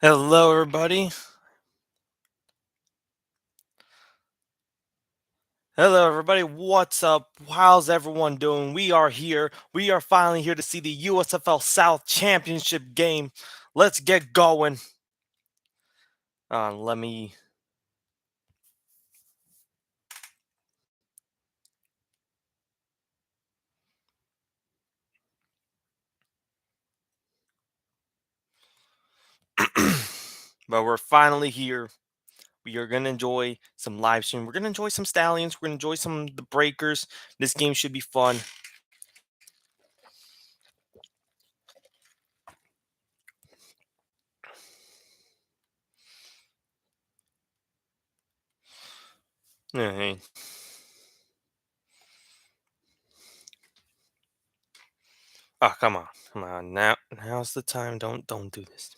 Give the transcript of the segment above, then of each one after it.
Hello, everybody. Hello, everybody. What's up? How's everyone doing? We are here. We are finally here to see the USFL South Championship game. Let's get going. Let me. But we're finally here. We are gonna enjoy some live stream. We're gonna enjoy some stallions. We're gonna enjoy some of the breakers. This game should be fun. Hey. Oh, come on, come on. Now's the time. Don't do this.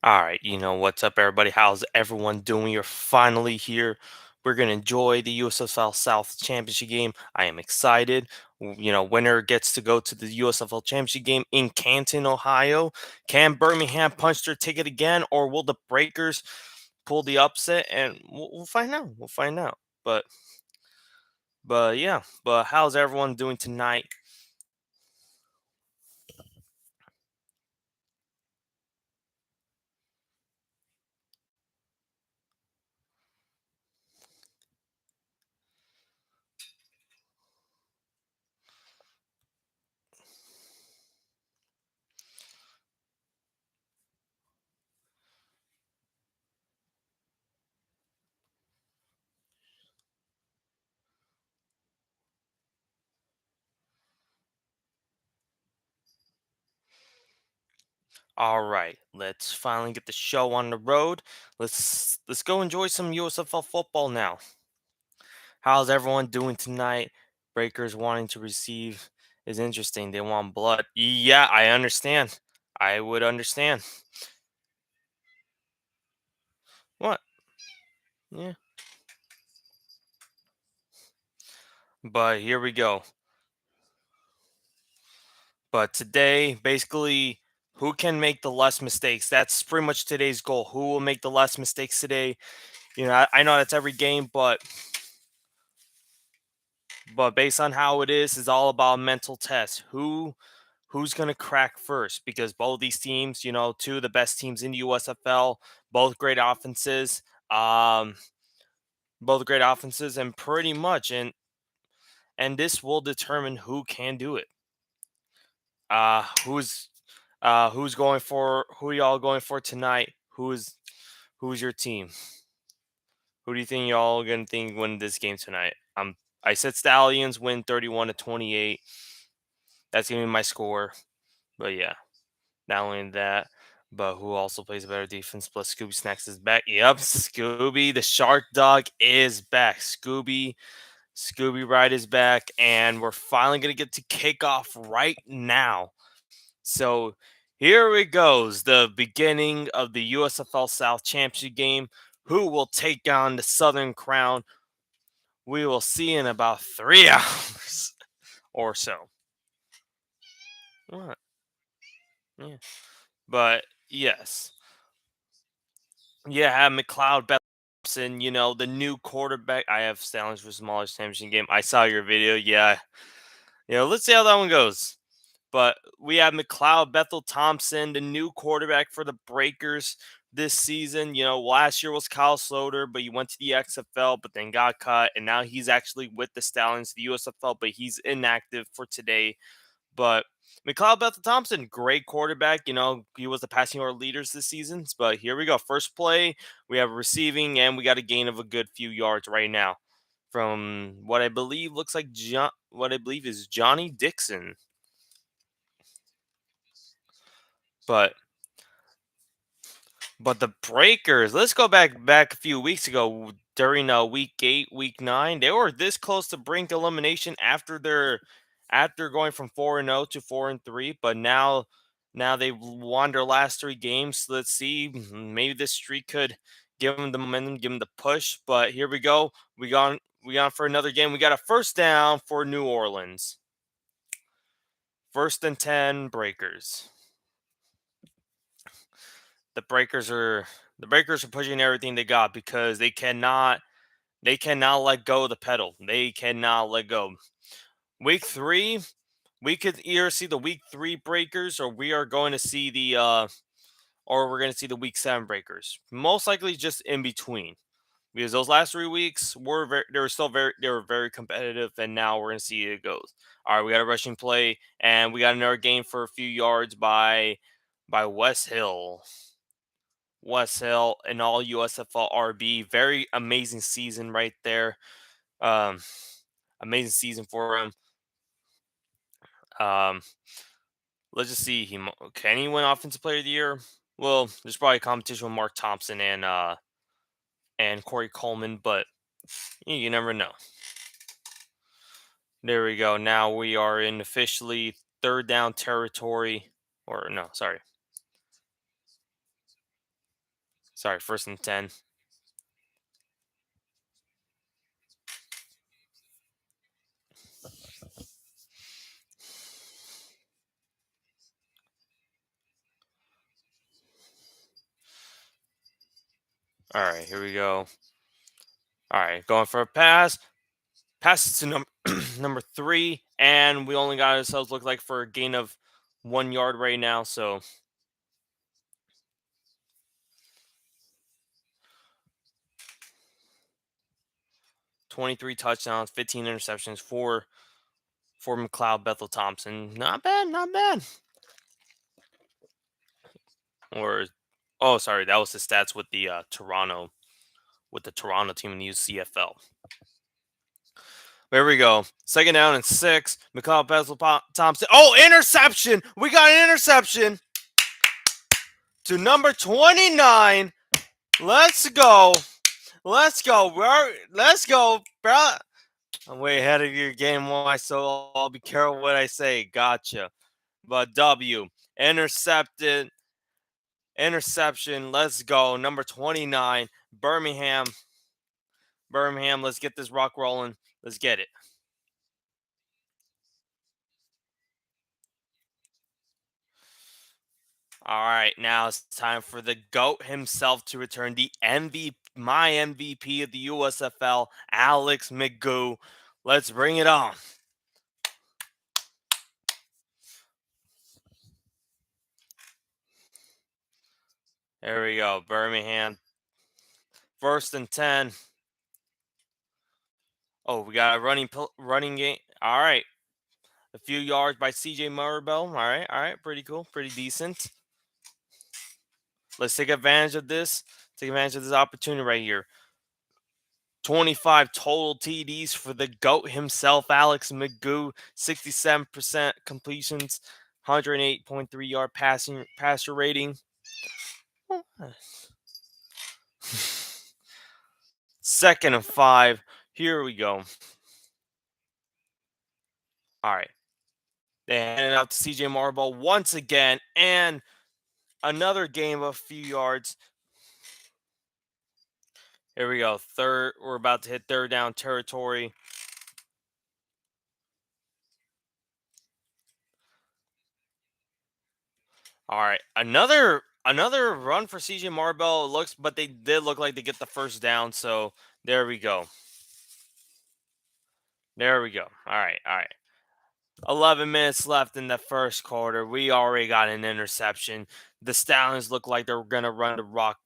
All right, what's up, everybody? How's everyone doing? You're finally here. We're gonna enjoy the USFL South Championship game. I am excited. Winner gets to go to the USFL Championship game in Canton, Ohio. Can Birmingham punch their ticket again, or will the Breakers pull the upset? And we'll find out. We'll find out. But yeah. But how's everyone doing tonight? All right, let's finally get the show on the road. Let's go enjoy some USFL football now. How's everyone doing tonight? Breakers wanting to receive is interesting. They want blood. Yeah, I understand. I would understand. What? Yeah. But here we go. But today, basically, who can make the less mistakes? That's pretty much today's goal. Who will make the less mistakes today? I know that's every game, but based on how it is all about mental test. Who's going to crack first, because both these teams, two of the best teams in the USFL, both great offenses, um, both great offenses, and pretty much, and this will determine who can do it. Who's going for who y'all going for tonight? Who's your team? Who do you think y'all gonna think win this game tonight? I said Stallions win 31-28. That's gonna be my score. But yeah. Not only that, but who also plays a better defense? Plus, Scooby Snacks is back. Yep, Scooby, the Shark Dog, is back. Scooby Ride is back, and we're finally gonna get to kick off right now. So here it goes, the beginning of the USFL South Championship game. Who will take on the Southern Crown? We will see in about 3 hours or so. What? Yeah. But yes. Yeah, McLeod Thompson, the new quarterback. I have Stallions for smaller championship game. I saw your video. Yeah. Let's see how that one goes. But we have McLeod Bethel Thompson, the new quarterback for the Breakers this season. Last year was Kyle Sloter, but he went to the XFL, but then got cut. And now he's actually with the Stallions, the USFL, but he's inactive for today. But McLeod Bethel Thompson, great quarterback. He was the passing yard leaders this season. But here we go. First play, we have receiving, and we got a gain of a good few yards right now from what I believe looks like what I believe is Johnny Dixon. But the Breakers, let's go back a few weeks ago during week 8, week 9. They were this close to brink elimination after going from 4-0 to 4-3, but now they've won their last 3 games. Let's see, maybe this streak could give them the momentum, give them the push. But here we go. We gone for another game. We got a first down for New Orleans. First and 10 Breakers. The Breakers are the Breakers are pushing everything they got because they cannot let go of the pedal. They cannot let go. Week 3, we could either see the week 3 Breakers or we are going to see we're going to see the week 7 Breakers. Most likely just in between. Because those last 3 weeks they were very competitive, and now we're gonna see it goes. All right, we got a rushing play, and we got another game for a few yards by West Hill. West Hill, an all USFL RB, very amazing season right there. Um, Amazing season for him. Um, let's just see, can he win Offensive Player of the Year? Well, there's probably competition with Mark Thompson and Corey Coleman, but you never know. There we go. Now we are in officially third down territory. Or no, sorry, first and 10. All right, here we go. All right, going for a pass. Passes to number 3, and we only got ourselves look like for a gain of 1 yard right now. So 23 touchdowns, 15 interceptions for McLeod Bethel Thompson. Not bad, not bad. Or oh, sorry, that was the stats with the Toronto team in the UCFL. There we go. Second down and 6. McCall Thompson. Oh, interception! We got an interception to number 29. Let's go. Let's go. Let's go, bro. I'm way ahead of your game, so I'll be careful what I say. Gotcha. But W. Intercepted. Interception. Let's go. Number 29. Birmingham. Birmingham. Let's get this rock rolling. Let's get it. All right, now it's time for the GOAT himself to return, the MVP, my MVP of the USFL, Alex McGoo. Let's bring it on. There we go, Birmingham. First and 10. Oh, we got a running game. All right, a few yards by CJ Maribel. All right, pretty cool, pretty decent. Let's take advantage of this. Take advantage of this opportunity right here. 25 total TDs for the GOAT himself, Alex McGoo. 67% completions, 108.3 yard passer rating. Second and 5. Here we go. All right. They handed out to CJ Marble once again, and another game of a few yards. Here we go. We're about to hit third down territory. All right, another run for CJ Marble but they did look like they get the first down. So there we go. There we go. All right, all right. 11 minutes left in the first quarter. We already got an interception. The Stallions look like they're gonna run the rock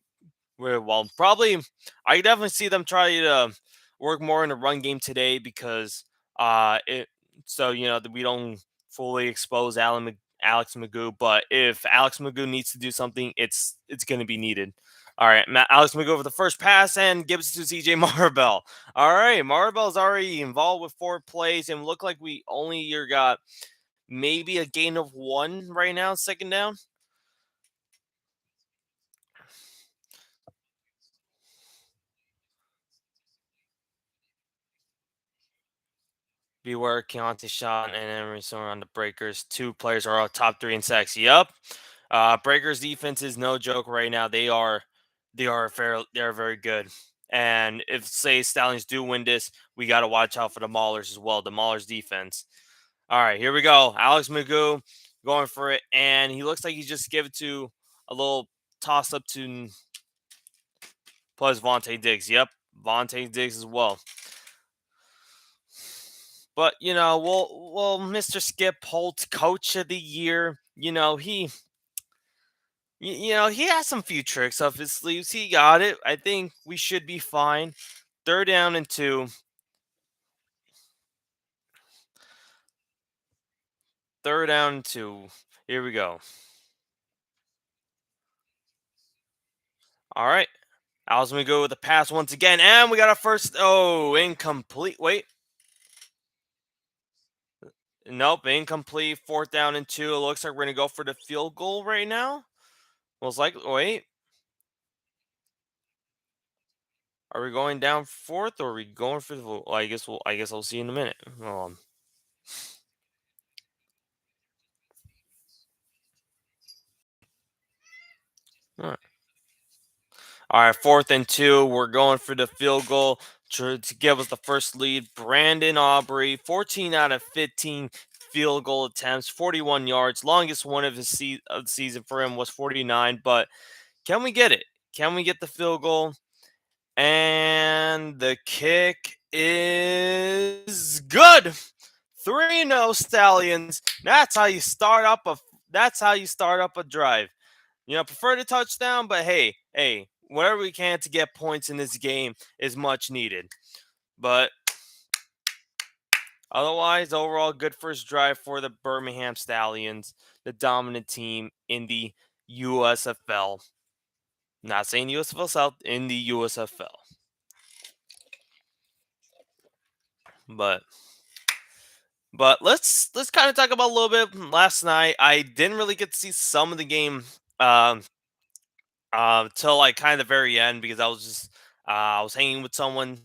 very well. Probably, I definitely see them try to work more in the run game today because it so that we don't fully expose Alex Magoo. But if Alex Magoo needs to do something, it's going to be needed. All right, Alex Magoo for the first pass and gives it to CJ Maribel. All right, Maribel's already involved with 4 plays and look like we only got maybe a gain of 1 right now, second down. Beware Keontae Shaw and Emery Soren on the Breakers. 2 players are out top 3 in sacks. Yep. Breakers defense is no joke right now. They are very good. And if say Stallions do win this, we got to watch out for the Maulers as well. The Maulers defense. All right, here we go. Alex Magoo going for it, and he looks like he just gave it to a little toss up to plus Vontae Diggs. Yep, Vontae Diggs as well. But Mr. Skip Holtz, Coach of the Year. He has some few tricks up his sleeves. He got it. I think we should be fine. Third down and two. Third down and two. Here we go. All right. I was going to go with the pass once again, and we got our first. Oh, incomplete. Wait. Nope, incomplete. Fourth down and two. It looks like we're going to go for the field goal right now. Most likely. Wait. Are we going down fourth, or are we going for the? Well, I guess I'll see in a minute. All right, fourth and two. We're going for the field goal to give us the first lead. Brandon Aubrey, 14 out of 15 field goal attempts, 41 yards. Longest one of of the season for him was 49. But can we get it? Can we get the field goal? And the kick is good. 3-0 Stallions. That's how you start up a drive. Prefer the touchdown, but hey, whatever we can to get points in this game is much needed. But otherwise, overall, good first drive for the Birmingham Stallions, the dominant team in the USFL. Not saying USFL South, in the USFL. But let's kind of talk about a little bit last night. I didn't really get to see some of the game um till like kind of the very end because I was hanging with someone.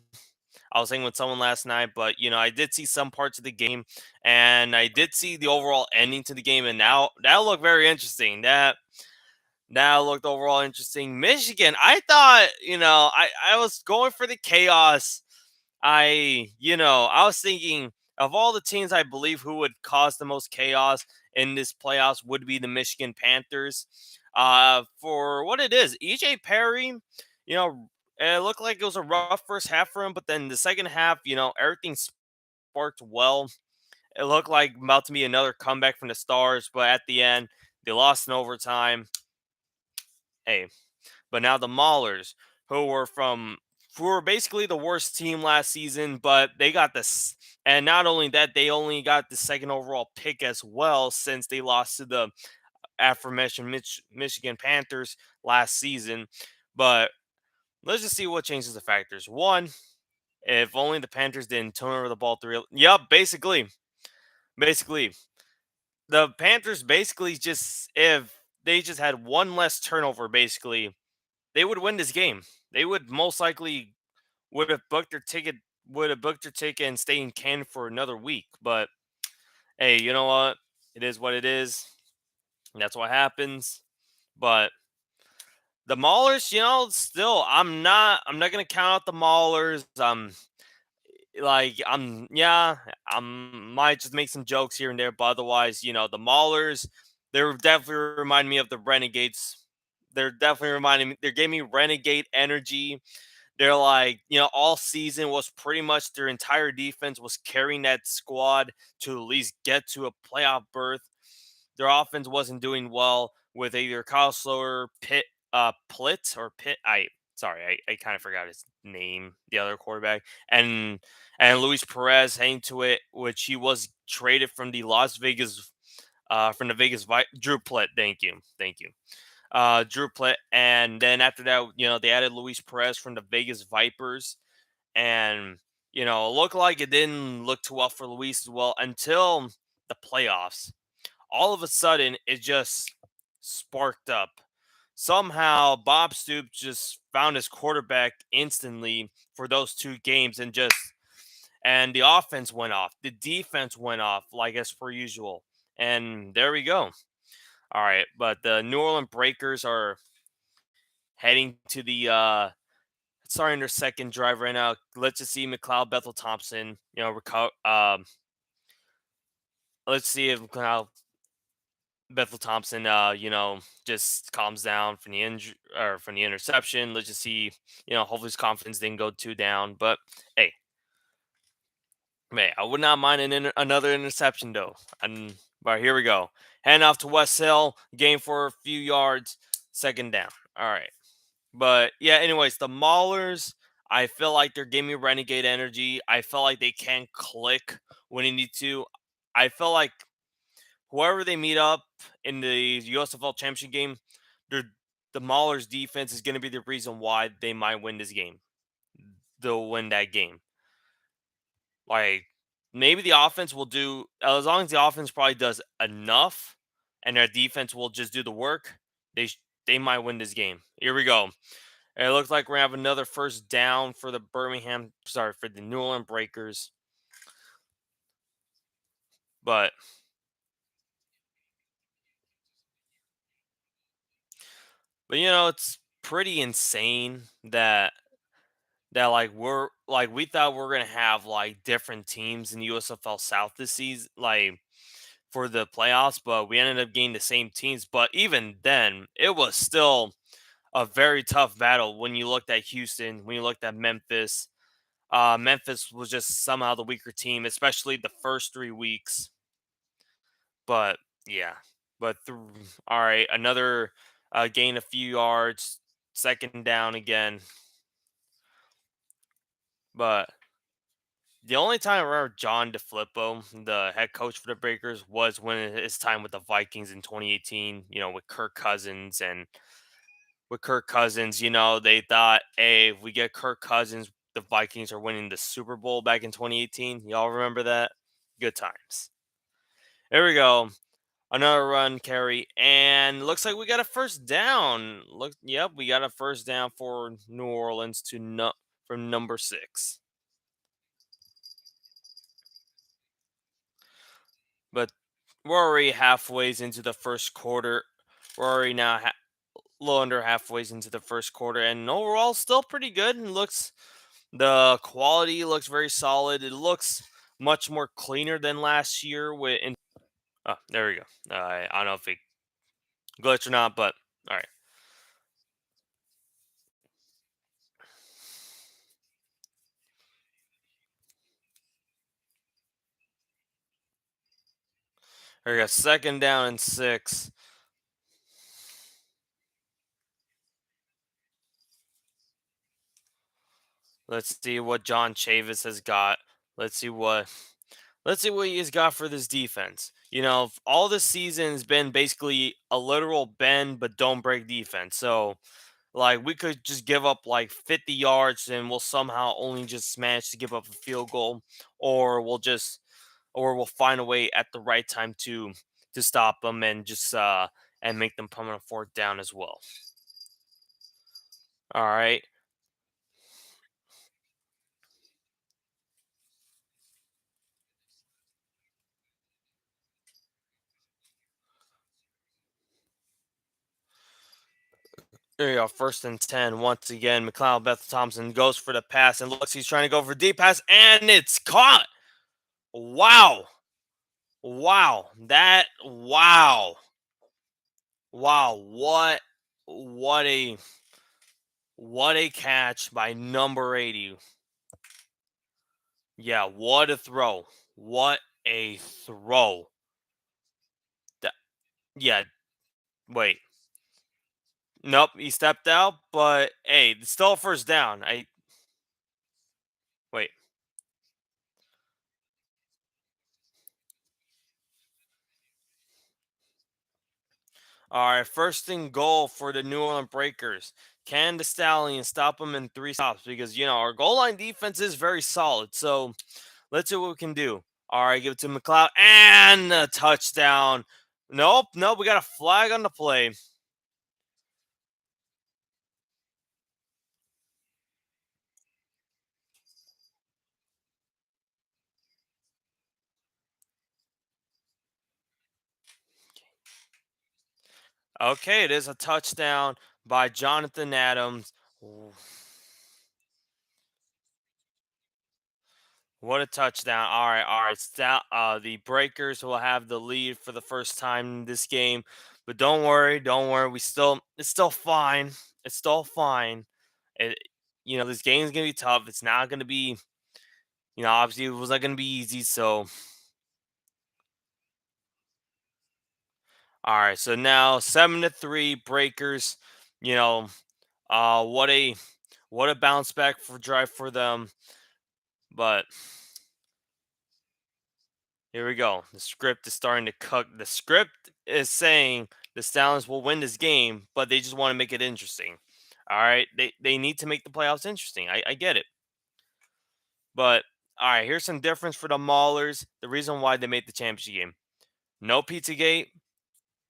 I was hanging with someone last night, but I did see some parts of the game, and I did see the overall ending to the game, and now that looked very interesting. That looked overall interesting. Michigan, I thought, I was going for the chaos. I was thinking of all the teams, I believe who would cause the most chaos in this playoffs would be the Michigan Panthers. For what it is, EJ Perry, it looked like it was a rough first half for him, but then the second half, everything sparked well. It looked like about to be another comeback from the Stars, but at the end, they lost in overtime. Hey, but now the Maulers, who were basically the worst team last season, but they got this, and not only that, they only got the second overall pick as well since they lost to the aforementioned Michigan Panthers last season. But let's just see what changes the factors. One, if only the Panthers didn't turn over the ball three. Yep, basically, the Panthers basically just if they just had one less turnover, basically they would win this game. They would most likely would have booked their ticket, and stay in Canton for another week. But hey, you know what? It is what it is. And that's what happens. But the Maulers, still I'm not gonna count out the Maulers. I might just make some jokes here and there, but otherwise, the Maulers, they're definitely remind me of the Renegades. They're definitely reminding me. They gave me Renegade energy. They're like, all season was pretty much their entire defense was carrying that squad to at least get to a playoff berth. Their offense wasn't doing well with either Kyle Slower, Plitt or Pitt. I kind of forgot his name, the other quarterback, and Luis Perez hang to it, which he was traded from the Drew Plitt. Thank you. Drew Plitt, and then after that, they added Luis Perez from the Vegas Vipers, and it looked like it didn't look too well for Luis as well until the playoffs. All of a sudden, it just sparked up. Somehow, Bob Stoops just found his quarterback instantly for those two games, and the offense went off, the defense went off, like as per usual, and there we go. All right, but the New Orleans Breakers are heading to the starting their second drive right now. Let's just see McLeod Bethel Thompson, let's see if how Bethel Thompson, just calms down from the injury or from the interception. Let's just see, hopefully his confidence didn't go too down. But hey, man, I would not mind another interception though. But here we go. Hand off to West Hill, gain for a few yards, second down. All right. But yeah, anyways, the Maulers, I feel like they're giving me renegade energy. I feel like they can click when they need to. I feel like whoever they meet up in the USFL championship game, they're, the Maulers defense is going to be the reason why they might win this game. They'll win that game. Like maybe the offense will do as long as the offense probably does enough, and their defense will just do the work. They might win this game. Here we go. It looks like we're gonna have another first down for the for the New Orleans Breakers. But it's pretty insane that we thought we are gonna have like different teams in the USFL South this season, like for the playoffs, but we ended up getting the same teams. But even then, it was still a very tough battle when you looked at Houston, when you looked at Memphis. Memphis was just somehow the weaker team, especially the first 3 weeks. But yeah, all right, another gain a few yards, second down again. But the only time I remember John DeFilippo, the head coach for the Breakers, was when his time with the Vikings in 2018. With Kirk Cousins they thought, hey, if we get Kirk Cousins, the Vikings are winning the Super Bowl back in 2018. Y'all remember that? Good times. There we go. Another run carry, and looks like we got a first down. Yep, we got a first down for New Orleans to from number 6. But we're already halfway into the first quarter. We're already now a little under halfway into the first quarter, and overall, still pretty good. The quality looks very solid. It looks much more cleaner than last year. Oh, there we go. I don't know if it glitched or not, but all right. There we go. Second down and 6. Let's see what John Chavis has got. Let's see what he's got for this defense. All this season has been basically a literal bend but don't break defense. So like we could just give up like 50 yards and we'll somehow only just manage to give up a field goal, or we'll find a way at the right time to stop them and just and make them come on a fourth down as well. All right. There you go. First and 10. Once again, McLeod Bethel Thompson goes for the pass and looks, he's trying to go for deep pass, and it's caught. Wow. Wow. Wow. Wow. What a catch by number 80. Yeah, what a throw. What a throw. That, yeah, wait. Nope, he stepped out, but hey, it's still a first down. I wait. All right, first and goal for the New Orleans Breakers. Can the Stallions stop them in 3 stops? Because our goal line defense is very solid. So let's see what we can do. All right, give it to McLeod and a touchdown. Nope, nope. We got a flag on the play. Okay, it is a touchdown by Jonathan Adams. Ooh. What a touchdown. All right. The Breakers will have the lead for the first time in this game. But don't worry. It's still fine. It's still fine. It, this game's going to be tough. It's not going to be, obviously it was not going to be easy. So, all right. So now 7-3 Breakers, you know, uh, what a, what a bounce back for drive for them. But here we go. The script is starting to cook. The script is saying the Stallions will win this game, but they just want to make it interesting. All right. They need to make the playoffs interesting. I get it. But all right, here's some difference for the Maulers. The reason why they made the championship game. No Pizzagate,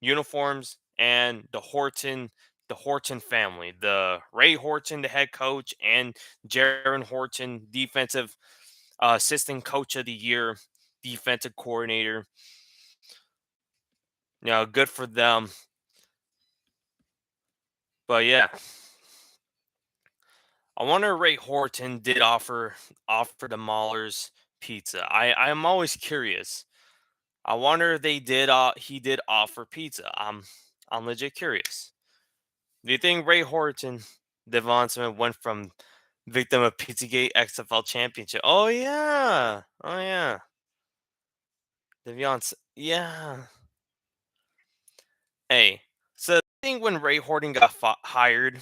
uniforms, and the Horton family. The Ray Horton, the head coach, and Jaron Horton, defensive assistant coach of the year, defensive coordinator. Good for them. But yeah, I wonder if Ray Horton did offer the Maulers pizza. I'm always curious. I wonder if they did he did offer pizza. I'm legit curious. Do you think Ray Horton, Devon Smith went from victim of Pizzagate XFL championship? Oh yeah, yeah. Hey, so I think when Ray Horton got hired,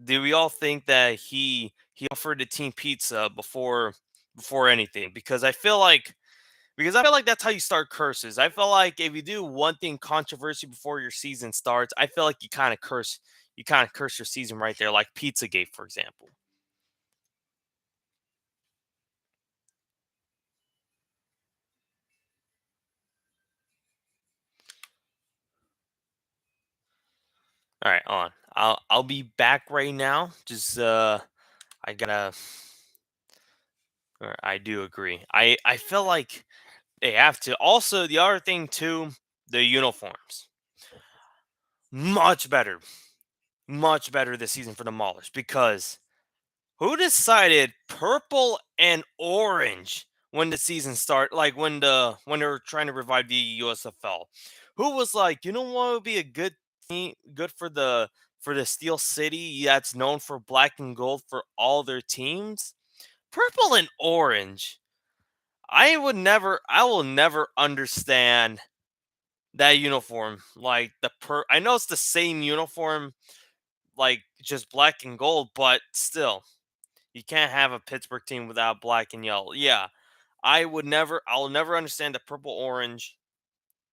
do we all think that he offered the team pizza before anything? Because I feel like that's how you start curses. I feel like if you do one thing controversy before your season starts, I feel like you kind of curse your season right there, like Pizzagate, for example. All right, on. I'll be back right now. Just I gotta. I do agree. I feel like they have to. Also, the other thing too, the uniforms, much better, much better this season for the Maulers because who decided purple and orange when the season start? Like when they were trying to revive the USFL, who was like, what would be a good team, good for the Steel City that's known for black and gold for all their teams? Purple and orange. I will never understand that uniform. Like I know it's the same uniform, like just black and gold, but still, you can't have a Pittsburgh team without black and yellow. Yeah, I'll never understand the purple orange.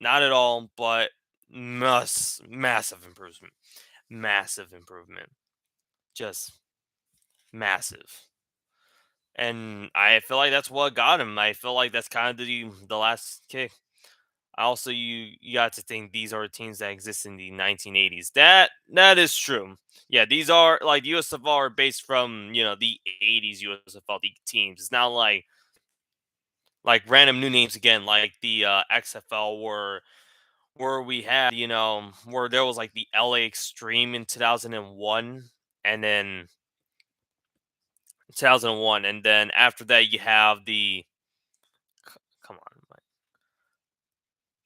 Not at all, but massive improvement. Massive improvement. Just massive. And I feel like that's what got him. I feel like that's kind of the last kick. Also, you got to think these are teams that exist in the 1980s. That is true. Yeah, these are like USFL are based from the 80s USFL teams. It's not like random new names again, like the XFL where we had where there was like the LA Extreme in 2001, and then 2001, and then after that you have the come on,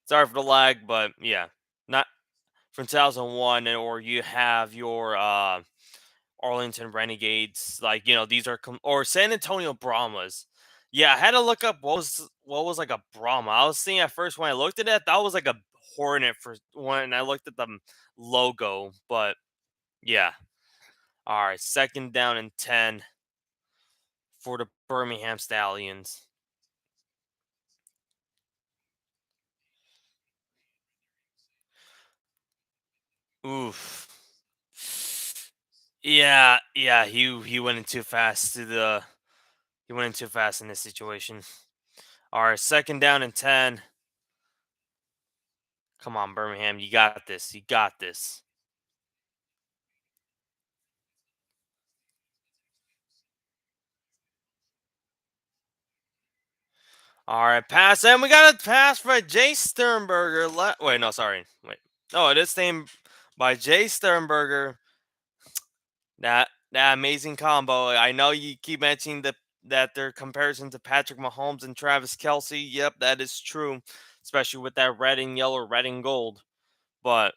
sorry for the lag, but yeah, not from 2001, or you have your Arlington Renegades, like these are or San Antonio Brahmas. Yeah, I had to look up what was like a Brahma. I was seeing at first when I looked at it, that was like a Hornet for when I looked at the logo, but yeah. All right, second down and 10 for the Birmingham Stallions. Oof. Yeah, yeah, he went in too fast to the he went in too fast in this situation. All right, second down and 10. Come on, Birmingham, you got this. You got this. All right, pass, and we got a pass by Jay Sternberger. Wait, no, sorry. Wait. Oh, it is named by Jay Sternberger. That amazing combo. I know you keep mentioning that their comparison to Patrick Mahomes and Travis Kelsey. Yep, that is true, especially with that red and yellow, red and gold. But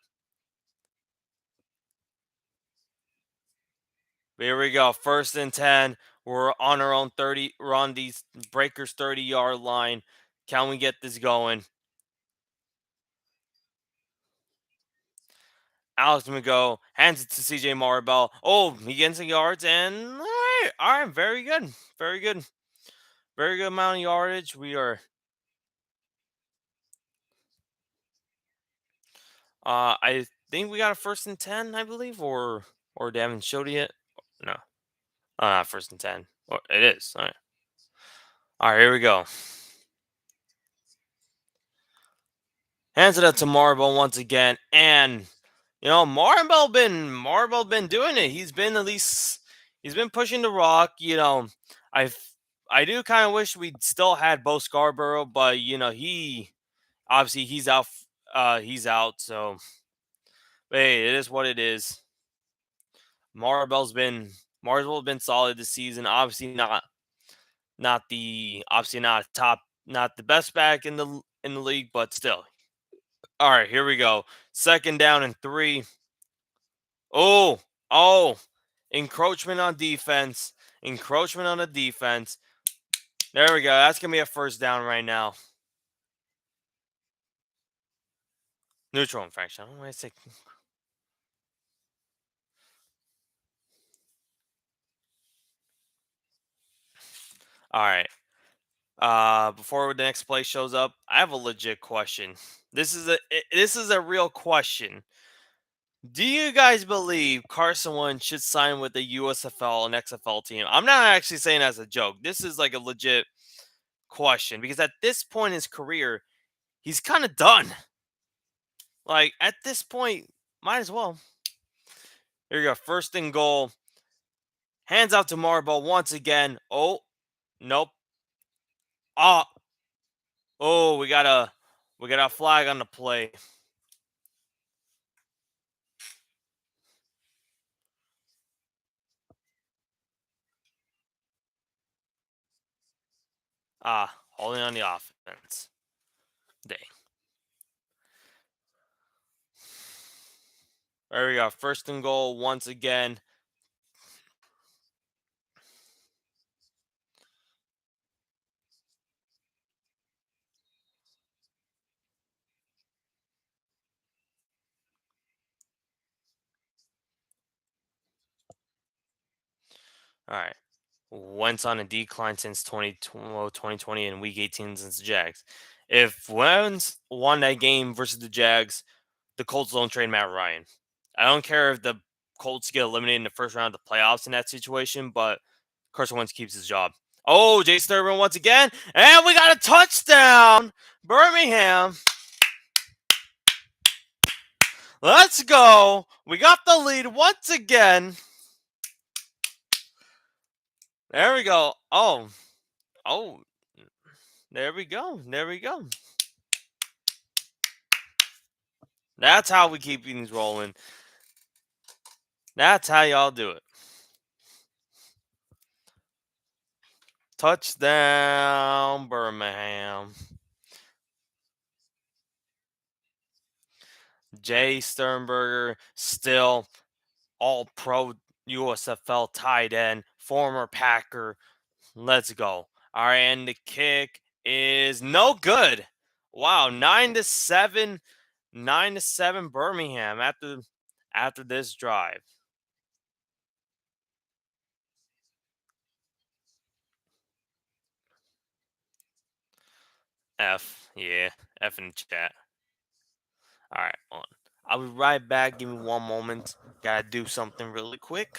here we go. 1st and 10. We're on our own 30. We're on these Breakers 30-yard line. Can we get this going? Alex Mago hands it to CJ Maribel. Oh, he gets some yards and all right, very good. Very good. Very good amount of yardage. We are I think we got a 1st and 10, I believe, or they haven't showed it yet. No. 1st and 10. Oh, it is. All right. All right, here we go. Hands it up to Marble once again, and Marble been doing it. He's been pushing the rock. I I do kind of wish we still had Bo Scarborough, but he obviously he's out. He's out. So hey, it is what it is. Marbell's been Marble been solid this season. Obviously not top, not the best back in the league, but still. All right, here we go. 2nd down and 3. Oh, oh, encroachment on defense. Encroachment on the defense. There we go. That's gonna be a 1st down right now. Neutral infraction. I don't know why I say. All right. Before the next play shows up, I have a legit question. This is a real question. Do you guys believe Carson Wentz should sign with the USFL and XFL team? I'm not actually saying as a joke. This is like a legit question because at this point in his career, he's kind of done. Like at this point, might as well. Here you go. 1st and goal. Hands out to Marble once again. Oh, nope. Ah, oh, we got a flag on the play. Holding on the offense. Dang. There we go. 1st and goal once again. All right. Wentz on a decline since 2020 and Week 18 since the Jags. If Wentz won that game versus the Jags, the Colts don't trade Matt Ryan. I don't care if the Colts get eliminated in the first round of the playoffs in that situation, but Carson Wentz keeps his job. Oh, Jay Sturman once again, and we got a touchdown, Birmingham. Let's go. We got the lead once again. There we go. Oh, there we go. There we go. That's how we keep things rolling. That's how y'all do it. Touchdown, Birmingham. Jay Sternberger, still all pro USFL tight end, former Packer. Let's go. All right, and the kick is no good. Wow, 9-7, 9-7 Birmingham after this drive. F, yeah, F in the chat. All right, on. I'll be right back. Give me one moment. Gotta do something really quick.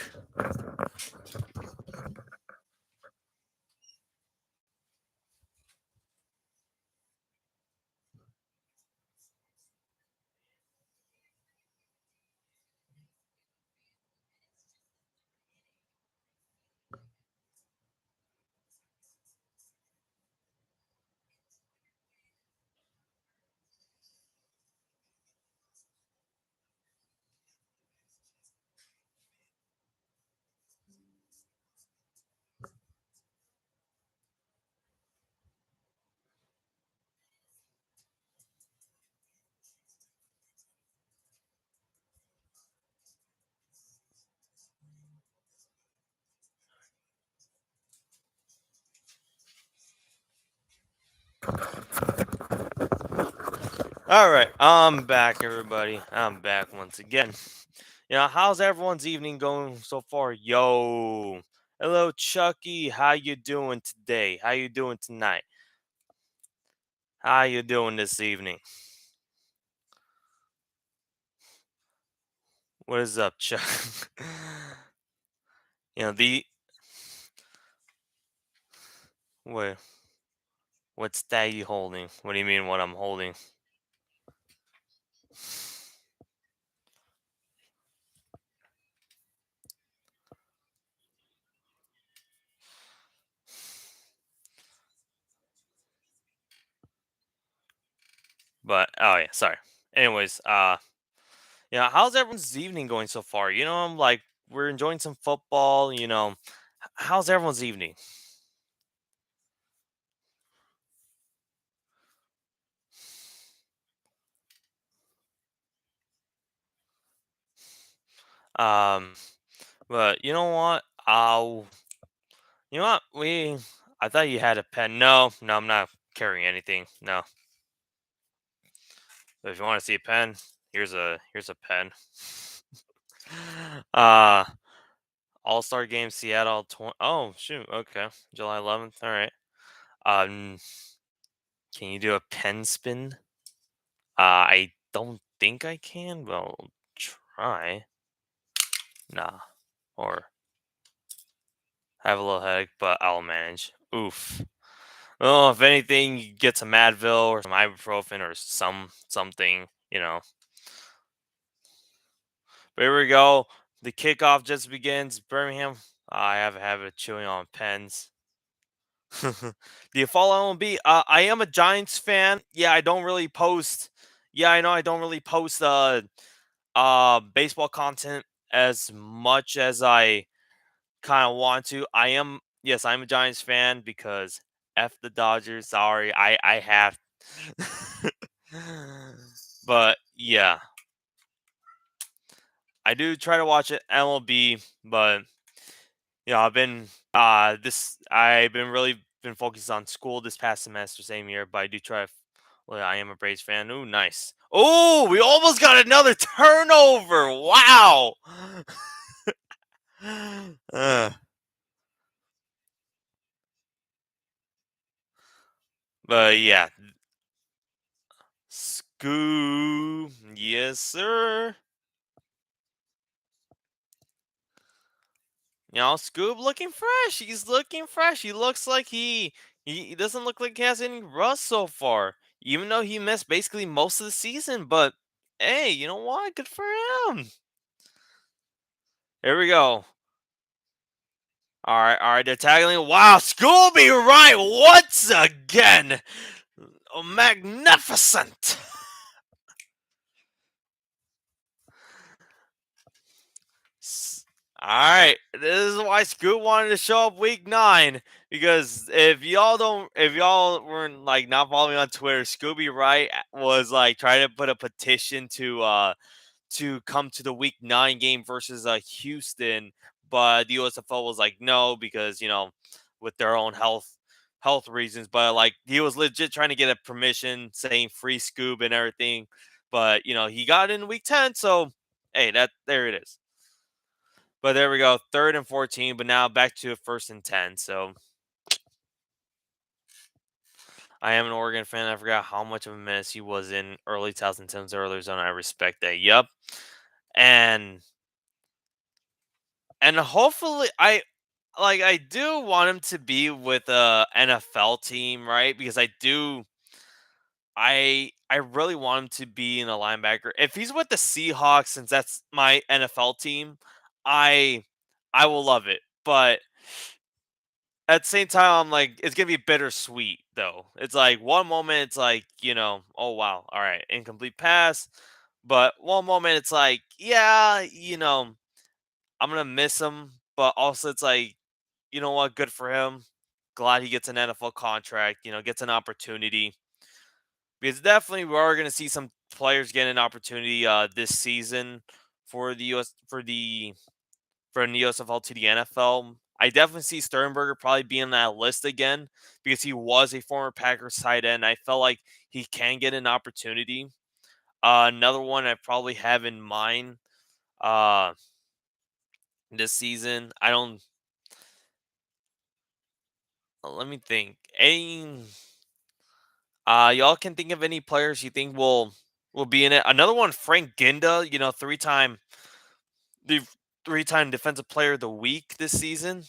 All right, I'm back, everybody. I'm back once again. How's everyone's evening going so far? Yo, hello, Chucky. How you doing today? How you doing tonight? How you doing this evening? What is up, Chuck? The what? What's that you holding? What do you mean? What I'm holding? But oh yeah, sorry. Anyways, how's everyone's evening going so far? I'm like we're enjoying some football. How's everyone's evening? Um, but you know what? You know what? I thought you had a pen. No, no, I'm not carrying anything. No. But if you want to see a pen, here's a pen. uh, All Star Game Seattle. Oh shoot. Okay, July 11th. All right. Um, can you do a pen spin? I don't think I can. Well, try. Nah. Or have a little headache, but I'll manage. Oof. Oh, if anything, you get some Advil or some ibuprofen or something. But here we go. The kickoff just begins. Birmingham. I have a habit of chewing on pens. Do you follow MLB? I am a Giants fan. Yeah, I don't really post. Yeah, I know I don't really post baseball content as much as I kind of want to. Yes, I'm a Giants fan because F the Dodgers. Sorry, I have. But yeah, I do try to watch it MLB, but I've been really been focused on school this past semester, same year, but I do try. Well, I am a Braves fan. Ooh, nice. Oh, we almost got another turnover. Wow. Uh, but yeah, Scoo. Yes, sir. Scoob looking fresh. He's looking fresh. He looks like he doesn't look like he has any rust so far. Even though he missed basically most of the season, but hey, you know what? Good for him. Here we go. All right, they're tagging. Wow, Scooby right once again. Oh, magnificent. All right, this is why Scoot wanted to show up week 9 because if y'all weren't like not following on Twitter, Scooby Wright was like trying to put a petition to come to the week 9 game versus Houston, but the USFL was like no because with their own health reasons, but like he was legit trying to get a permission saying free Scoob and everything, but he got in week 10, so hey, that there it is. But there we go, 3rd and 14. But now back to 1st and 10. So I am an Oregon fan. I forgot how much of a menace he was in early 2010s earlier zone. I respect that. Yep. And hopefully I do want him to be with a NFL team, right? Because I really want him to be in a linebacker. If he's with the Seahawks, since that's my NFL team, I I will love it. But at the same time, I'm like, it's gonna be bittersweet though. It's like one moment it's like, oh wow, all right, incomplete pass. But one moment it's like, yeah, I'm gonna miss him. But also it's like, you know what, good for him. Glad he gets an NFL contract, gets an opportunity. Because definitely we are gonna see some players get an opportunity this season for the US for the USFL to the NFL. I definitely see Sternberger probably being on that list again because he was a former Packers tight end. I felt like he can get an opportunity. Another one I probably have in mind uh, this season. I don't. Let me think. Any y'all can think of any players you think will be in it? Another one, Frank Ginda. The three-time defensive player of the week this season.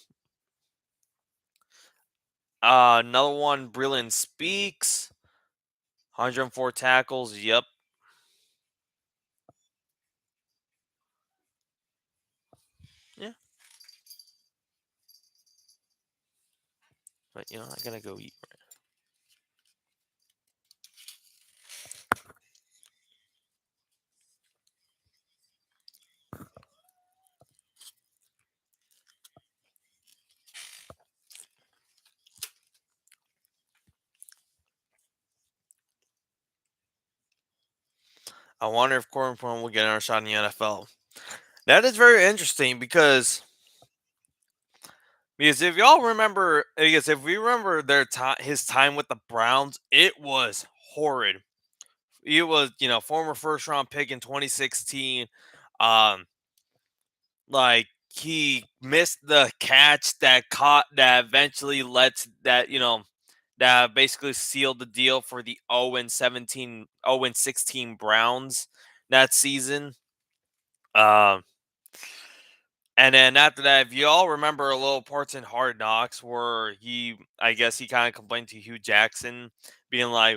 Another one, Brilliant Speaks. 104 tackles. Yep. Yeah. But I gotta go eat. I wonder if Corbin Plum will get another shot in the NFL. That is very interesting because if y'all remember, because if we remember his time with the Browns, it was horrid. He was, former first round pick in 2016. Um, like he missed the catch that eventually that basically sealed the deal for the 0-16 Browns that season. Um, and then after that, if you all remember a little parts in Hard Knocks where I guess he kind of complained to Hugh Jackson, being like,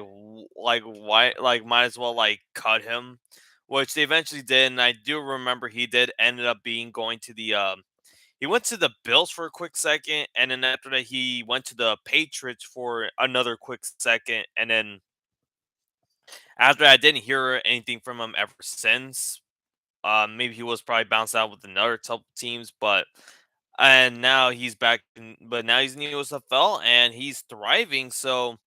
like why, like might as well like cut him, which they eventually did. And I do remember he did ended up being going to he went to the Bills for a quick second, and then after that he went to the Patriots for another quick second, and then after that, I didn't hear anything from him ever since. Maybe he was probably bounced out with another couple teams, and now he's back. But now he's in the USFL and he's thriving. So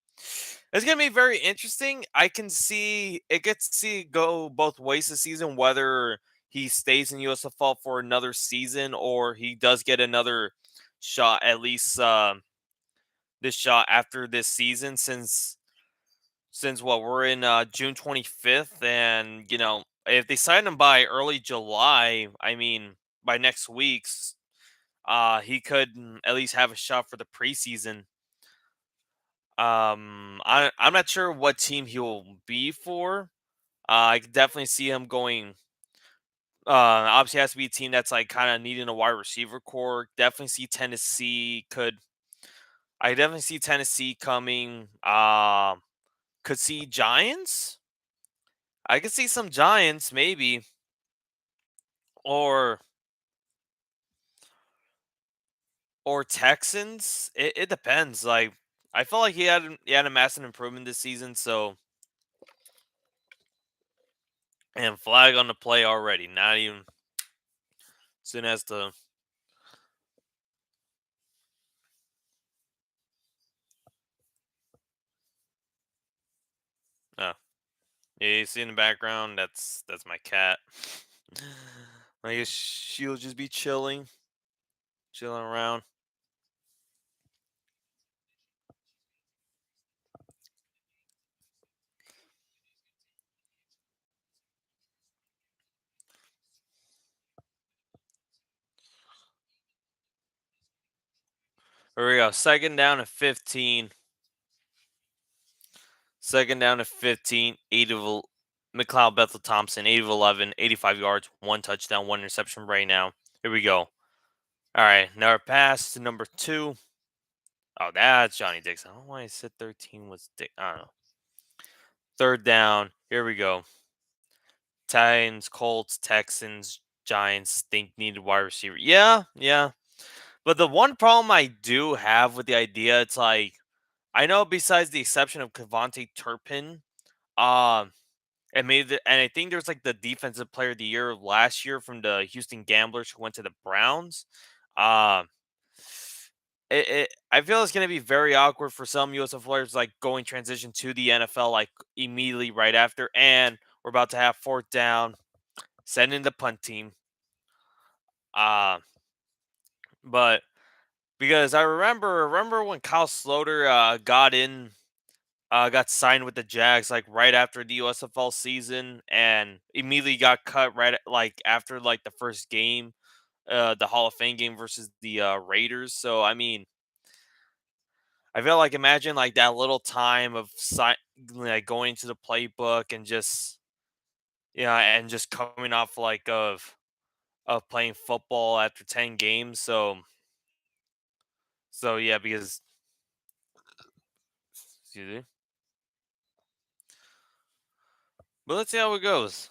it's gonna be very interesting. I can see it gets to see go both ways this season. Whether he stays in USFL for another season or he does get another shot, at least this shot after this season, since what we're in June 25th, and if they sign him by early July, I mean by next week's, he could at least have a shot for the preseason. I'm not sure what team he'll be for. I could definitely see him going. Obviously, it has to be a team that's like kind of needing a wide receiver core. Definitely see Tennessee could. I definitely see Tennessee coming. Could see Giants. I could see some Giants maybe, or Texans. It depends. Like I felt like he had a massive improvement this season. So and flag on the play already. Not even soon as the oh yeah, you see in the background. That's my cat. I guess she'll just be chilling around. Here we go. Second down at 15. Second down at 15. McLeod Bethel Thompson, 8 of 11, 85 yards, one touchdown, one interception right now. Here we go. All right, now our pass to number 2. Oh, that's Johnny Dixon. I don't know why I said 13 was Dick. I don't know. Third down. Here we go. Titans, Colts, Texans, Giants think needed wide receiver. Yeah, yeah. But the one problem I do have with the idea, it's like I know besides the exception of Cavante Turpin, um, and I think there's like the defensive player of the year last year from the Houston Gamblers who went to the Browns. Um, I feel it's going to be very awkward for some USF players like going transition to the NFL like immediately right after, and we're about to have fourth down, send in the punt team. Uh, but because I remember when Kyle Sloter got signed with the Jags like right after the USFL season and immediately got cut like after like the first game, the Hall of Fame game versus the Raiders. So I mean, I feel like imagine like that little time of like going to the playbook and just yeah, and just coming off like of playing football after 10 games. So yeah, because excuse me. But let's see how it goes.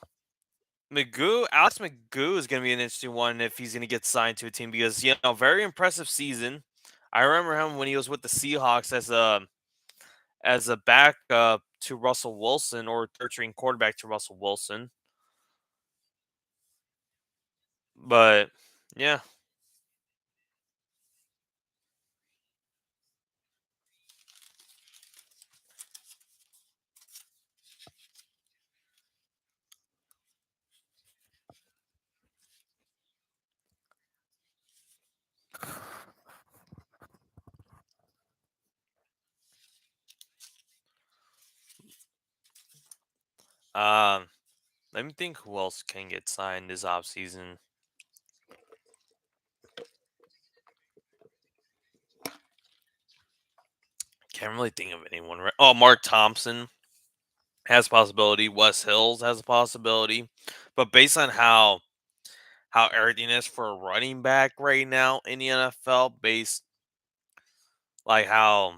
Alex McGoo is going to be an interesting one if he's going to get signed to a team because very impressive season. I remember him when he was with the Seahawks as a backup to Russell Wilson or third string quarterback to Russell Wilson. But yeah, um, let me think who else can get signed this offseason. Can't really think of anyone. Right? Oh, Mark Thompson has a possibility. Wes Hills has a possibility. But based on how everything is for a running back right now in the NFL, based like how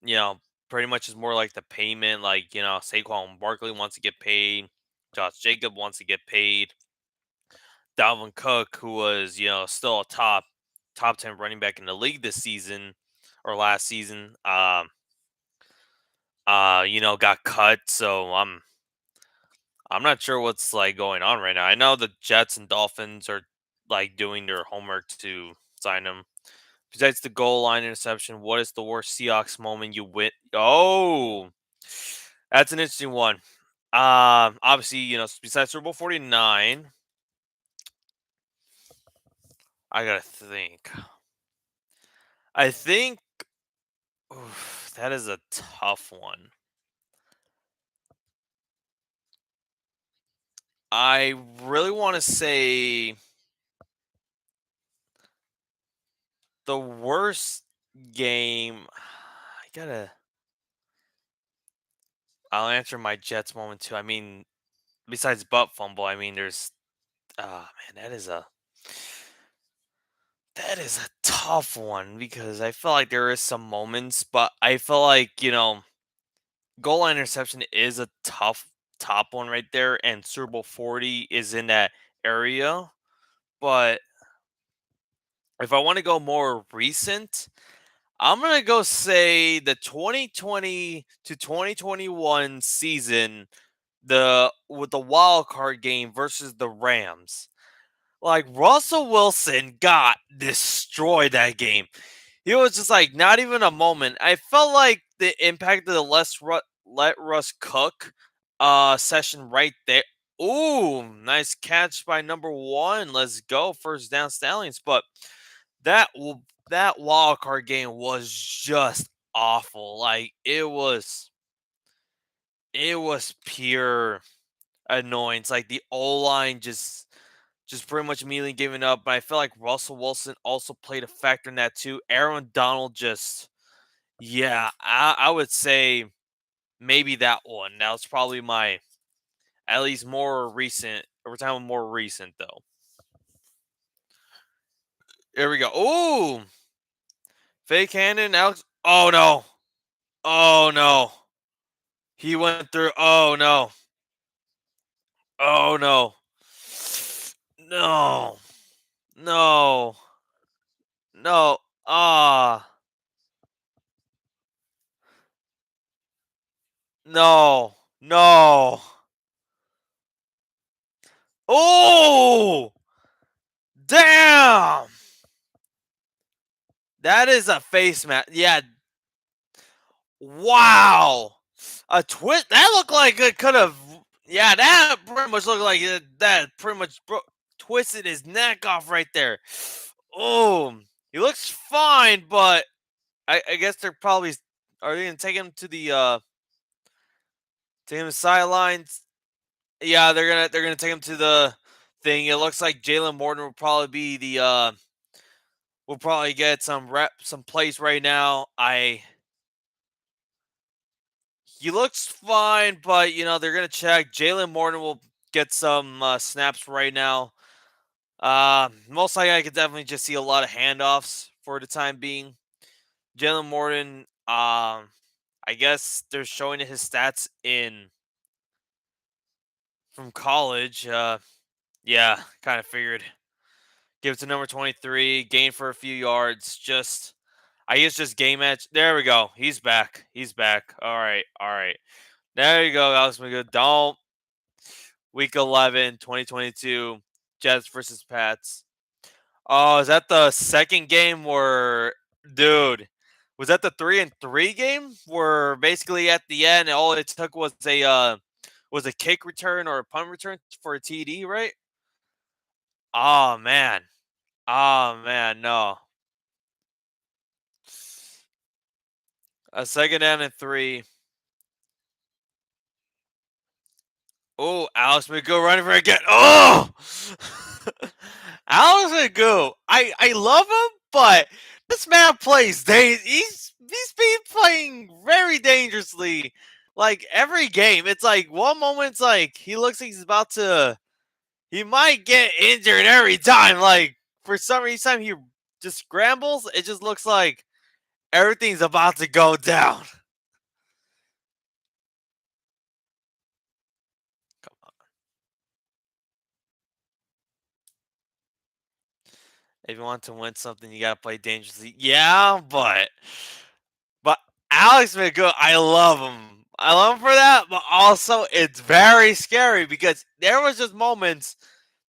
you know pretty much is more like the payment. Like Saquon Barkley wants to get paid, Josh Jacob wants to get paid, Dalvin Cook, who was still a top 10 running back in the league this season or last season, got cut. So I'm not sure what's like going on right now. I know the Jets and Dolphins are like doing their homework to sign him. Besides the goal line interception, what is the worst Seahawks moment you wit? Oh, that's an interesting one. Obviously, besides Super Bowl 49, I gotta think. I think oof, that is a tough one. I really want to say the worst game. I gotta. I'll answer my Jets moment too. I mean, besides butt fumble, I mean, there's. Ah, man, that is a tough one because I feel like there is some moments, but I feel like goal line interception is a tough top one right there, and Super Bowl 40 is in that area. But if I want to go more recent, I'm gonna go say the 2020 to 2021 season, the with the wild card game versus the Rams. Like Russell Wilson got destroyed that game. He was just like not even a moment. I felt like the impact of the let Russ cook session right there. Ooh, nice catch by number one. Let's go. First down Stallions. But that wild card game was just awful. Like it was pure annoyance. Like the O line just pretty much immediately giving up. But I feel like Russell Wilson also played a factor in that too. Aaron Donald just yeah, I would say maybe that one. That was probably my at least more recent. We're talking more recent though. Here we go. Ooh, fake handed Alex. Oh no. Oh no. He went through. Oh no. Oh no. No. No. No. Ah. No. No. Oh. Damn. That is a face mask. Yeah. Wow. A twist. That looked like it could have. Yeah, that pretty much looked like that pretty much twisted his neck off right there. Oh. He looks fine, but I guess they're probably are they gonna take him to the sidelines? Yeah, they're gonna take him to the thing. It looks like Jalen Morton will probably be the will probably get some plays right now. I He looks fine, but they're gonna check. Jalen Morton will get some snaps right now. Most likely, I could definitely just see a lot of handoffs for the time being. Jalen Morton, I guess they're showing his stats in from college. Yeah, kind of figured. Give it to number 23, gain for a few yards. I guess just game match. There we go. He's back. He's back. All right, all right. There you go, Alex McGood. Don't Week 11, 2022, Jets versus Pats. Oh, is that the second game where, dude? Was that the 3-3 game where basically at the end all it took was a kick return or a punt return for a TD, right? Oh man, oh man, no. A second down and three. Oh, Alex McGill running for again. Oh, Alex McGill. I love him, but this man plays. He's been playing very dangerously. Like every game, it's like one moment, it's like he looks like he's about to. He might get injured every time. Like for some reason, he just scrambles. It just looks like everything's about to go down. If you want to win something, you gotta play dangerously. Yeah, but Alex McGood, I love him. I love him for that, but also it's very scary because there was just moments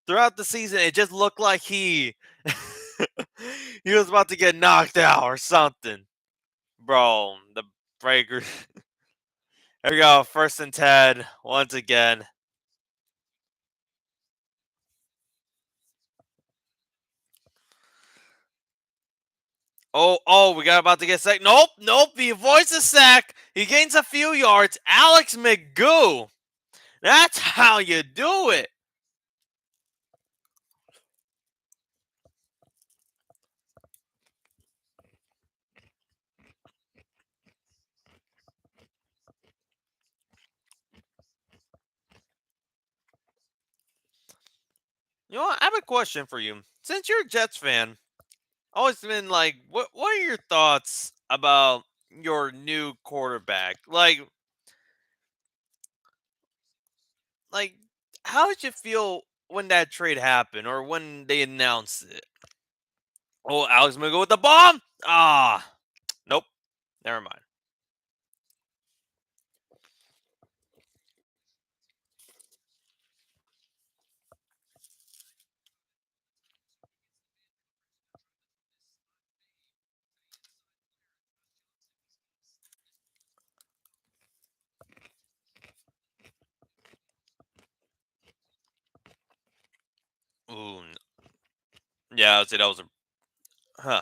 throughout the season it just looked like he he was about to get knocked out or something. Bro, the breaker. Here we go, 1st and 10 once again. We got about to get sacked. Nope, nope. He avoids the sack. He gains a few yards. Alex McGoo. That's how you do it. You know what? I have a question for you. Since you're a Jets fan, always been like, what are your thoughts about your new quarterback? Like, how did you feel when that trade happened or when they announced it? Oh, Alex McGoo with the bomb. Nope. Never mind. Ooh, yeah, I'd say that was a. Huh.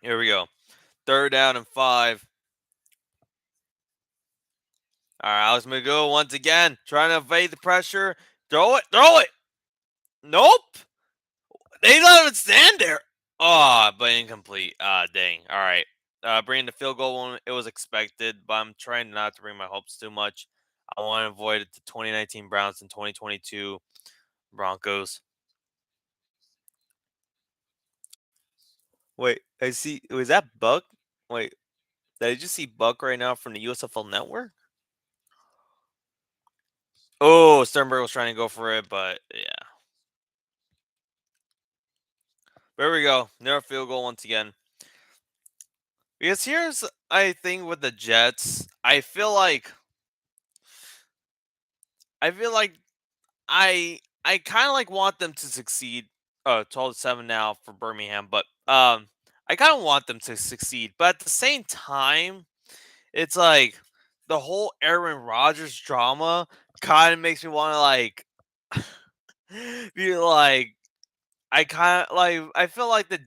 Here we go. 3rd down and 5. All right, Alex McGill once again trying to evade the pressure. Throw it, throw it. Nope. They let him stand there. Oh, but incomplete. Dang. All right. Bringing the field goal one, it was expected, but I'm trying not to bring my hopes too much. I want to avoid it the 2019 Browns and 2022 Broncos. Wait, I see. Was that Buck? Wait, did I just see Buck right now from the USFL network? Oh, Sternberg was trying to go for it, but yeah. There we go. Near field goal once again. Because here's I think with the Jets, I feel like I kind of like want them to succeed. 12-7 now for Birmingham, but I kind of want them to succeed. But at the same time, it's like the whole Aaron Rodgers drama kind of makes me want to like be like I kind of like. I feel like the.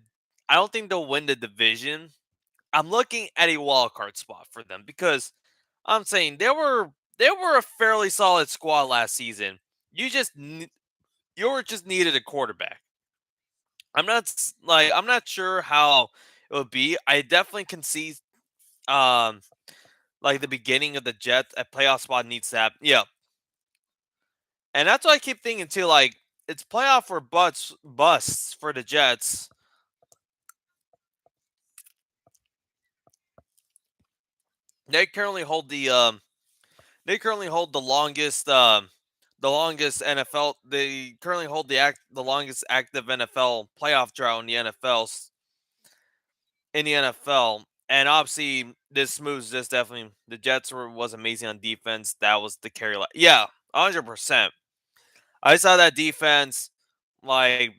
I don't think they'll win the division. I'm looking at a wild card spot for them because I'm saying they were a fairly solid squad last season. You were just needed a quarterback. I'm not sure how it would be. I definitely can see um like the beginning of the Jets a playoff spot needs to happen. Yeah, and that's what I keep thinking too. Like it's playoff or busts for the Jets. They currently hold the longest NFL. They currently hold the longest active NFL playoff drought in the NFL. And obviously, this moves this definitely. The Jets was amazing on defense. That was the carry. Yeah, 100%. I saw that defense, like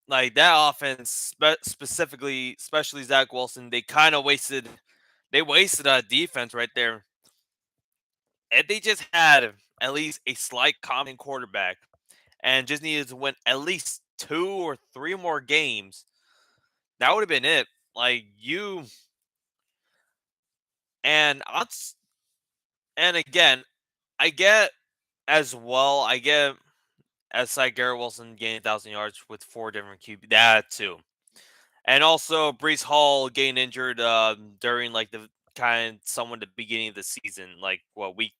that offense, specifically, especially Zach Wilson. They wasted a defense right there. If they just had at least a slight common quarterback and just needed to win at least 2 or 3 more games, that would have been it. Like you and us, and again, I get as well. I get as like Garrett Wilson gaining 1,000 yards with 4 different QB. That too, and also Brees Hall getting injured during like the somewhat the beginning of the season, like week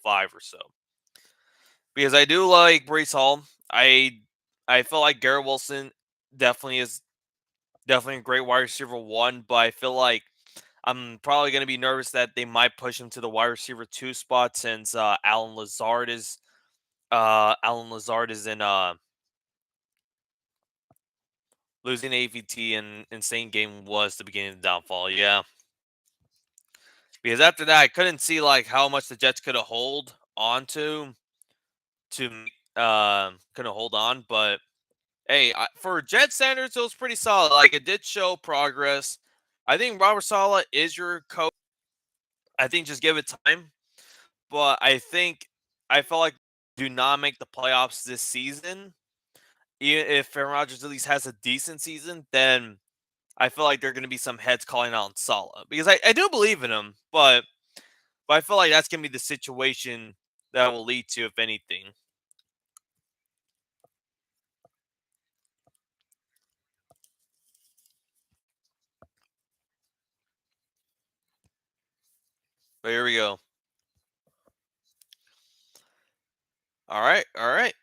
5 or so. Because I do like Brees Hall. I feel like Garrett Wilson definitely is definitely a great wide receiver one, but I feel like I'm probably going to be nervous that they might push him to the wide receiver 2 spot since Alan Lazard is in losing AVT and insane game was the beginning of the downfall. Yeah, because after that I couldn't see like how much the Jets could have hold on to couldn't hold on, but hey, for Jet standards, it was pretty solid. Like it did show progress. I think Robert Sala is your coach. I think just give it time. But I felt like do not make the playoffs this season. Even if Aaron Rodgers at least has a decent season, then I feel like there are going to be some heads calling out Sala because I do believe in him, but I feel like that's going to be the situation that will lead to if anything. But here we go. All right, all right,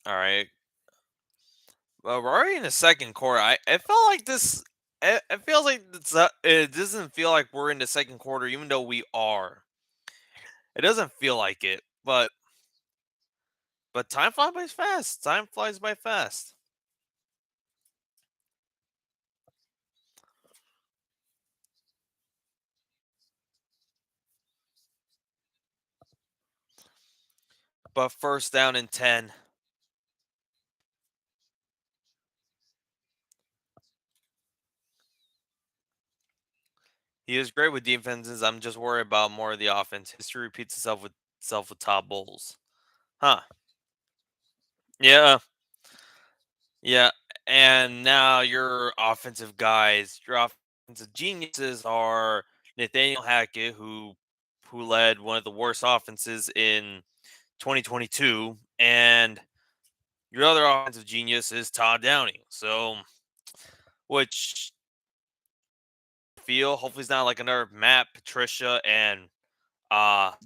all right. Well, we're already in the second quarter. It felt like this. It feels like it doesn't feel like we're in the second quarter, even though we are. It doesn't feel like it, but time flies by fast. Time flies by fast. But first down and 10. He is great with defenses. I'm just worried about more of the offense. History repeats itself with Todd Bowles. Huh? Yeah, yeah. And now your offensive guys, your offensive geniuses are Nathaniel Hackett, who led one of the worst offenses in 2022, and your other offensive genius is Todd Downing. So, which feel hopefully it's not like another Matt Patricia and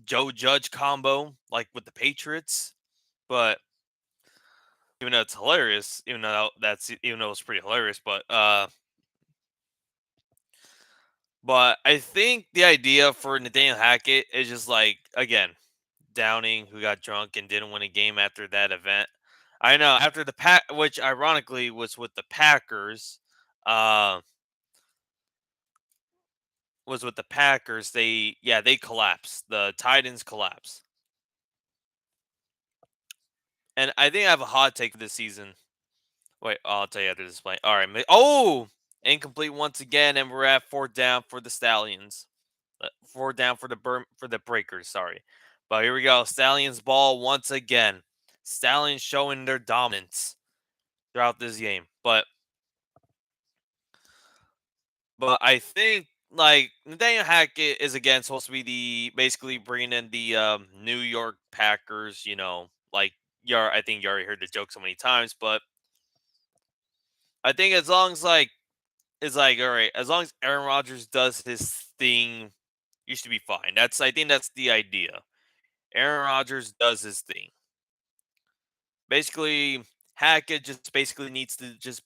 Joe Judge combo like with the Patriots. But even though it's hilarious, even though it's pretty hilarious, but I think the idea for Nathaniel Hackett is just like again, Downing who got drunk and didn't win a game after that event. I know after the pack, which ironically was with the Packers. Uh, was with the Packers. They collapsed. The Titans collapsed. And I think I have a hot take for this season. Wait, I'll tell you after this play. All right. Oh, incomplete once again, and we're at 4th down for the Stallions. 4th down for the Breakers. Sorry, but here we go. Stallions ball once again. Stallions showing their dominance throughout this game. But I think like Nathaniel Hackett is again supposed to be the basically bringing in the New York Packers. Like I think you already heard the joke so many times, but I think as long as like it's like all right, as long as Aaron Rodgers does his thing, you should be fine. I think that's the idea. Aaron Rodgers does his thing. Basically, Hackett just basically needs to just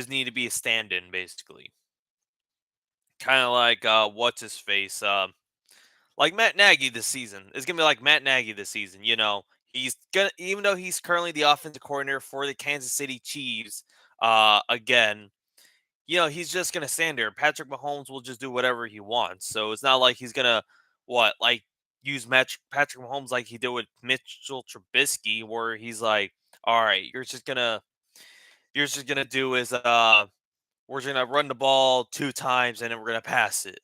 need to be a stand-in, basically. Kind of like what's his face, like Matt Nagy this season. It's gonna be like Matt Nagy this season. He's gonna even though he's currently the offensive coordinator for the Kansas City Chiefs, again, he's just gonna stand there. Patrick Mahomes will just do whatever he wants. So it's not like he's gonna like use Patrick Mahomes like he did with Mitchell Trubisky, where he's like, all right, you're just gonna do is we're just gonna run the ball 2 times and then we're gonna pass it.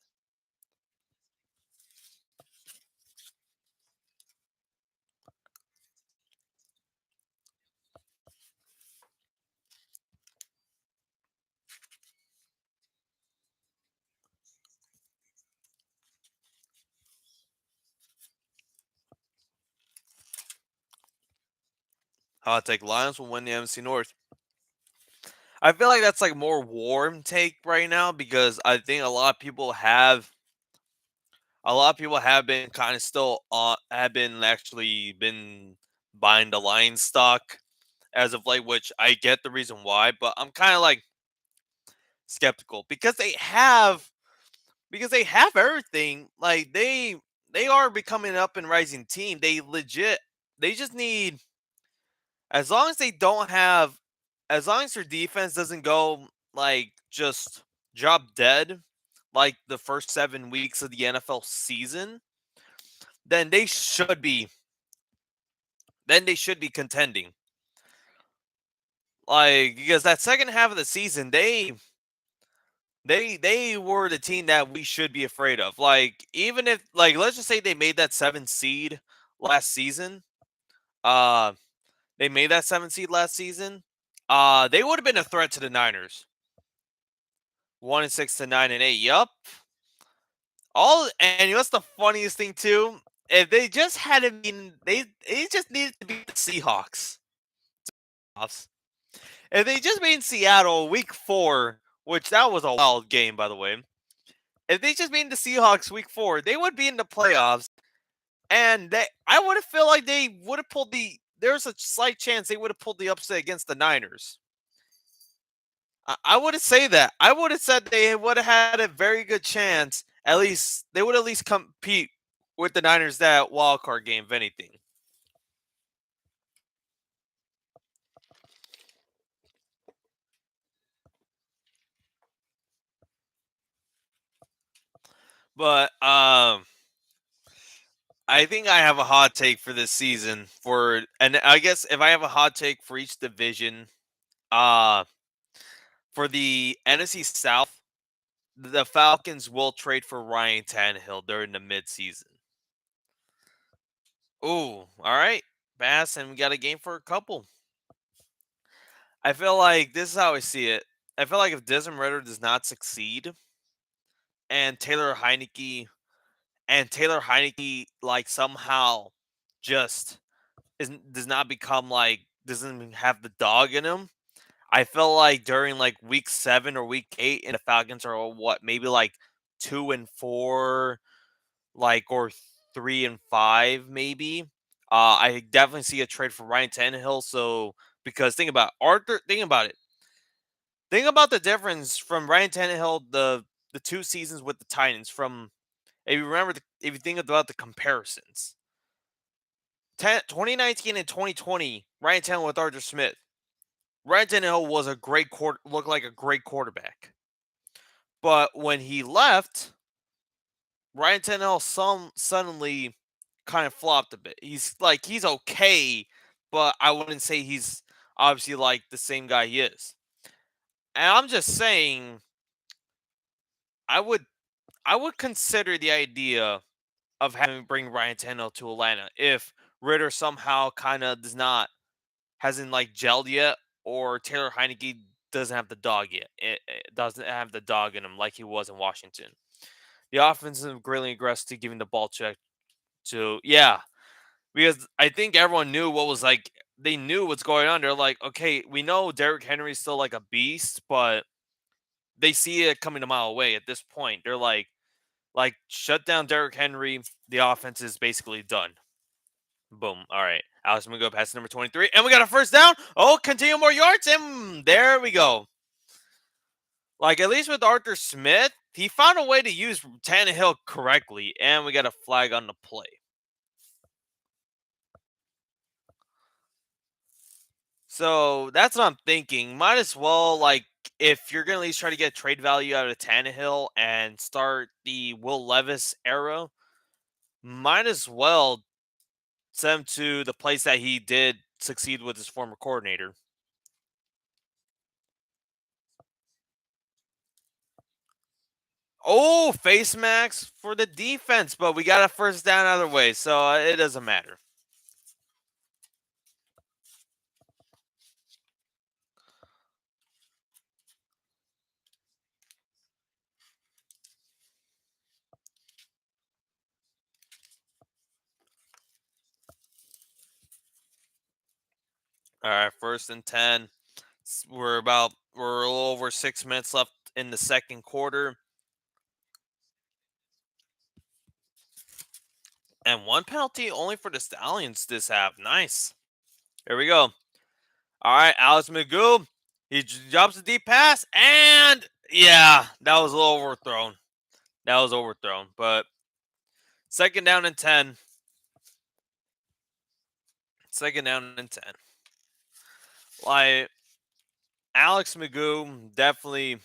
I'll take Lions will win the NFC North. I feel like that's like more warm take right now because I think a lot of people have been kind of still have been actually been buying the Lions stock as of late, which I get the reason why, but I'm kind of like skeptical because they have everything. Like they are becoming an up and rising team. They just need as long as they don't have as long as their defense doesn't go like just drop dead like the first 7 weeks of the NFL season, then they should be contending. Like because that second half of the season, they were the team that we should be afraid of. Like even if like let's just say they made that 7th seed last season, uh they made that 7th seed last season, they would have been a threat to the Niners. 1-6 to 9-8. Yup. All and what's the funniest thing too? If they just hadn't been, they just needed to beat the Seahawks. If they just beat Seattle week 4, which that was a wild game by the way. If they just beat the Seahawks week 4, they would be in the playoffs, and I would have felt like they would have pulled the. There's a slight chance they would have pulled the upset against the Niners. I wouldn't say that. I would have said they would have had a very good chance. At least they would at least compete with the Niners that wild card game, if anything. But I think I have a hot take for this season. And I guess if I have a hot take for each division, uh, for the NFC South, the Falcons will trade for Ryan Tannehill during the midseason. Ooh, all right, Bass, and we got a game for a couple. I feel like this is how I see it. I feel like if Desmond Ritter does not succeed, and Taylor Heineke like somehow just does not become like doesn't have the dog in him. I feel like during like week 7 or week 8, and the Falcons are what maybe like 2-4, like or 3-5 maybe. I definitely see a trade for Ryan Tannehill. So because think about it. Think about the difference from Ryan Tannehill the 2 seasons with the Titans. From if you think about the comparisons, 2019 and 2020, Ryan Tannehill with Arthur Smith. Ryan Tannehill was looked like a great quarterback. But when he left, Ryan Tannehill suddenly kind of flopped a bit. He's okay, but I wouldn't say he's obviously like the same guy he is. And I'm just saying, I would I would consider the idea of having bring Ryan Tannehill to Atlanta if Ritter somehow kind of does not hasn't like gelled yet, or Taylor Heineke doesn't have the dog yet. It doesn't have the dog in him like he was in Washington. The offense is greatly aggressive to giving the ball to yeah, because I think everyone knew what was like. They knew what's going on. They're like, okay, we know Derrick Henry's still like a beast, but they see it coming a mile away at this point. They're like shut down Derrick Henry. The offense is basically done. Boom. All right. Alex, I'm going to go past number 23. And we got a first down. Oh, continue more yards. And there we go. Like, at least with Arthur Smith, he found a way to use Tannehill correctly. And we got a flag on the play. So that's what I'm thinking. Might as well, like, if you're going to at least try to get trade value out of Tannehill and start the Will Levis era, might as well send him to the place that he did succeed with his former coordinator. Oh, face mask for the defense, but we got a first down either way, so it doesn't matter. All right, first and 10. We're a little over 6 minutes left in the second quarter, and one penalty only for the Stallions this half. Nice. Here we go. All right, Alex Magoo. He drops a deep pass, and yeah, that was a little overthrown. That was overthrown, but second down and 10. Second down and 10. Like Alex Magoo definitely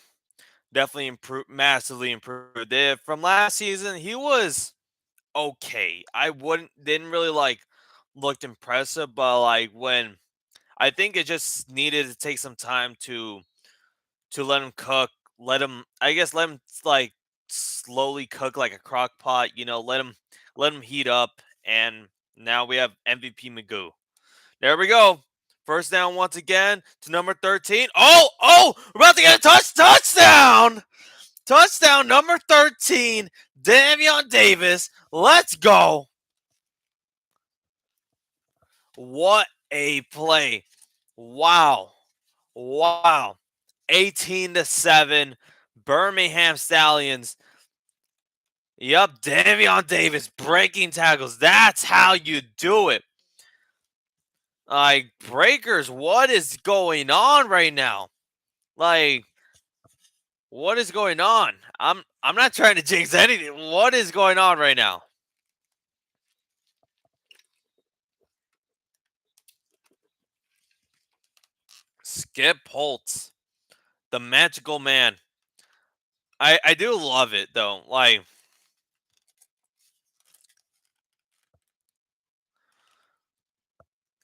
improved, massively improved. From last season, he was okay. I wouldn't didn't really like looked impressive, but like when I think it just needed to take some time to let him cook, let him like slowly cook like a crock pot, let him heat up, and now we have MVP Magoo. There we go. First down once again to number 13. Oh, we're about to get a touchdown! Touchdown number 13, Davion Davis. Let's go. What a play. Wow. Wow. 18-7. Birmingham Stallions. Yep, Davion Davis breaking tackles. That's how you do it. Like, breakers, what is going on right now? Like, what is going on? I'm not trying to jinx anything. What is going on right now? Skip Holtz, the magical man. I do love it though. Like,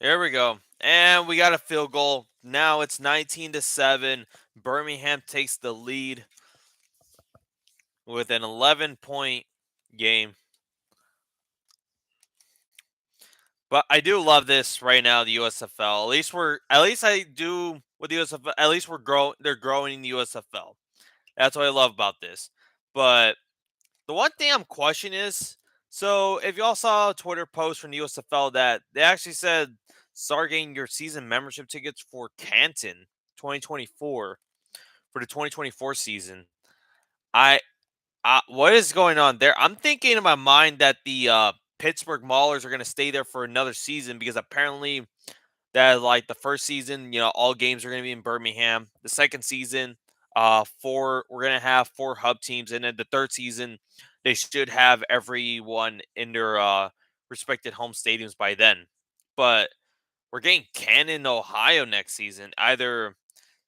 here we go. And we got a field goal. Now it's 19-7. Birmingham takes the lead with an 11-point game. But I do love this right now, the USFL. At least I do with the USFL. At least they're growing in the USFL. That's what I love about this. But the one thing I'm questioning is, so if y'all saw a Twitter post from the USFL that they actually said start getting your season membership tickets for Canton 2024 for the 2024 season. I what is going on there? I'm thinking in my mind that the Pittsburgh Maulers are going to stay there for another season because apparently that like the first season, all games are going to be in Birmingham. The second season, we're going to have four hub teams, and then the third season, they should have everyone in their respected home stadiums by then. But we're getting Canton, Ohio next season. Either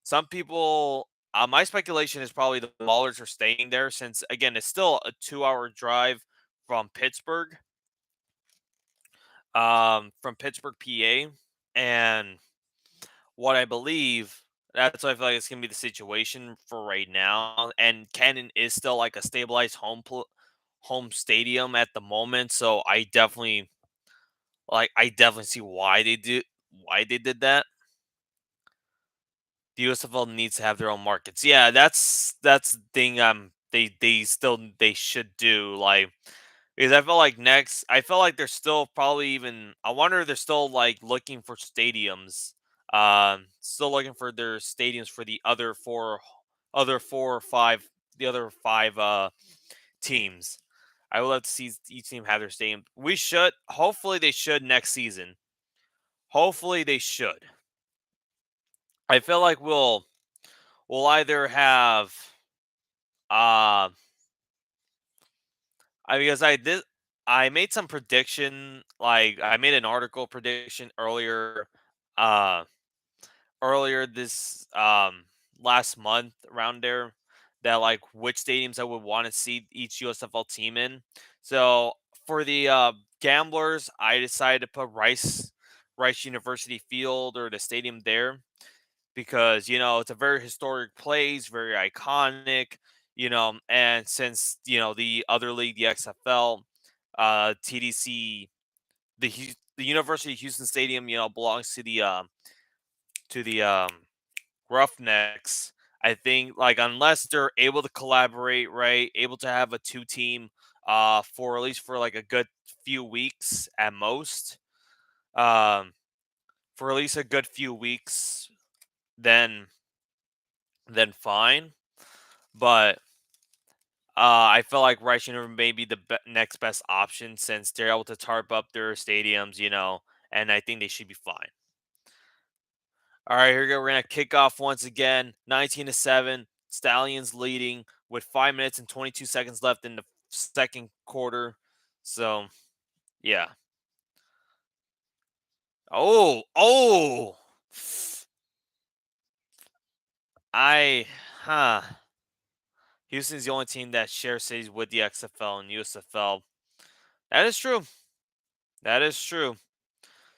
some people, my speculation is probably the Maulers are staying there since, again, it's still a 2-hour drive from Pittsburgh, PA. And what I believe, that's why I feel like it's gonna be the situation for right now. And Canton is still like a stabilized home stadium at the moment, so I definitely Like I definitely see why they did that. The USFL needs to have their own markets. Yeah, that's the thing. They should do like because I felt like they're still probably even. I wonder if they're still like looking for stadiums. Still looking for their stadiums for the other four or five, the other five teams. I would love to see each team have their stadium. We should. Hopefully, they should next season. Hopefully, they should. I feel like we'll either have uh because I made some prediction like I made an article prediction uh earlier this last month around there that like which stadiums I would want to see each USFL team in. So for the gamblers, I decided to put Rice University Field or the stadium there because it's a very historic place, very iconic, and since the other league, the XFL, TDC, the University of Houston Stadium, belongs to the Roughnecks. I think like unless they're able to collaborate, right, able to have a two team for at least for like a good few weeks at most, um for at least a good few weeks, then fine. But I feel like Rice University may be the next best option since they're able to tarp up their stadiums, and I think they should be fine. All right, here we go. We're gonna kick off once again, 19-7. Stallions leading with 5 minutes and 22 seconds left in the second quarter. So, yeah. Oh. I, huh. Houston's the only team that shares cities with the XFL and USFL. That is true. That is true.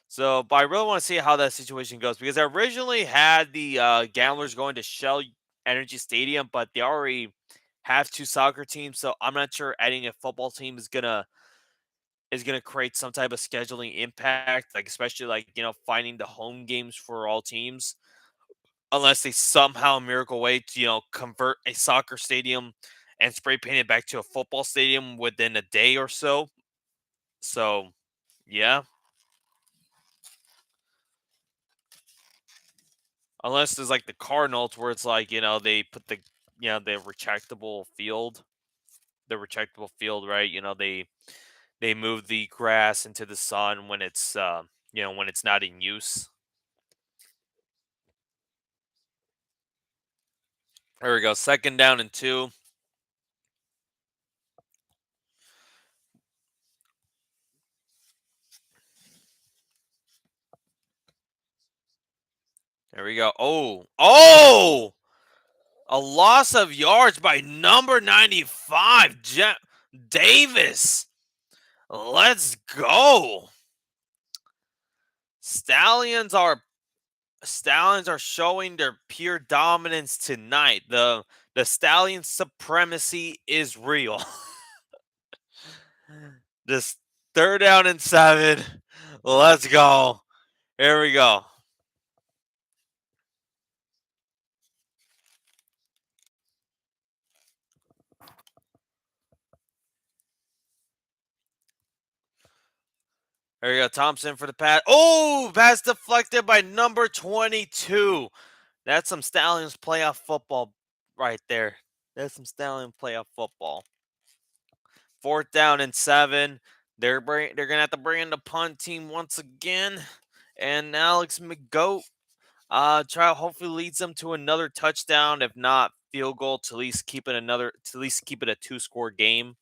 So, but I really want to see how that situation goes because I originally had the Gamblers going to Shell Energy Stadium, but they already have two soccer teams, so I'm not sure adding a football team is gonna create some type of scheduling impact, like especially like finding the home games for all teams, unless they somehow miracle way to convert a soccer stadium and spray paint it back to a football stadium within a day or so. So, yeah. Unless there's like the Cardinals where it's like, they put the retractable field, right? They move the grass into the sun when it's when it's not in use. There we go. Second down and 2. There we go. Oh! A loss of yards by number 95, Davis. Let's go. Stallions are Stallions are showing their pure dominance tonight. The Stallion supremacy is real. This third down and 7. Let's go. Here we go. Here we go. Thompson for the pass. Oh, pass deflected by number 22. That's some Stallions playoff football right there. That's some Stallion playoff football. Fourth down and 7. They're gonna have to bring in the punt team once again, and Alex McGoat hopefully leads them to another touchdown, if not field goal, to at least keep it a 2-score game.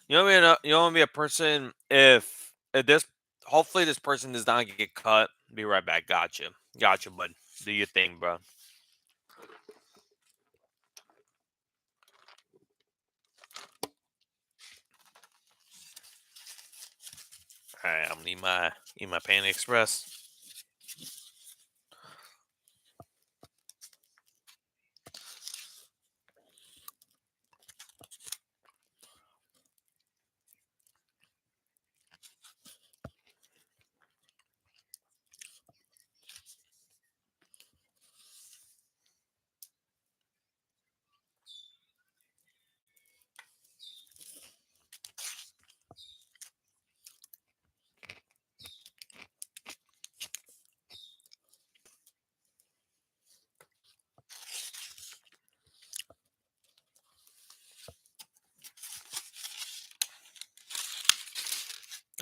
You want to be a person if this hopefully this person does not get cut. Be right back. Gotcha, bud. Do your thing, bro. All right, I'm gonna eat my Panda Express.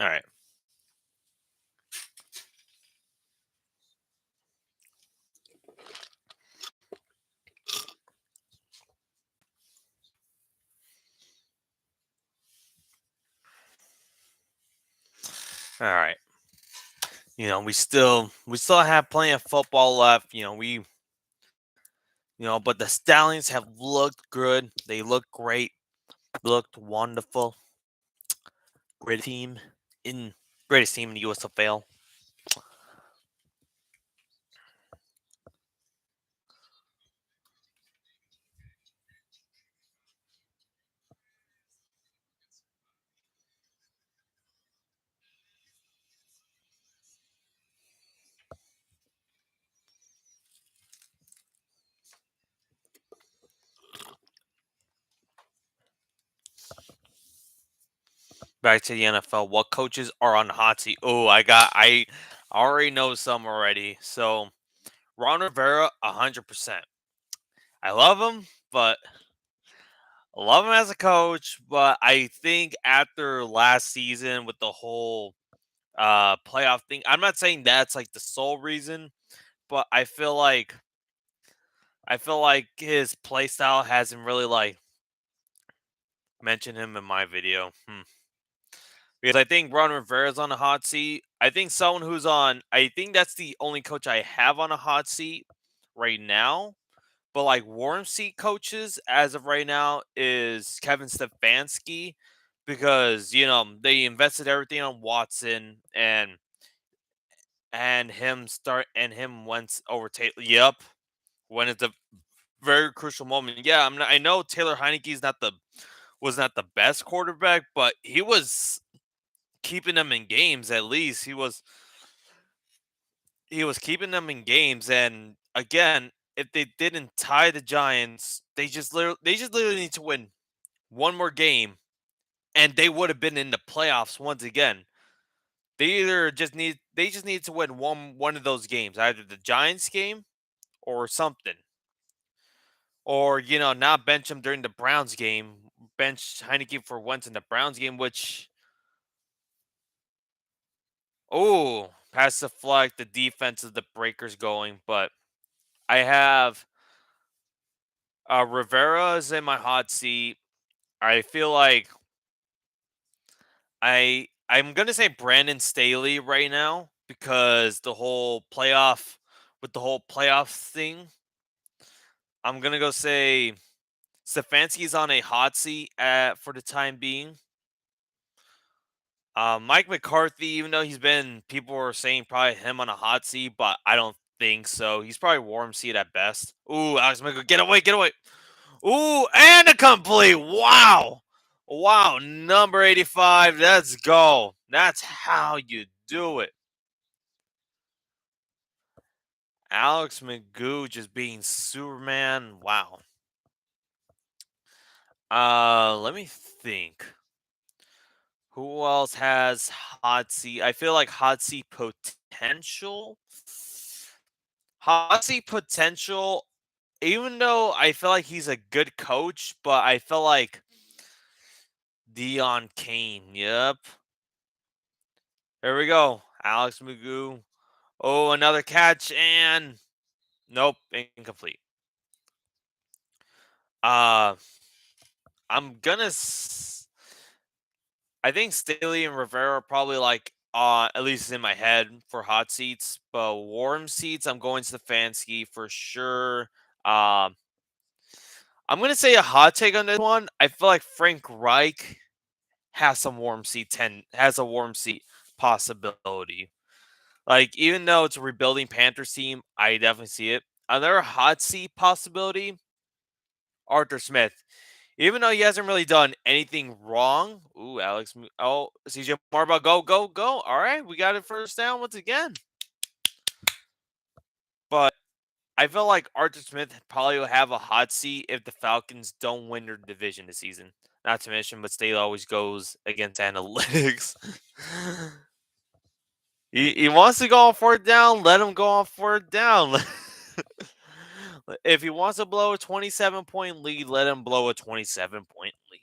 All right, all right. We still have plenty of football left. But the Stallions have looked good. They look great. Looked wonderful. Great team in greatest team in the USFL. Back to the NFL. What coaches are on the hot seat? Oh, I already know some already. So Ron Rivera, 100%. I love him, but I love him as a coach. But I think after last season with the whole playoff thing, I'm not saying that's like the sole reason, but I feel like his play style hasn't really like mentioned him in my video. Because I think Ron Rivera's on a hot seat. I think someone who's on. I think that's the only coach I have on a hot seat right now. But like warm seat coaches as of right now is Kevin Stefanski because they invested everything on Watson and him once over Taylor. Yep, when it's a very crucial moment. Yeah, I know Taylor Heineke's not the best quarterback, but he was keeping them in games. At least he was keeping them in games. And again, if they didn't tie the Giants, they just literally need to win one more game, and they would have been in the playoffs once again. They just need to win one of those games, either the Giants game or something, or not bench him during the Browns game. Bench Heineke for once in the Browns game, which pass the flag. The defense of the breakers going, but I have Rivera is in my hot seat. I feel like I'm gonna say Brandon Staley right now because the whole playoff thing. I'm gonna go say Stefanski's on a hot seat for the time being. Mike McCarthy, even though people were saying probably him on a hot seat, but I don't think so. He's probably warm seat at best. Ooh, Alex McCarthy, get away, get away. Ooh, and a complete. Wow. Wow, number 85. Let's go. That's how you do it. Alex Magoo just being Superman. Wow. Let me think. Who else has hot seat? I feel like hot seat potential. Hot seat potential, even though I feel like he's a good coach, but I feel like Dion Kane. Yep. There we go. Alex Magoo. Oh, another catch and nope, incomplete. Uh I'm gonna I think Staley and Rivera are probably like at least in my head for hot seats, but warm seats I'm going to Stefanski for sure. Um I'm gonna say a hot take on this one. I feel like Frank Reich has a warm seat possibility. Like even though it's a rebuilding Panthers team, I definitely see it. Another hot seat possibility, Arthur Smith. Even though he hasn't really done anything wrong. Ooh, Alex. Oh, CJ Marba, go, go, go. All right, we got it first down once again. But I feel like Arthur Smith probably will have a hot seat if the Falcons don't win their division this season. Not to mention, but State always goes against analytics. He wants to go on fourth down. Let him go on fourth down. If he wants to blow a 27-point lead, let him blow a 27-point lead.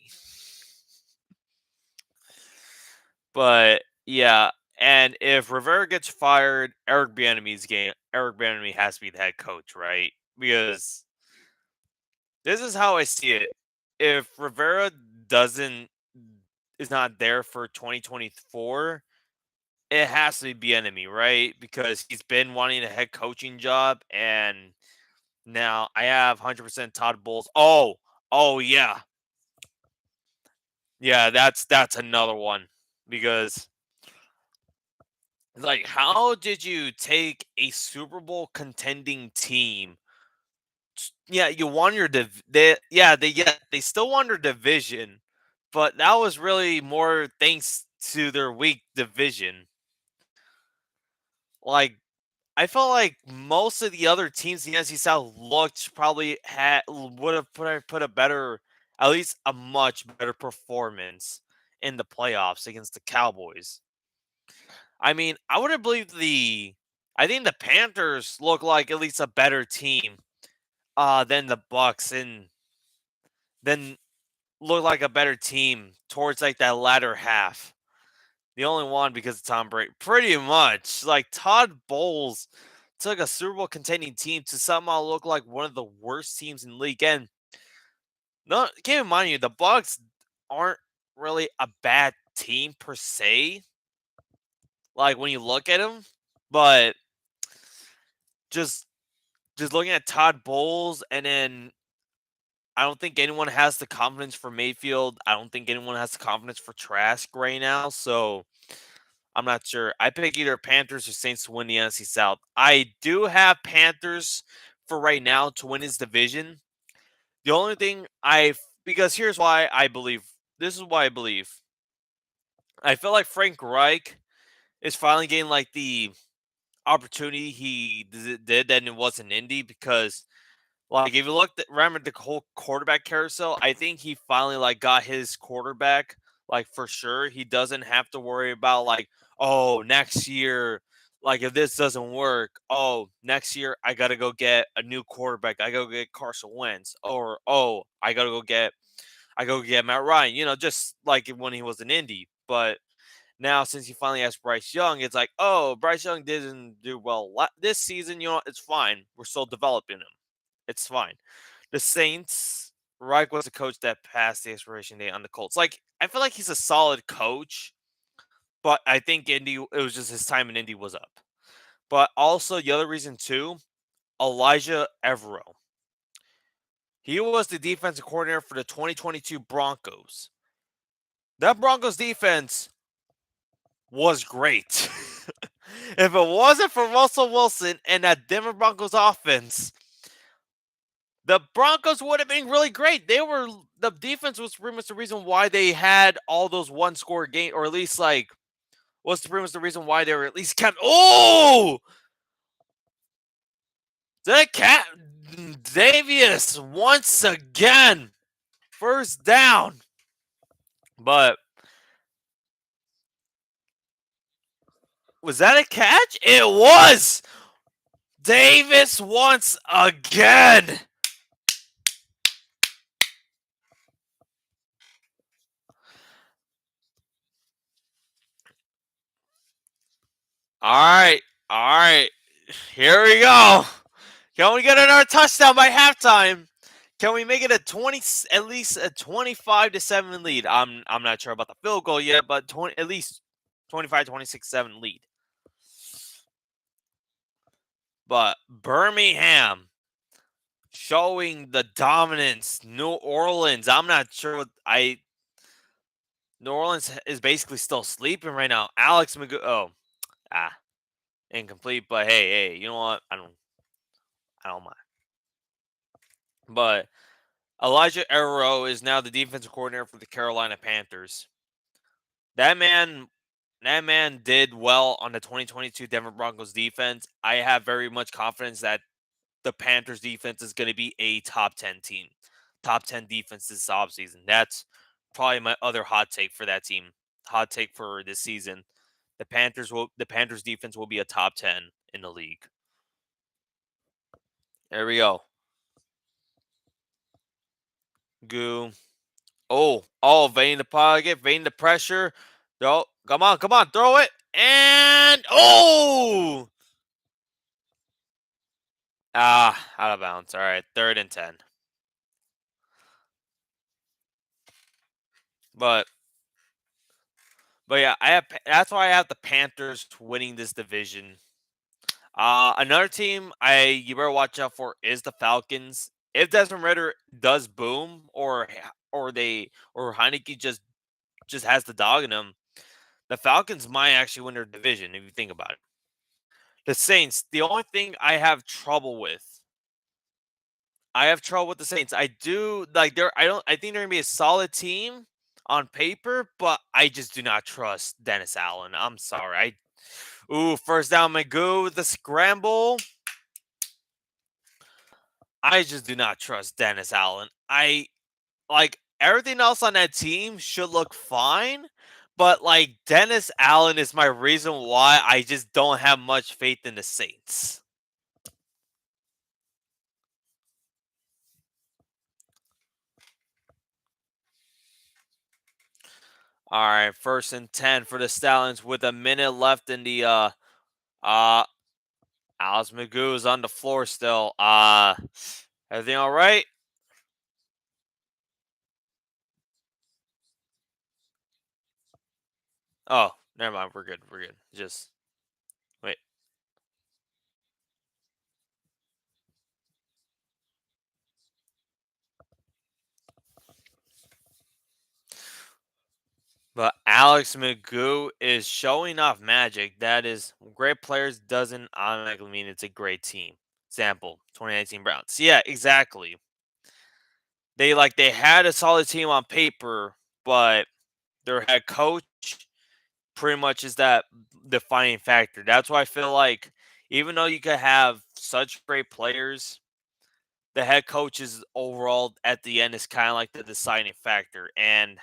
But yeah, and if Rivera gets fired, Eric Bieniemy has to be the head coach, right? Because this is how I see it. If Rivera doesn't is not there for 2024, it has to be Bieniemy, right? Because he's been wanting a head coaching job, and now I have 100% Todd Bowles. Oh yeah, yeah. That's another one because like, how did you take a Super Bowl contending team? Yeah, you won your they still won their division, but that was really more thanks to their weak division. Like I felt like most of the other teams in the NFC South looked probably had would have put a better, at least a much better performance in the playoffs against the Cowboys. I mean, I wouldn't believe I think the Panthers look like at least a better team than the Bucks and then look like a better team towards like that latter half. The only one because of Tom Brady. Pretty much. Like Todd Bowles took a Super Bowl contending team to somehow look like one of the worst teams in the league. And no, keep in mind you, the Bucks aren't really a bad team per se. Like when you look at them, but just looking at Todd Bowles, and then I don't think anyone has the confidence for Mayfield. I don't think anyone has the confidence for Trask right now. So I'm not sure. I pick either Panthers or Saints to win the NFC South. I do have Panthers for right now to win his division. The only thing because here's why I believe. This is why I believe. I feel like Frank Reich is finally getting like the opportunity he did and it wasn't Indy because like if you remember the whole quarterback carousel, I think he finally like got his quarterback like for sure. He doesn't have to worry about like, oh, next year, like if this doesn't work, oh, next year I gotta go get a new quarterback. I gotta go get Carson Wentz, or oh, I go get Matt Ryan. Just like when he was in Indy, but. Now, since he finally has Bryce Young, it's like, oh, Bryce Young didn't do well this season. It's fine. We're still developing him. It's fine. The Saints, Reich was a coach that passed the expiration date on the Colts. Like, I feel like he's a solid coach, but I think it was just his time in Indy was up. But also, the other reason, too, Elijah Evero. He was the defensive coordinator for the 2022 Broncos. That Broncos defense was great. If it wasn't for Russell Wilson and that Denver Broncos offense, the Broncos would have been really great. The defense was pretty much the reason why they had all those one score games, or at least like was pretty much the reason why they were at least kept. Oh, that cat Davius once again, first down. But was that a catch? It was. Davis once again. All right. All right. Here we go. Can we get another touchdown by halftime? Can we make it a 20, at least a 25-7 lead? I'm not sure about the field goal yet, but 20, at least 25, 26-7 lead. But Birmingham showing the dominance. New Orleans, I'm not sure what I. New Orleans is basically still sleeping right now. Alex Magoo. Oh, ah, incomplete. But hey, you know what? I don't mind. But Elijah Arrow is now the defensive coordinator for the Carolina Panthers. That man, that man did well on the 2022 Denver Broncos defense. I have very much confidence that the Panthers defense is going to be a top 10 team, top 10 defense this offseason. That's probably my other hot take for that team. Hot take for this season. The Panthers defense will be a top 10 in the league. There we go. Goo. Evading the pocket, evading the pressure. No, come on, throw it. And out of bounds. All right, 3rd and 10. But yeah, that's why I have the Panthers winning this division. Another team you better watch out for is the Falcons. If Desmond Ritter does boom, or Heineke just has the dog in him, the Falcons might actually win their division if you think about it. The Saints, the only thing I have trouble with the Saints. I do like I think they're gonna be a solid team on paper, but I just do not trust Dennis Allen. I'm sorry. First down Magoo with the scramble. I just do not trust Dennis Allen. I like everything else on that team should look fine, but like Dennis Allen is my reason why I just don't have much faith in the Saints. All right, 1st and 10 for the Stallions with a minute left in the uh Alice Magoo is on the floor still. Everything all right? Oh, never mind. We're good. We're good. Just wait. But Alex Magoo is showing off magic. That is, great players doesn't automatically mean it's a great team. Example, 2019 Browns. Yeah, exactly. They had a solid team on paper, but their head coach pretty much is that defining factor. That's why I feel like even though you could have such great players, the head coach is overall at the end is kind of like the deciding factor. And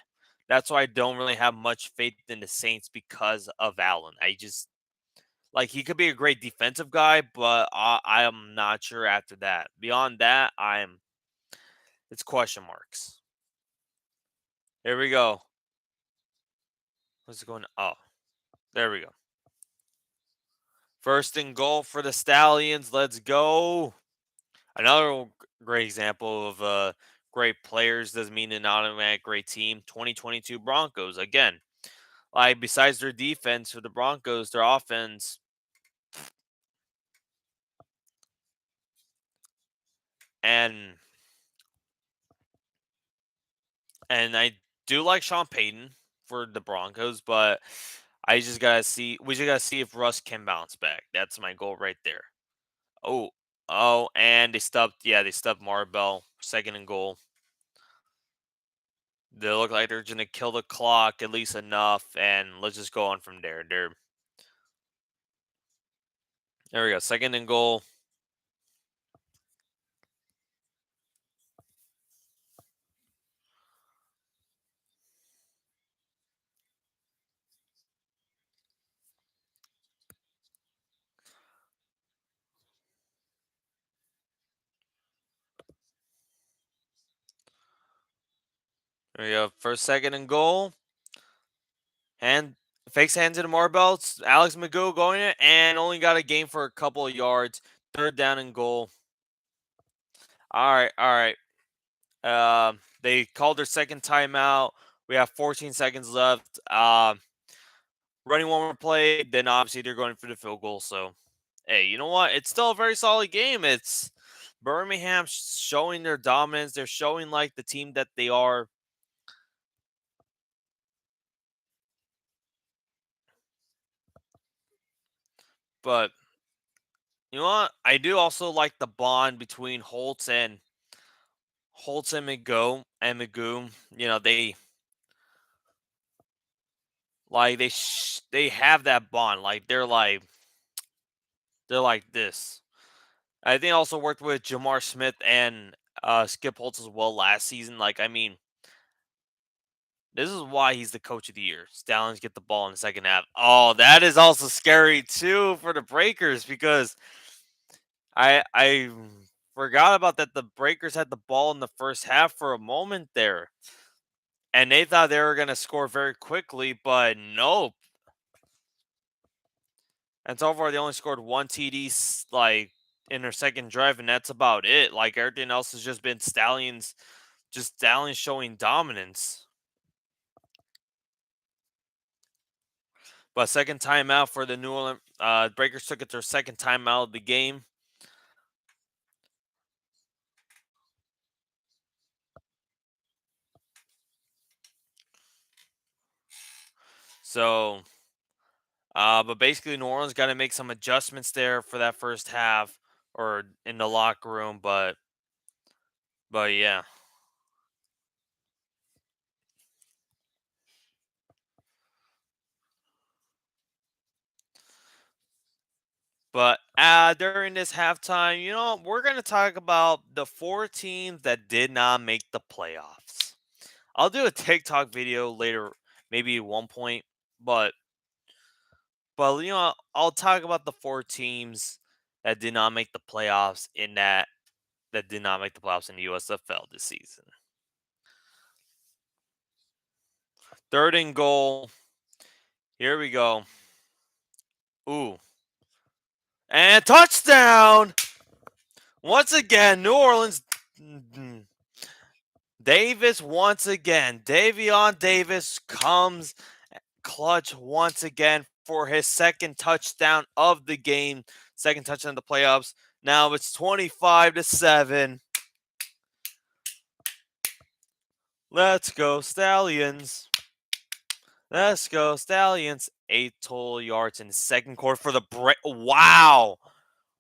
that's why I don't really have much faith in the Saints because of Allen. I just like he could be a great defensive guy, but I am not sure after that. Beyond that, it's question marks. Here we go. What's it going? Oh, there we go. 1st and goal for the Stallions. Let's go. Another great example of great players doesn't mean an automatic great team. 2022 Broncos again. Like besides their defense for the Broncos, their offense and I do like Sean Payton for the Broncos, but we just gotta see if Russ can bounce back. That's my goal right there. Oh, and they stubbed Marbell, 2nd and goal. They look like they're gonna kill the clock at least enough, and let's just go on from there. There we go. 2nd and goal. There we go. First, 2nd and goal. Hand fakes hands into Marbell. Alex Magoo going it and only got a game for a couple of yards. 3rd down and goal. All right. They called their second timeout. We have 14 seconds left. Running one more play, then obviously they're going for the field goal. So, hey, you know what? It's still a very solid game. It's Birmingham showing their dominance. They're showing like the team that they are. But you know what? I do also like the bond between Holtz and Magoo. You know, they have that bond. Like they're like this. I think I also worked with Jamar Smith and Skip Holtz as well last season. Like, I mean, this is why he's the coach of the year. Stallions get the ball in the second half. Oh, that is also scary too for the Breakers because I forgot about that. The Breakers had the ball in the first half for a moment there, and they thought they were gonna score very quickly, but nope. And so far, they only scored one TD like in their second drive, and that's about it. Like everything else has just been Stallions showing dominance. But second timeout for the New Orleans Breakers took it their second timeout of the game. So, but basically, New Orleans got to make some adjustments there for that first half or in the locker room. But yeah. But during this halftime, you know, we're going to talk about the four teams that did not make the playoffs. I'll do a TikTok video later, maybe at one point, but you know, I'll talk about the four teams that did not make the playoffs that did not make the playoffs in the USFL this season. Third and goal. Here we go. Ooh. And touchdown! Once again, New Orleans. Davis once again. Davion Davis comes clutch once again for his second touchdown of the game, second touchdown of the playoffs. Now it's 25-7. Let's go Stallions. Let's go Stallions. 8 total yards in the second quarter for the break. Wow.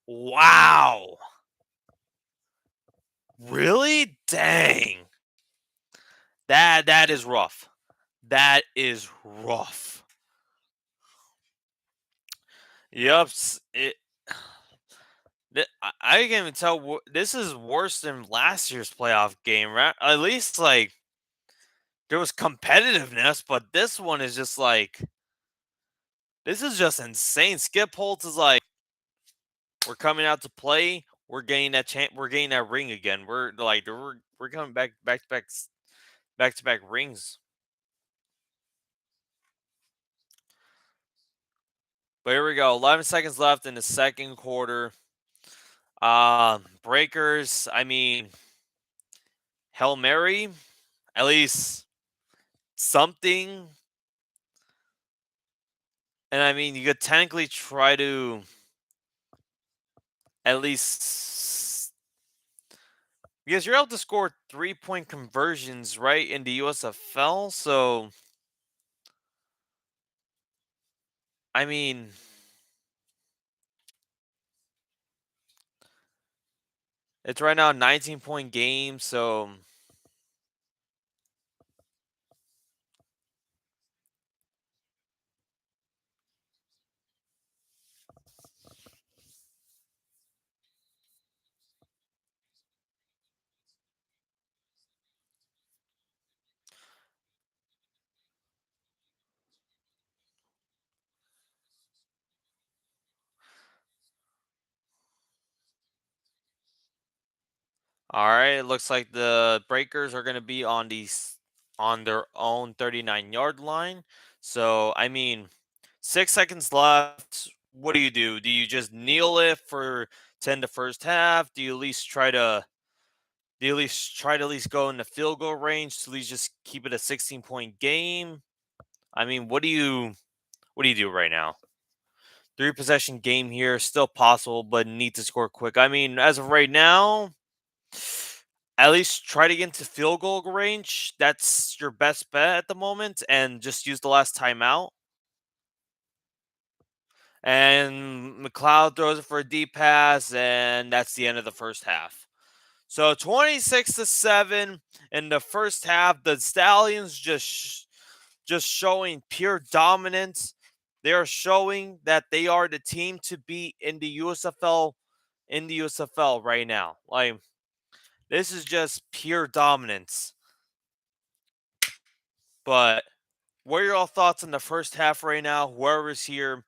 Wow. Really? Dang. That is rough. That is rough. Yep. I can't even tell. This is worse than last year's playoff game, right? At least like there was competitiveness, but this one is just like this is just insane. Skip Holtz is like, we're coming out to play. We're getting that We're getting that ring again. We're coming back to back rings. But here we go. 11 seconds left in the second quarter. Breakers. I mean, Hail Mary. At least something. And I mean, you could technically try to at least because you're able to score 3-point conversions, right, in the USFL. So, I mean, it's right now a 19-point game. So, all right, it looks like the Breakers are going to be on their own 39-yard line. So, I mean, 6 seconds left. What do you do? Do you just kneel it for 10 the first half? Do you at least try to Do you at least try to at least go in the field goal range to at least just keep it a 16-point game? I mean, what do you do right now? Three possession game here, still possible, but need to score quick. I mean, as of right now, at least try to get into field goal range. That's your best bet at the moment, and just use the last timeout. And McLeod throws it for a deep pass, and that's the end of the first half. So 26-7 in the first half. The Stallions just showing pure dominance. They are showing that they are the team to beat in the USFL right now. Like, this is just pure dominance. But what are your thoughts on the first half right now? Whoever's here,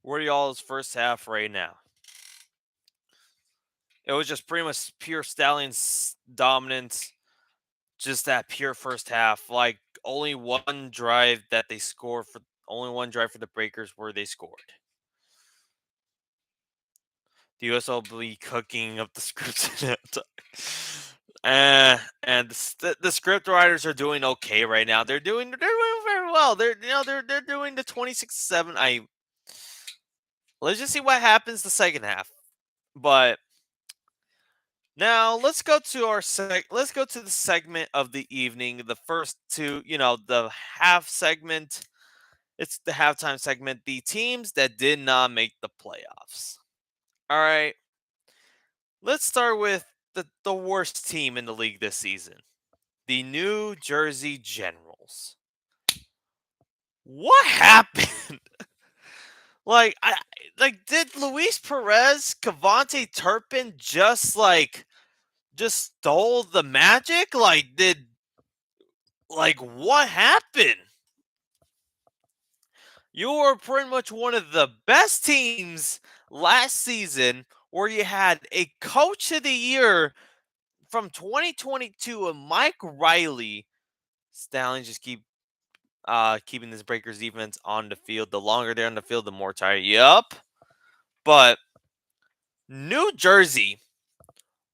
what are y'all's first half right now? It was just pretty much pure Stallions dominance. Just that pure first half. Like, only one drive for the Breakers where they scored. The USL will be cooking up the scripts. And the script writers are doing okay right now. They're doing very well. They're doing the 26-7. Let's just see what happens the second half. But now let's go to the segment of the evening. The first two, the half segment. It's the halftime segment. The teams that did not make the playoffs. All right. Let's start with the worst team in the league this season. The New Jersey Generals. What happened? like I did Luis Perez, Cavante Turpin just stole the magic? What happened? You were pretty much one of the best teams last season where you had a coach of the year from 2022 and Mike Riley. Stallions just keeping this Breakers defense on the field. The longer they're on the field, the more tired. Yup. But New Jersey,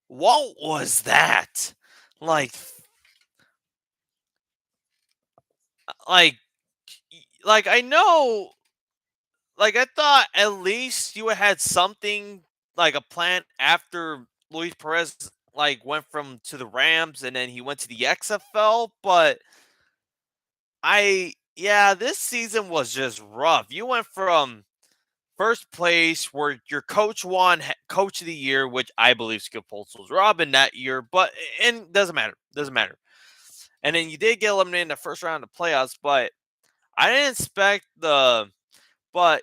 what was that? Like, like, I know, I thought at least you had something like a plan after Luis Perez went from to the Rams and then he went to the XFL, but this season was just rough. You went from first place where your coach won coach of the year, which I believe Skip Holtz was Robin that year, but and doesn't matter. Doesn't matter. And then you did get eliminated in the first round of playoffs, I didn't expect the but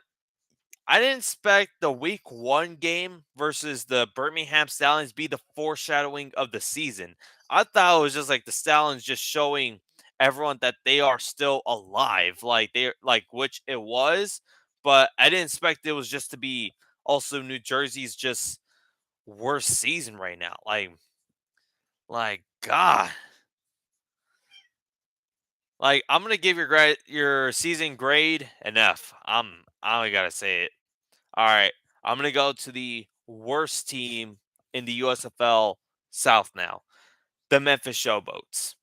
I didn't expect the week one game versus the Birmingham Stallions be the foreshadowing of the season. I thought it was just like the Stallions just showing everyone that they are still alive, which it was, but I didn't expect it was just to be also New Jersey's just worst season right now. God, I'm gonna give your season grade an F. I only gotta say it. All right. I'm going to go to the worst team in the USFL South now, the Memphis Showboats.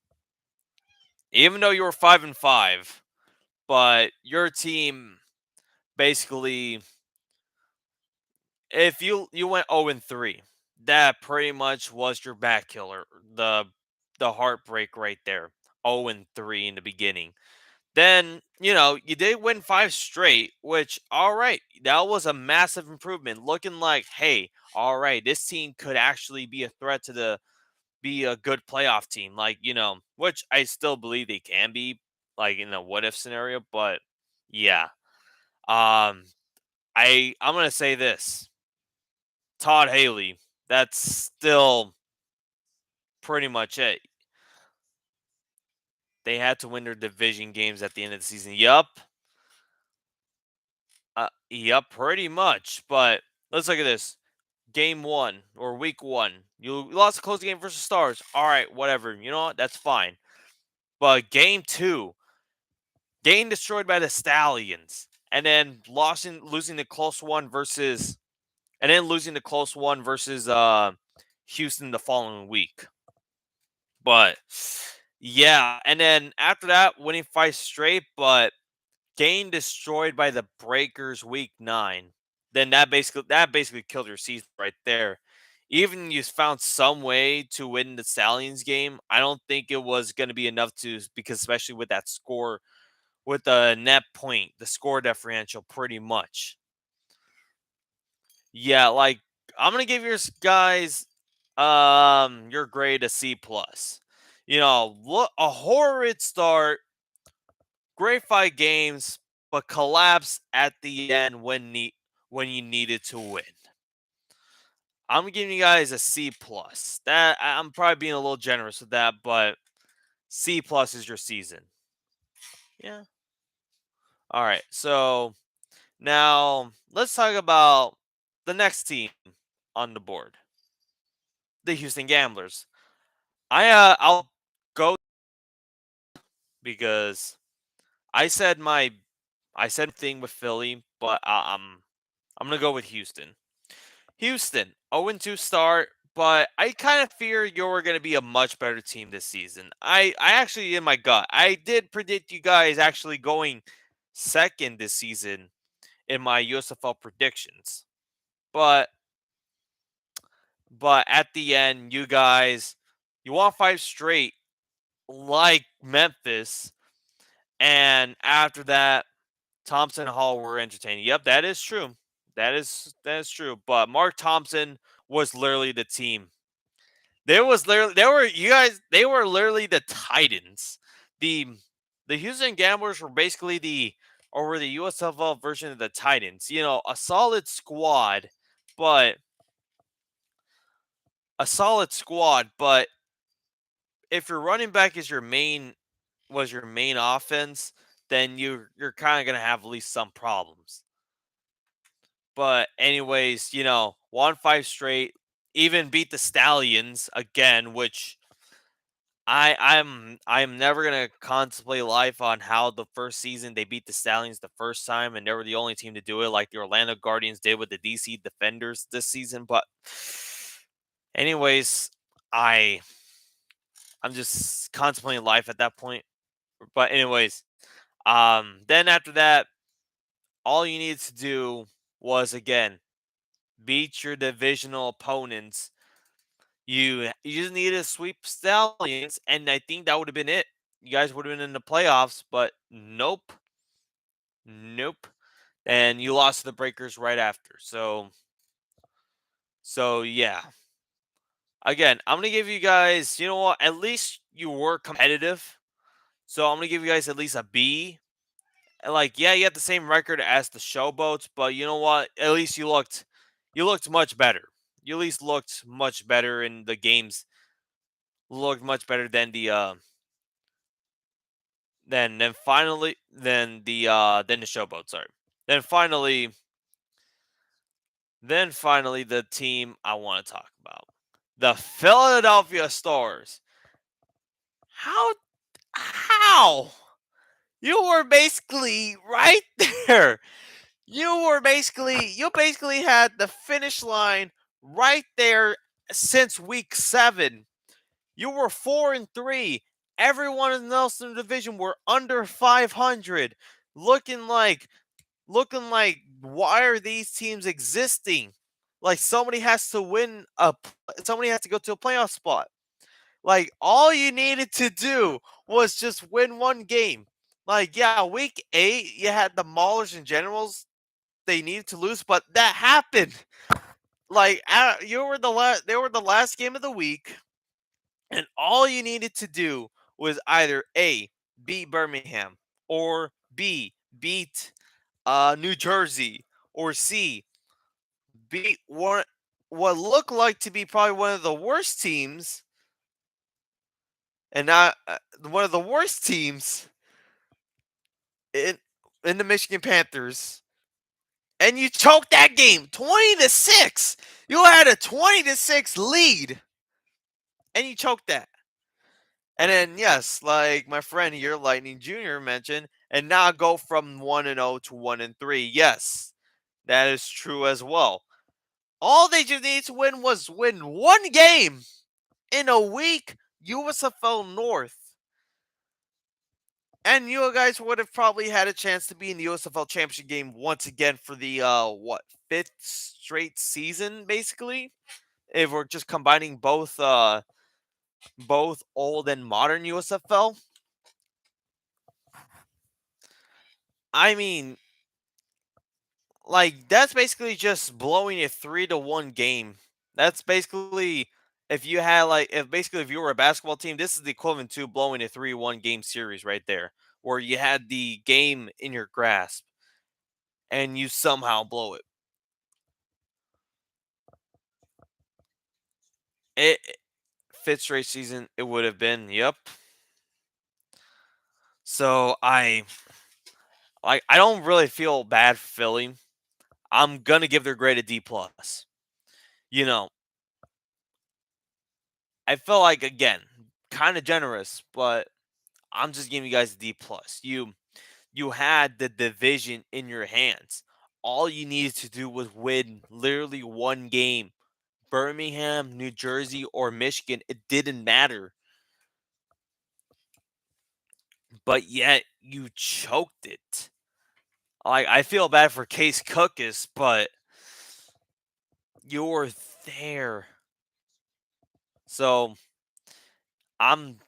Even though you were 5-5, but your team basically, if you went 0-3, that pretty much was your back killer. The heartbreak right there. 0-3 in the beginning. Then, you did win 5 straight, which, all right, that was a massive improvement. Looking like, hey, all right, this team could actually be a threat be a good playoff team. Which I still believe they can be, in a what if scenario. But yeah, um, I'm gonna say this: Todd Haley. That's still pretty much it. They had to win their division games at the end of the season. Yup. Yep, pretty much. But let's look at this. Game one or week one. You lost a close game versus Stars. All right, whatever. You know what? That's fine. But game two, getting destroyed by the Stallions. And then losing the close one versus Houston the following week. But yeah, and then after that, winning 5 straight, but getting destroyed by the Breakers week 9. Then that basically killed your season right there. Even you found some way to win the Stallions game, I don't think it was going to be enough to, because especially with that score, with the net point, the score differential, pretty much. Yeah, like I'm gonna give your guys your grade a C plus. Look, a horrid start, great 5 games, but collapse at the end when you needed to win. I'm giving you guys a C plus. I'm probably being a little generous with that, but C plus is your season. Yeah. All right. So now let's talk about the next team on the board, the Houston Gamblers. I'll go because I said my I said thing with Philly, but I'm gonna go with Houston. Houston 0-2 start, but I kind of fear you're gonna be a much better team this season. I actually, in my gut, I did predict you guys actually going second this season in my USFL predictions, but at the end, you won 5 straight like Memphis. And after that, Thompson Hall were entertaining. Yep, that is true. That is true. But Mark Thompson was literally the team. They were literally the Titans. The the Houston Gamblers were basically the USFL version of the Titans. A solid squad, but but if your running back is your main offense, then you're kind of gonna have at least some problems. But anyways, won 5 straight, even beat the Stallions again, which I'm never gonna contemplate life on how the first season they beat the Stallions the first time, and they were the only team to do it, like the Orlando Guardians did with the DC Defenders this season. But anyways, I I'm just contemplating life at that point. But anyways, then after that, all you needed to do was again beat your divisional opponents. You just needed to sweep Stallions, and I think that would have been it. You guys would have been in the playoffs, but nope, nope. And you lost to the Breakers right after. So yeah. Again, I'm gonna give you guys. You know what? At least you were competitive. So I'm gonna give you guys at least a B. Like, yeah, you had the same record as the Showboats, but you know what? At least you looked much better. You at least looked much better in the games. Looked much better than the then finally than the Showboat. Sorry. Then finally, the team I want to talk about, the Philadelphia Stars. How how you were basically right there. You basically had the finish line right there since week 7. You were 4-3. Everyone in the Nelson division were under 500, looking like why are these teams existing? Like somebody has to go to a playoff spot. Like all you needed to do was just win one game. Like yeah, week 8 you had the Maulers and Generals they needed to lose, but that happened. Like they were the last game of the week, and all you needed to do was either A, beat Birmingham, or B, beat New Jersey, or C, beat what looked like to be probably one of the worst teams, and not one of the worst teams in the Michigan Panthers, and you choked that game 20-6. You had a 20-6 lead, and you choked that. And then yes, like my friend here, Lightning Jr. mentioned, and now go from 1-0 to 1-3. Yes, that is true as well. All they just needed to win was win one game in a week. USFL North. And you guys would have probably had a chance to be in the USFL championship game once again for the fifth straight season, basically. If we're just combining both old and modern USFL. I mean, like that's basically just blowing a 3-1 game. That's basically if you were a basketball team, this is the equivalent to blowing a 3-1 game series right there, where you had the game in your grasp and you somehow blow it. It fifth straight season it would have been. Yep. So I don't really feel bad for Philly. I'm gonna give their grade a D plus. You know, I feel like again, kind of generous, but I'm just giving you guys a D plus. You had the division in your hands. All you needed to do was win literally one game. Birmingham, New Jersey, or Michigan, it didn't matter. But yet you choked it. Like I feel bad for Case Cookus, but you're there. So I'm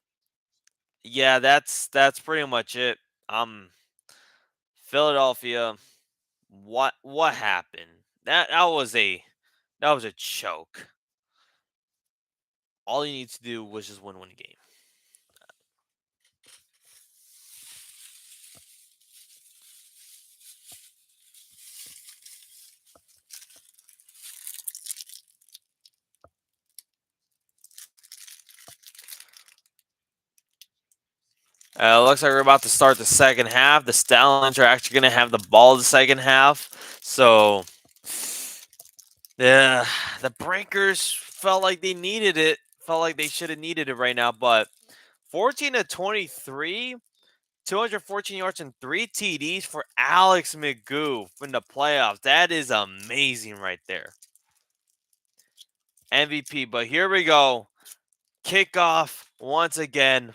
yeah, that's pretty much it. Philadelphia. What happened? That was a choke. All you need to do was just win one game. Looks like we're about to start the second half. The Stallions are actually going to have the ball the second half. So, yeah, the Breakers felt like they needed it. Felt like they should have needed it right now. But 14-23, 214 yards and 3 TDs for Alex McGoo in the playoffs. That is amazing right there. MVP. But here we go. Kickoff once again.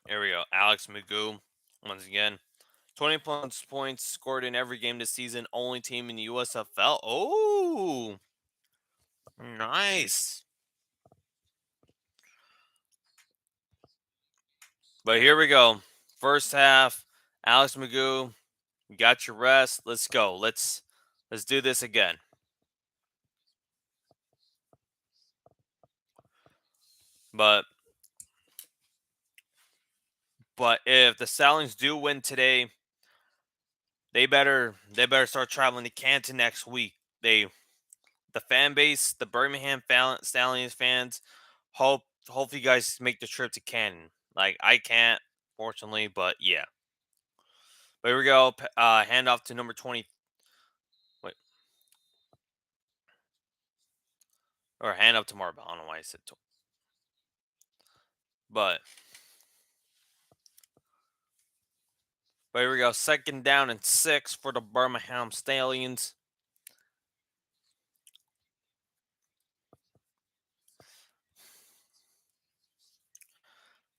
Here we go. Alex McGoo once again. 20 plus points scored in every game this season. Only team in the USFL. Oh, nice. But here we go. First half. Alex McGoo, you got your rest. Let's go. Let's do this again. But if the Stallions do win today, they better start traveling to Canton next week. The fan base, the Birmingham Stallions fans, hopefully you guys make the trip to Canton. Like I can't, fortunately, but yeah. But here we go. Hand off to number 20. Wait, or hand up to Marble. I don't know why I said to. But here we go. Second down and 6 for the Birmingham Stallions.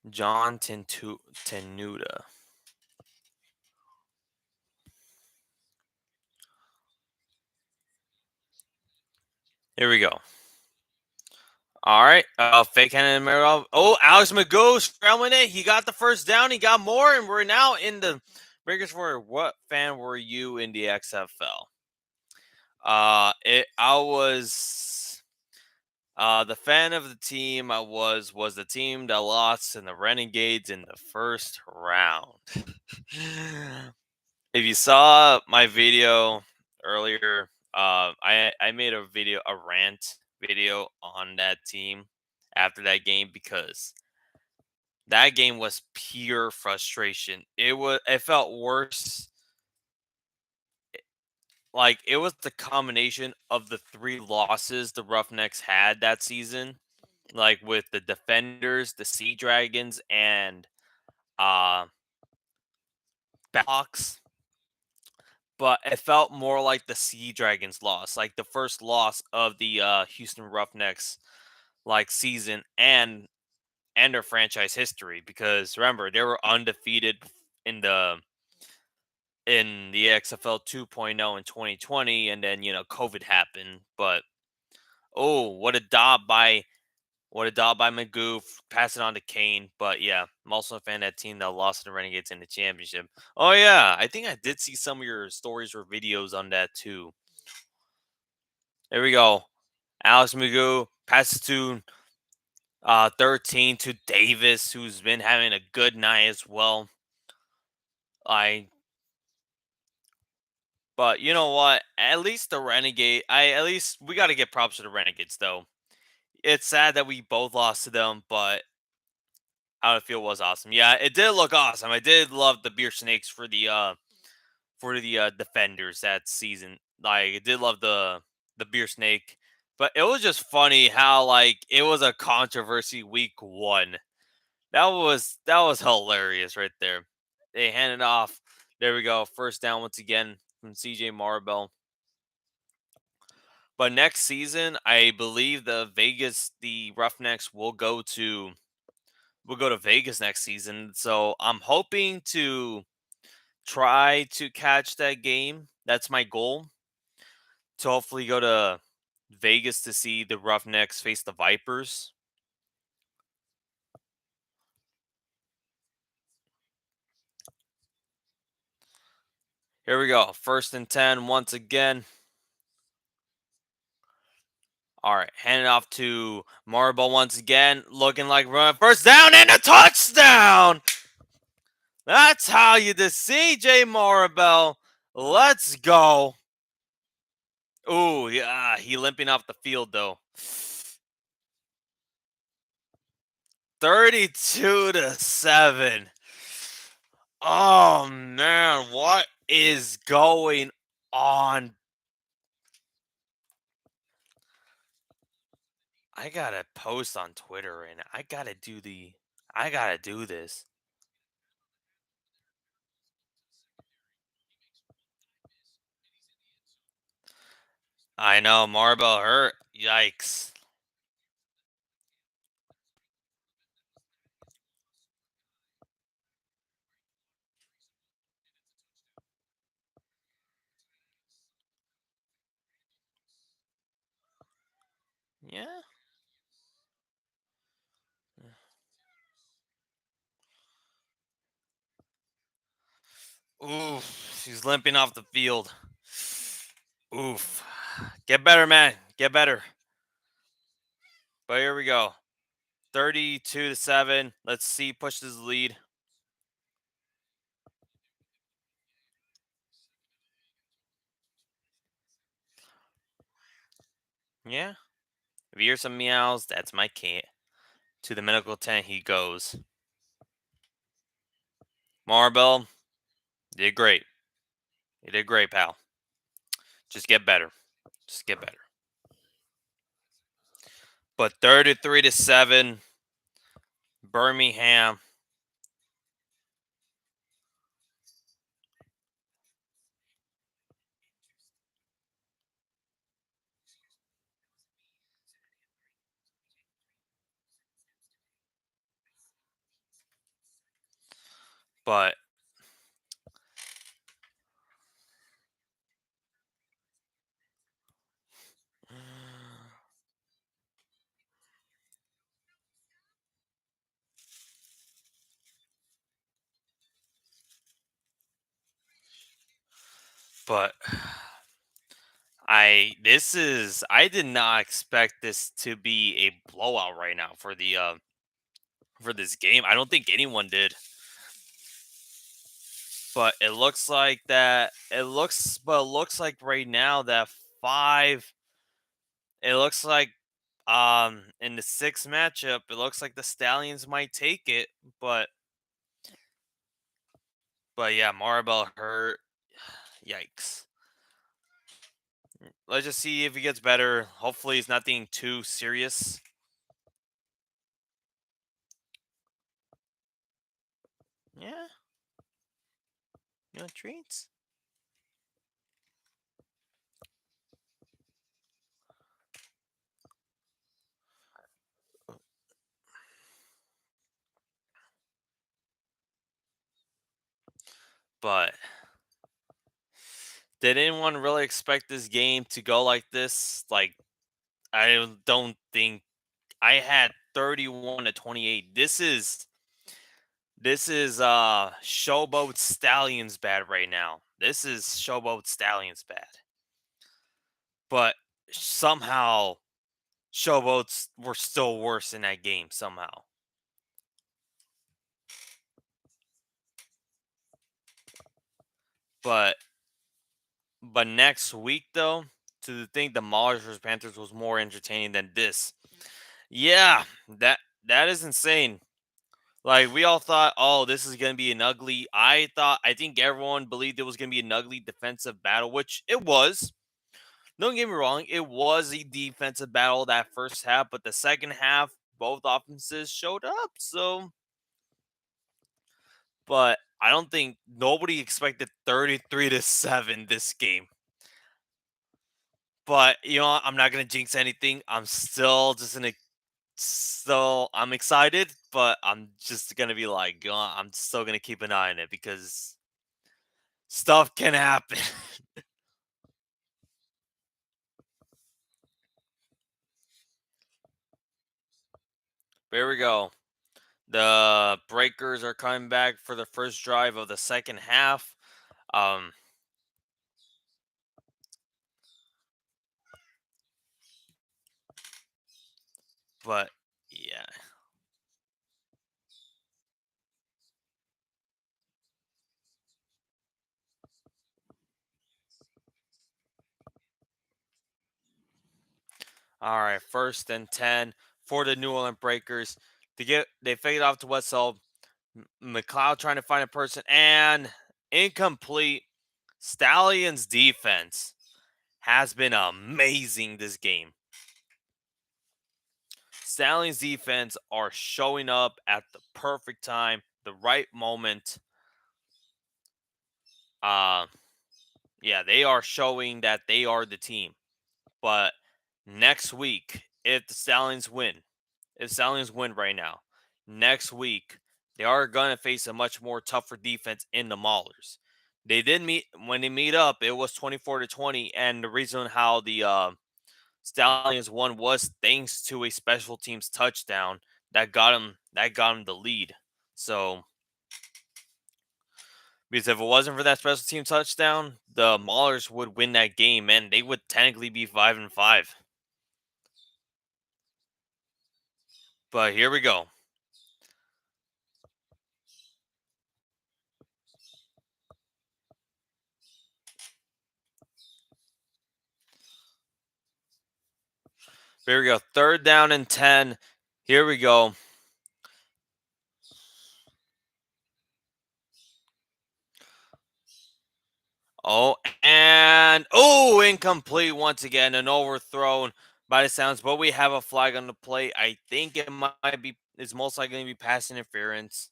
John Tenuta. Here we go. All right. Fake hand and oh, Alex McGoo scrambling it. He got the first down. He got more, and we're now in the Breakers for what fan were you in the XFL? I was the fan of the team I was the team that lost in the Renegades in the first round. If you saw my video earlier, I made a rant video on that team after that game because that game was pure frustration. It felt worse. like it was the combination of the three losses the Roughnecks had that season, like with the Defenders, the Sea Dragons, and uh Hawks. But it felt more like the Sea Dragons loss, like the first loss of the Houston Roughnecks like season and their franchise history. Because remember, they were undefeated in the XFL 2.0 in 2020, and then COVID happened. But oh, what a dot by Magoo, pass it on to Kane. But yeah, I'm also a fan of that team that lost to the Renegades in the championship. Oh yeah, I think I did see some of your stories or videos on that too. There we go. Alex Magoo passes to 13 to Davis, who's been having a good night as well. I But you know what? At least the Renegade. At least we got to get props to the Renegades, though. It's sad that we both lost to them, but how it feel was awesome. Yeah, it did look awesome. I did love the beer snakes for the defenders that season. Like, I did love the beer snake, but it was just funny how like it was a controversy week one. That was hilarious right there. They handed off. There we go. First down once again from CJ Maribel. But next season, I believe the Roughnecks will go to Vegas next season. So I'm hoping to try to catch that game. That's my goal, to hopefully go to Vegas to see the Roughnecks face the Vipers. Here we go. First and 10 once again. All right, hand it off to Marble once again, looking like run first down and a touchdown. That's how you do CJ Maribel. Let's go. Ooh, yeah, he limping off the field though. 32-7. Oh man, what is going on? I gotta post on Twitter and I gotta do this. I know Maribel hurt. Yikes. Yeah. Oof. She's limping off the field. Oof. Get better, man. Get better. But here we go. 32-7. Let's see. Push this lead. Yeah. If you hear some meows, that's my cat. To the medical tent he goes. Maribel, you did great. You did great, pal. Just get better. Just get better. But 33-7, Birmingham. But but I did not expect this to be a blowout right now for this game. I don't think anyone did. But it looks like right now that five it looks like in the sixth matchup, it looks like the Stallions might take it, but yeah, Maribel hurt. Yikes. let's just see if he gets better. Hopefully, it's nothing too serious. Yeah, you want treats? But did anyone really expect this game to go like this? Like, I don't think I had 31-28. This is Showboat Stallions bad right now. This is Showboat Stallions bad. But somehow Showboats were still worse in that game somehow. But next week though, to think the Maulers vs Panthers was more entertaining than this. Yeah, that is insane. Like we all thought, oh, this is gonna be an ugly. I think everyone believed it was gonna be an ugly defensive battle, which it was. Don't get me wrong, it was a defensive battle that first half, but the second half, both offenses showed up. So, but I don't think nobody expected 33-7 this game. But I'm not gonna jinx anything. I'm still just gonna so I'm excited, but I'm just gonna be like, I'm still gonna keep an eye on it because stuff can happen. Here we go. The Breakers are coming back for the first drive of the second half. Um, but yeah. All right, first and 10 for the New Orleans Breakers. They fade off to Wetzel. McLeod trying to find a person and incomplete. Stallions defense has been amazing this game. Stallions defense are showing up at the perfect time, the right moment. Uh yeah, they are showing that they are the team. But next week, if the Stallions win right now, next week they are gonna face a much more tougher defense in the Maulers. They did meet when they meet up, it was 24-20, and the reason how the Stallions won was thanks to a special teams touchdown that got him the lead. So because if it wasn't for that special team touchdown, the Maulers would win that game and they would technically be 5-5. But here we go. Here we go. Third down and 10. Here we go. Oh, and incomplete once again. An overthrown by the sounds, but we have a flag on the play. I think it might be, it's most likely going to be pass interference.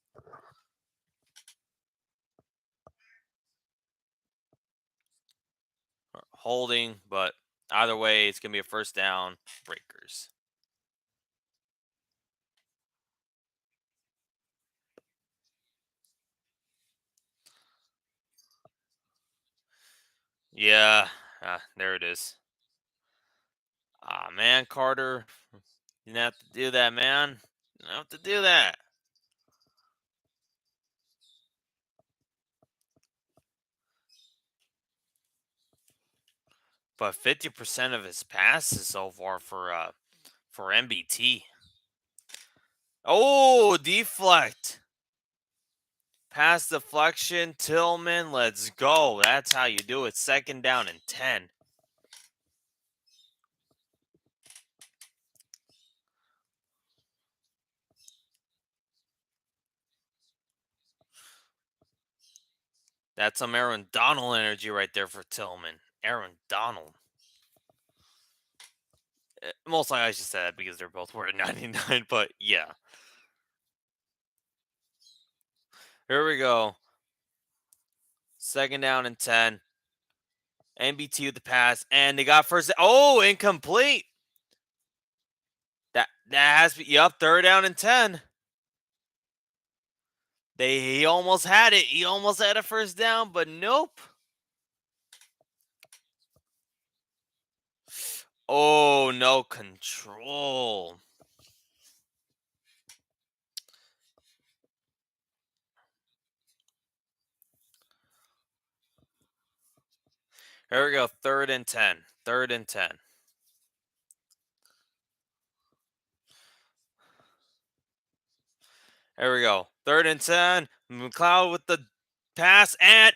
Holding, but either way, it's going to be a first down. Breakers. Yeah, there it is. Ah, man, Carter. You didn't have to do that, man. You don't have to do that. But 50% of his passes so far for MBT. Oh, deflect. Pass deflection, Tillman. Let's go. That's how you do it. Second down and 10. That's some Aaron Donald energy right there for Tillman. Aaron Donald. Most likely I just said that because they're both worth 99, but yeah. Here we go. Second down and 10. NBT with the pass, and they got first. Oh, incomplete. That has to be, yep, third down and 10. He almost had it. He almost had a first down, but nope. Oh, no control. Here we go. Third and 10. Third and 10. There we go. Third and 10. McLeod with the pass and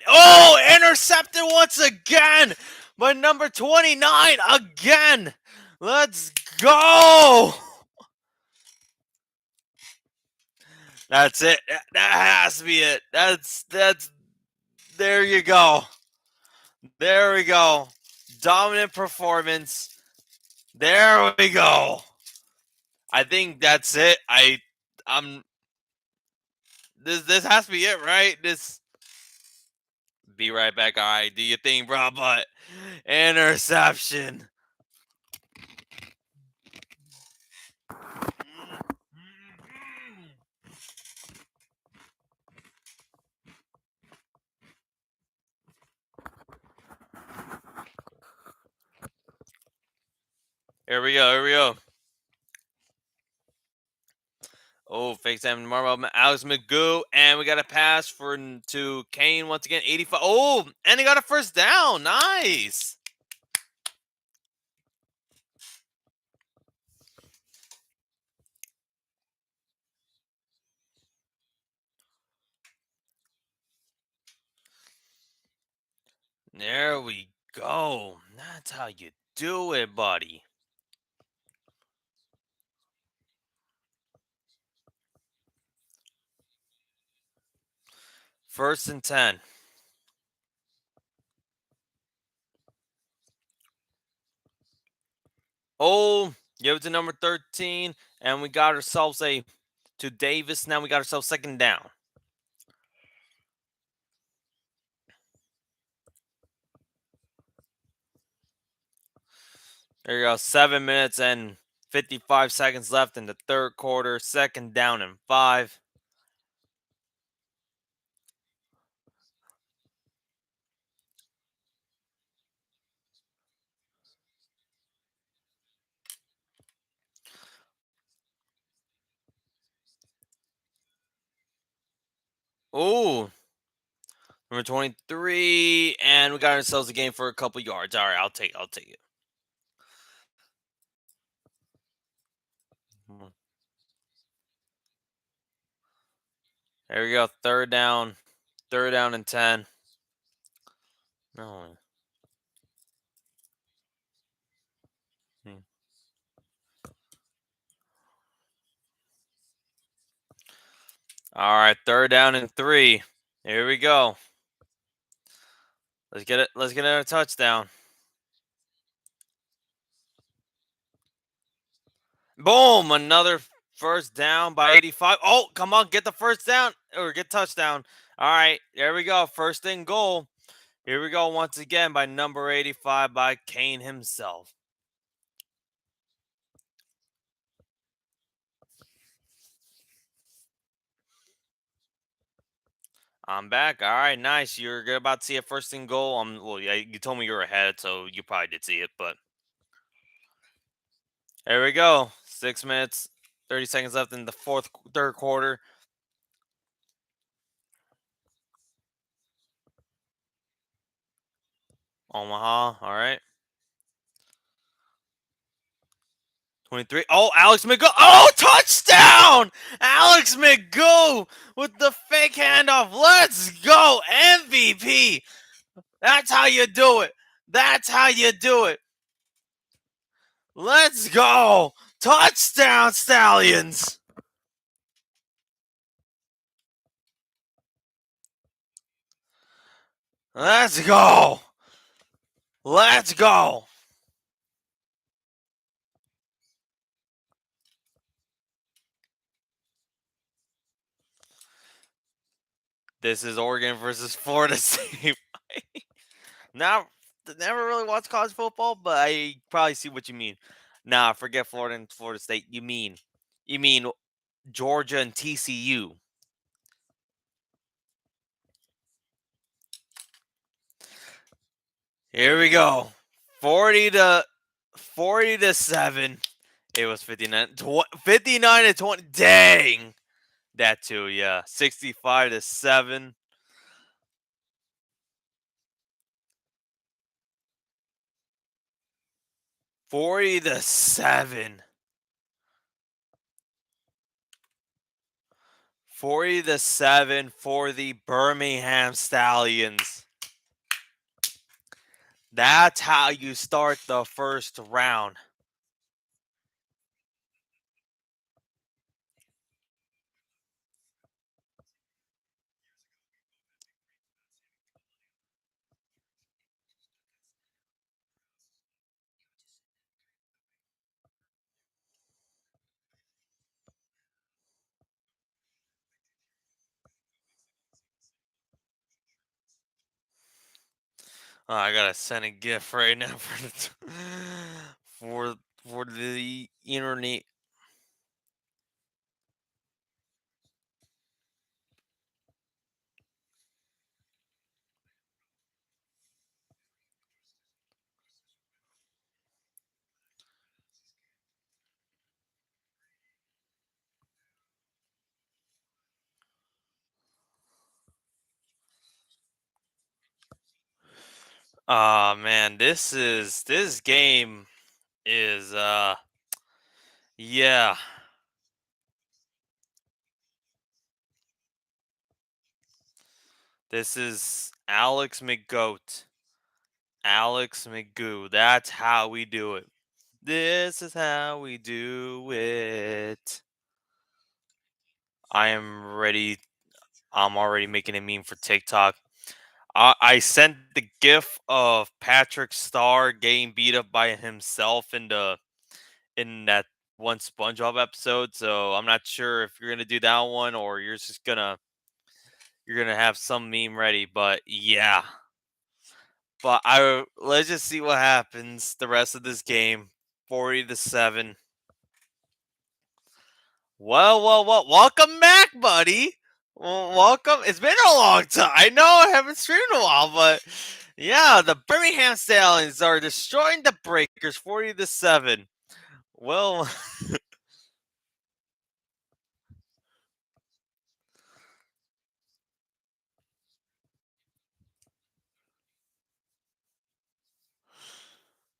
intercepted once again by number 29 again. Let's go. That's it. That has to be it. That's there you go. There we go. Dominant performance. There we go. I think that's it. I'm this has to be it, right? This be right back. All right, do your thing, bro. But interception. Here we go. Here we go. Oh, fake Sam Marvel, Alex McGoo, and we got a pass to Kane once again. 85. Oh, and he got a first down. Nice. There we go. That's how you do it, buddy. First and 10. Oh, give it to number 13, and we got ourselves to Davis. Now we got ourselves second down. There you go. 7 minutes and 55 seconds left in the third quarter. Second down and 5. Oh, number 23, and we got ourselves a game for a couple yards. All right, I'll take it. There we go. Third down and 10. No. Hmm. All right, third down and 3. Here we go. Let's get it. Let's get a touchdown. Boom! Another first down by 85. Oh, come on, get the first down or get touchdown. All right, there we go. First and goal. Here we go once again by number 85 by Kane himself. I'm back. All right, nice. You're about to see a first and goal. Well, yeah, you told me you were ahead, so you probably did see it. But there we go. 6 minutes, 30 seconds left in the third quarter. Omaha. All right. 23. Oh, Alex McGoo. Oh, touchdown! Alex McGoo with the fake handoff. Let's go. MVP. That's how you do it. That's how you do it. Let's go. Touchdown, Stallions. Let's go. Let's go. This is Oregon versus Florida State. Now, never really watched college football, but I probably see what you mean. Nah, forget Florida and Florida State. You mean Georgia and TCU. Here we go. 40 to 40 to 7. It was 59 to 20. Dang. That too, yeah. 65 to 7. 40 to 7. 40 to 7 for the Birmingham Stallions. That's how you start the first round. Oh, I gotta send a gift right now for the internet. Man, this game is yeah. This is Alex McGoat. Alex McGoo. That's how we do it. This is how we do it. I am ready. I'm already making a meme for TikTok. I sent the gif of Patrick Starr getting beat up by himself in that one SpongeBob episode. So I'm not sure if you're gonna do that one or you're gonna have some meme ready. But yeah, but I let's just see what happens the rest of this game. 40 to 7. Well. Welcome back, buddy. Welcome. It's been a long time. I know I haven't streamed in a while, but yeah, the Birmingham Stallions are destroying the Breakers 40 to 7. Well,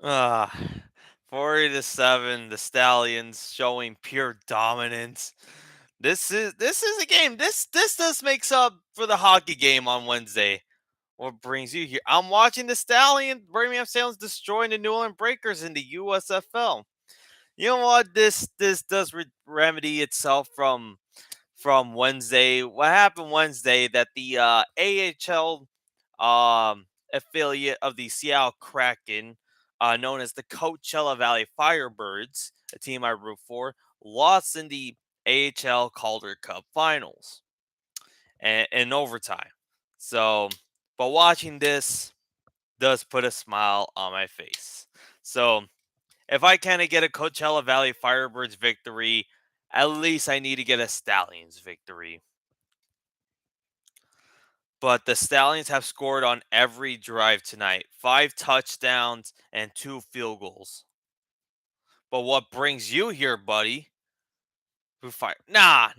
uh 40 to 7, the Stallions showing pure dominance. This is a game. This does makes up for the hockey game on Wednesday. What brings you here? I'm watching the Birmingham Stallions destroying the New Orleans Breakers in the USFL. You know what? This does remedy itself from Wednesday. What happened Wednesday that the AHL affiliate of the Seattle Kraken, known as the Coachella Valley Firebirds, a team I root for, lost in the AHL Calder Cup Finals and in overtime. So, but watching this does put a smile on my face. So, if I kind get a Coachella Valley Firebirds victory, at least I need to get a Stallions victory. But the Stallions have scored on every drive tonight, 5 touchdowns and 2 field goals. But what brings you here, buddy? Nah.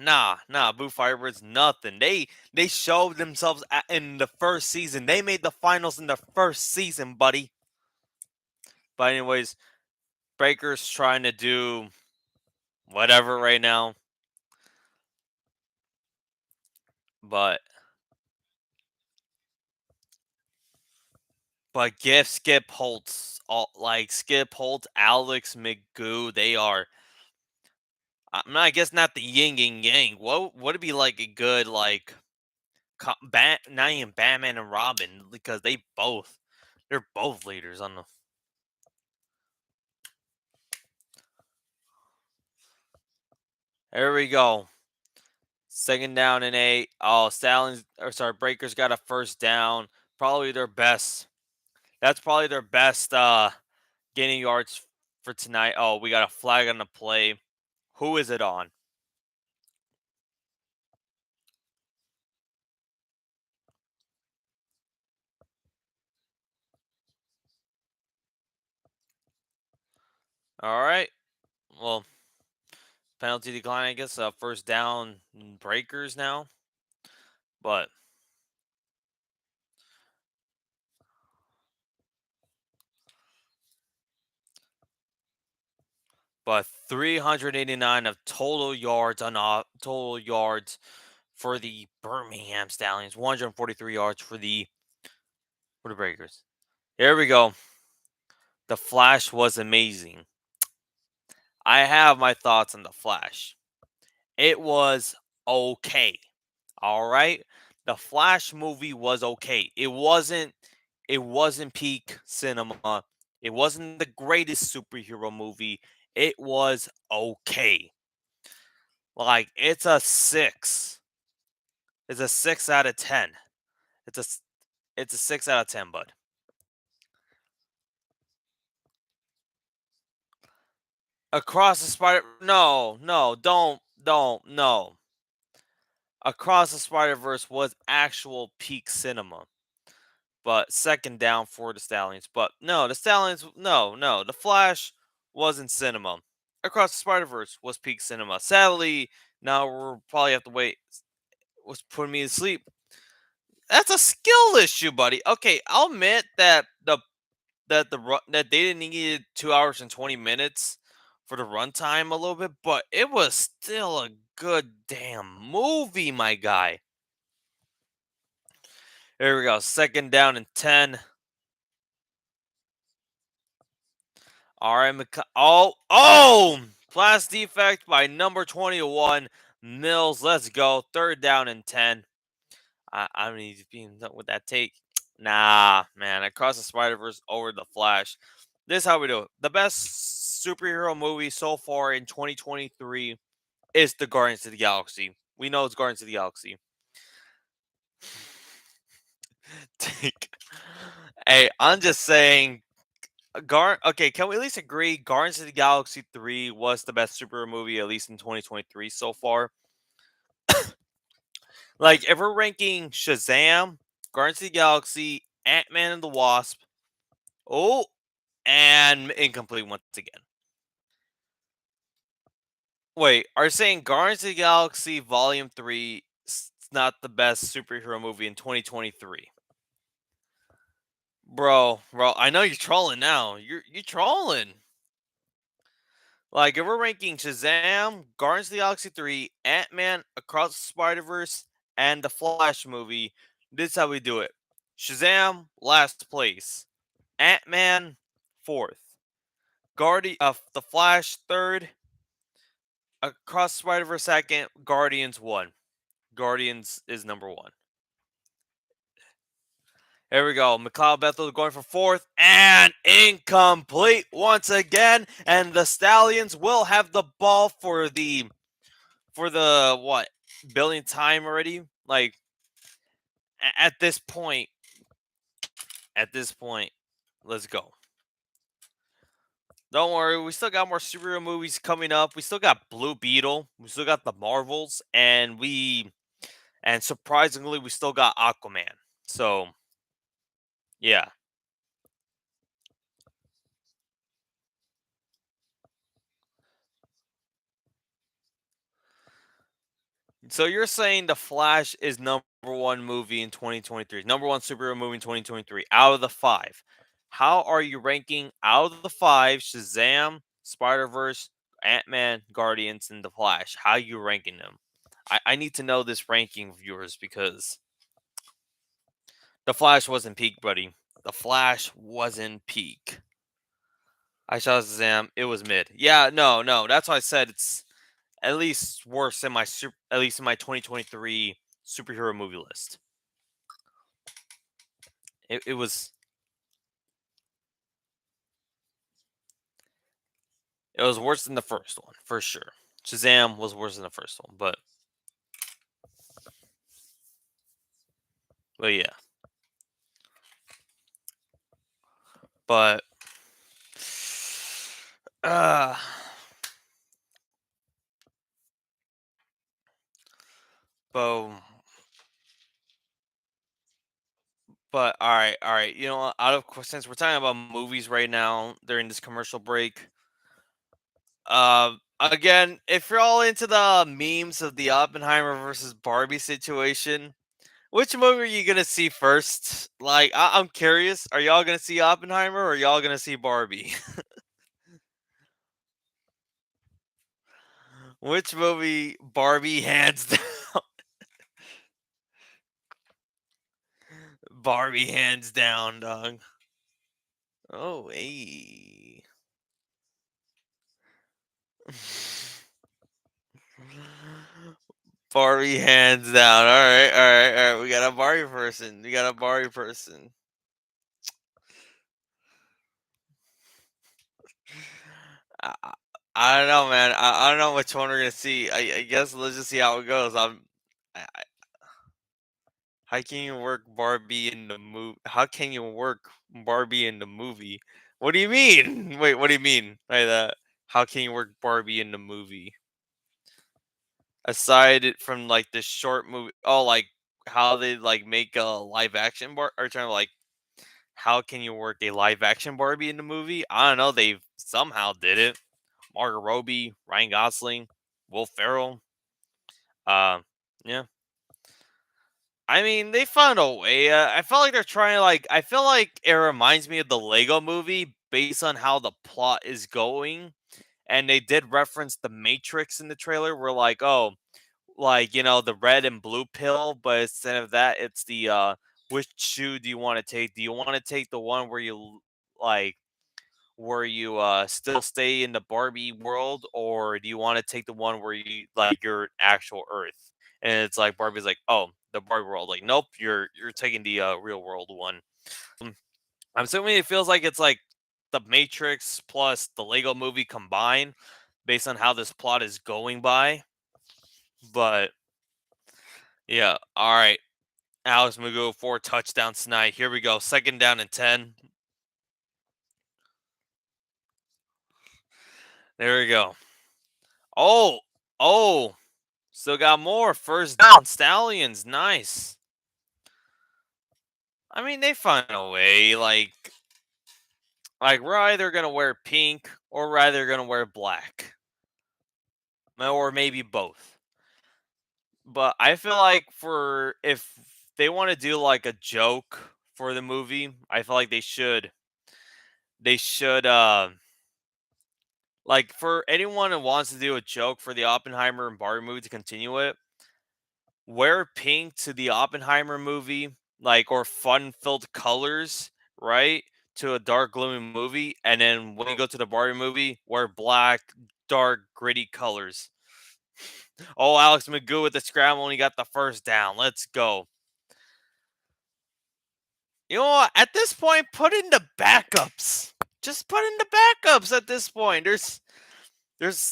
Boo Firebirds, nothing. They showed themselves in the first season. They made the finals in the first season, buddy. But anyways, Breaker's trying to do whatever right now. But give Skip Holtz, Skip Holtz, Alex McGoo, they are. I guess not the yin and yang. What would it be like a good not even Batman and Robin because they're both leaders on the. There we go. Second down and 8. Oh, Stallions or sorry, Breakers got a first down. Probably their best. That's probably their best gaining yards for tonight. Oh, we got a flag on the play. Who is it on? All right. Well, penalty decline, I guess. First down Breakers now. But 389 of total yards for the Birmingham Stallions. 143 yards for the Breakers. Here we go. The Flash was amazing. I have my thoughts on the Flash. It was okay. All right? The Flash movie was okay. It wasn't peak cinema. It wasn't the greatest superhero movie. It was okay. Like it's a 6. It's a 6 out of 10. It's a s- it's a 6 out of 10, bud. Across the Spider No, no, don't, no. Across the Spider-Verse was actual peak cinema. But second down for the Stallions. But no, the Stallions, no, no. The Flash wasn't cinema. Across the Spider Verse was peak cinema. Sadly, now we'll probably have to wait. Was putting me to sleep. That's a skill issue, buddy. Okay, I'll admit that they didn't need 2 hours and 20 minutes for the runtime a little bit, but it was still a good damn movie, my guy. Here we go. Second down and 10. Oh! Class defect by number 21, Mills. Let's go. Third down and 10. I mean, he's being done with that take. Nah, man. Across the Spider Verse over the Flash. This is how we do it. The best superhero movie so far in 2023 is the Guardians of the Galaxy. We know it's Guardians of the Galaxy. Take. Hey, I'm just saying Okay, can we at least agree Guardians of the Galaxy 3 was the best superhero movie at least in 2023 so far? Like if we're ranking Shazam, Guardians of the Galaxy, Ant-Man and the Wasp, oh, and incomplete once again. Wait, are you saying Guardians of the Galaxy Volume 3 is not the best superhero movie in 2023? Bro, I know you're trolling now. You're trolling. Like, if we're ranking Shazam, Guardians of the Galaxy 3, Ant Man, Across the Spider Verse, and the Flash movie, this is how we do it Shazam, last place. Ant Man, fourth. The Flash, third. Across the Spider Verse, second. Guardians, one. Guardians is number one. Here we go. McLeod Bethel going for fourth and incomplete once again. And the Stallions will have the ball for the what billionth time already. Like at this point, let's go. Don't worry, we still got more superhero movies coming up. We still got Blue Beetle. We still got the Marvels, and surprisingly, we still got Aquaman. So yeah. So you're saying the Flash is number one movie in 2023, number one superhero movie in 2023 out of the five. How are you ranking out of the five? Shazam, Spider Verse, Ant Man, Guardians, and the Flash. How are you ranking them? I need to know this ranking of yours because the Flash wasn't peak, buddy. The Flash wasn't peak. I saw Shazam. It was mid. Yeah, no, no. That's why I said it's at least worse than at least in my 2023 superhero movie list. It was worse than the first one for sure. Shazam was worse than the first one, but But yeah, but uh, but all right. You know, what, since we're talking about movies right now during this commercial break, again, if you're all into the memes of the Oppenheimer versus Barbie situation, which movie are you gonna see first? Like, I'm curious. Are y'all gonna see Oppenheimer or are y'all gonna see Barbie? Which movie? Barbie, hands down. Barbie, hands down, dog. Oh, hey. Barbie, hands down. All right, all right, all right. We got a Barbie person. We got a Barbie person. I, I I don't know, man. I don't know which one we're gonna see. I guess let's just see how it goes. How can you work Barbie in the movie? How can you work Barbie in the movie? What do you mean? Wait, what do you mean by that? How can you work Barbie in the movie? From like the short movie, oh, like how they like make a live action or trying to like how can you work a live action Barbie in the movie? I don't know. They somehow did it. Margot Robbie, Ryan Gosling, Will Ferrell. Uh, yeah. I mean, they found a way. I felt like they're trying to like. I feel like it reminds me of the Lego Movie based on how the plot is going, and they did reference the Matrix in the trailer. We're like, oh, like the red and blue pill, but instead of that, it's the which shoe do you want to take? Do you want to take the one where like still stay in the Barbie world, or do you want to take the one where you like your actual Earth? And it's like Barbie's like, oh, the Barbie world. Like, nope, you're taking the real world one. I'm assuming it feels like it's like the Matrix plus the Lego Movie combined, based on how this plot is going by. But yeah, all right. Alex Mugu, 4 touchdowns tonight. Here we go. Second down and 10. There we go. Oh, oh, still got more. First down, Stallions. Nice. I mean, they find a way. Like we're either gonna wear pink or we're either gonna wear black, or maybe both. But I feel like for if they want to do like a joke for the movie, I feel like they should like for anyone who wants to do a joke for the Oppenheimer and Barbie movie to continue it, wear pink to the Oppenheimer movie, like or fun-filled colors, right? To a dark, gloomy movie, and then when you go to the Barbie movie, wear black, dark, gritty colors. Oh, Alex Magoo with the scramble, and he got the first down. Let's go. You know what? At this point, put in the backups. Just put in the backups at this point. There's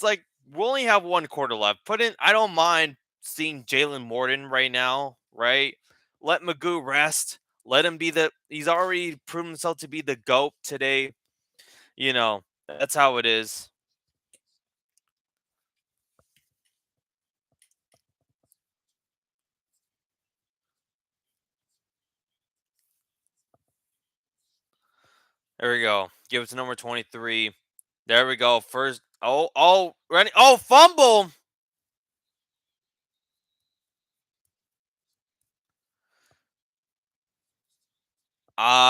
like we only have 1 quarter left. Put in. I don't mind seeing Jalen Morton right now. Right. Let Magoo rest. Let him be the. He's already proven himself to be the goat today. That's how it is. There we go. Give it to number 23. There we go. First. Oh, ready. Oh, fumble.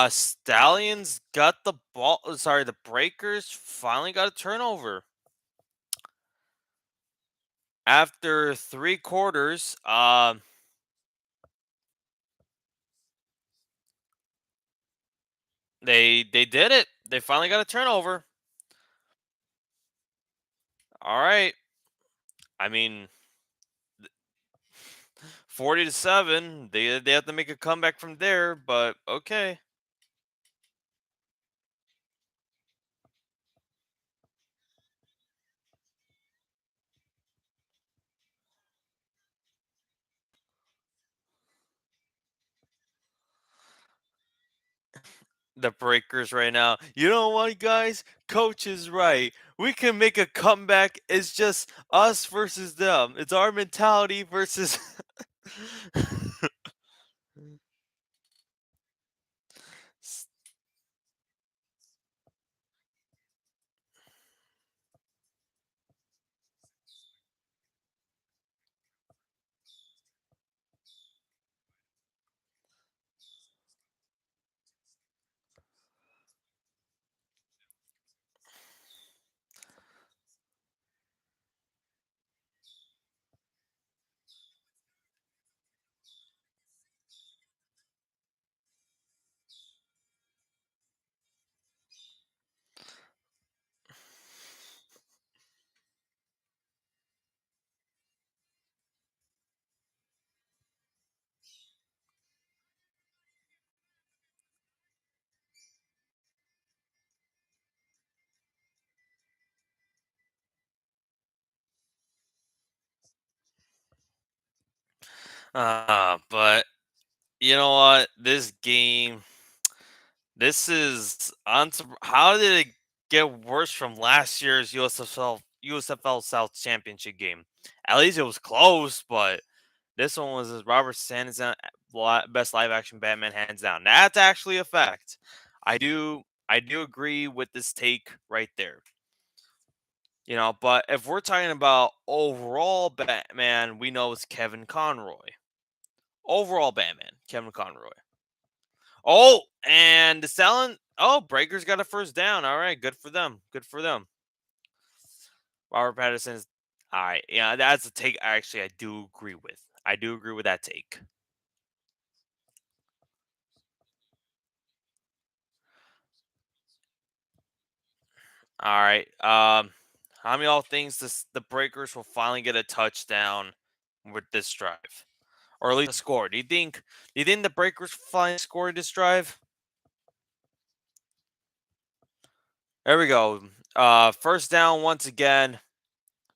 Stallions got the ball. Sorry, the Breakers finally got a turnover. After 3 quarters, they did it. They finally got a turnover. All right. I mean, 40-7. They have to make a comeback from there, but okay. the Breakers right now. You know what, guys? Coach is right. We can make a comeback. It's just us versus them. It's our mentality versus. But you know what? This game, this is on. How did it get worse from last year's USFL South Championship game? At least it was close, but this one was Robert Sands best live action Batman hands down. That's actually a fact. I do agree with this take right there. But if we're talking about overall Batman, we know it's Kevin Conroy. Overall Batman, Kevin Conroy. Oh, and the selling. Oh, Breakers got a first down. All right, good for them. Good for them. Robert Patterson's. All right, yeah, that's a take. Actually, I do agree with. I do agree with that take. All right. How many all things the Breakers will finally get a touchdown with this drive, or at least a score? Do you think? Do you think the Breakers will finally score this drive? There we go. First down once again.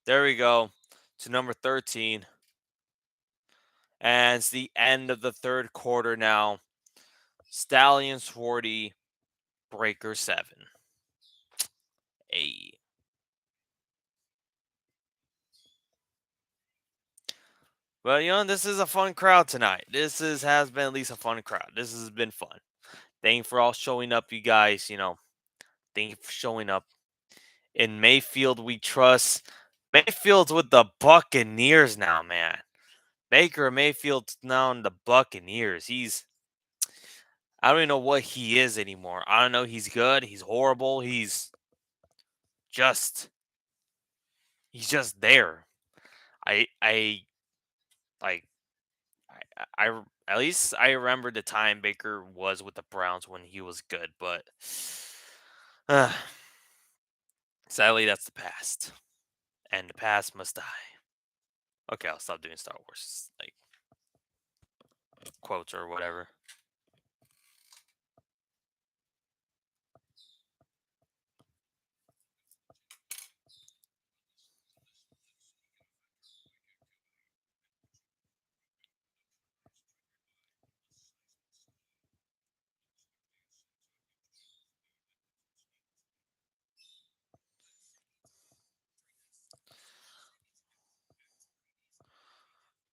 There we go to number 13. And it's the end of the third quarter now. Stallions 40, Breaker 7. Hey. Well, this is a fun crowd tonight. Has been at least a fun crowd. This has been fun. Thank you for all showing up, you guys. Thank you for showing up. In Mayfield, we trust. Mayfield's with the Buccaneers now, man. Baker Mayfield's now in the Buccaneers. I don't even know what he is anymore. I don't know. He's good. He's horrible. Just he's just there. I like at least I remember the time Baker was with the Browns when he was good, but uh, sadly that's the past, and the past must die. Okay, I'll stop doing Star Wars like quotes or whatever.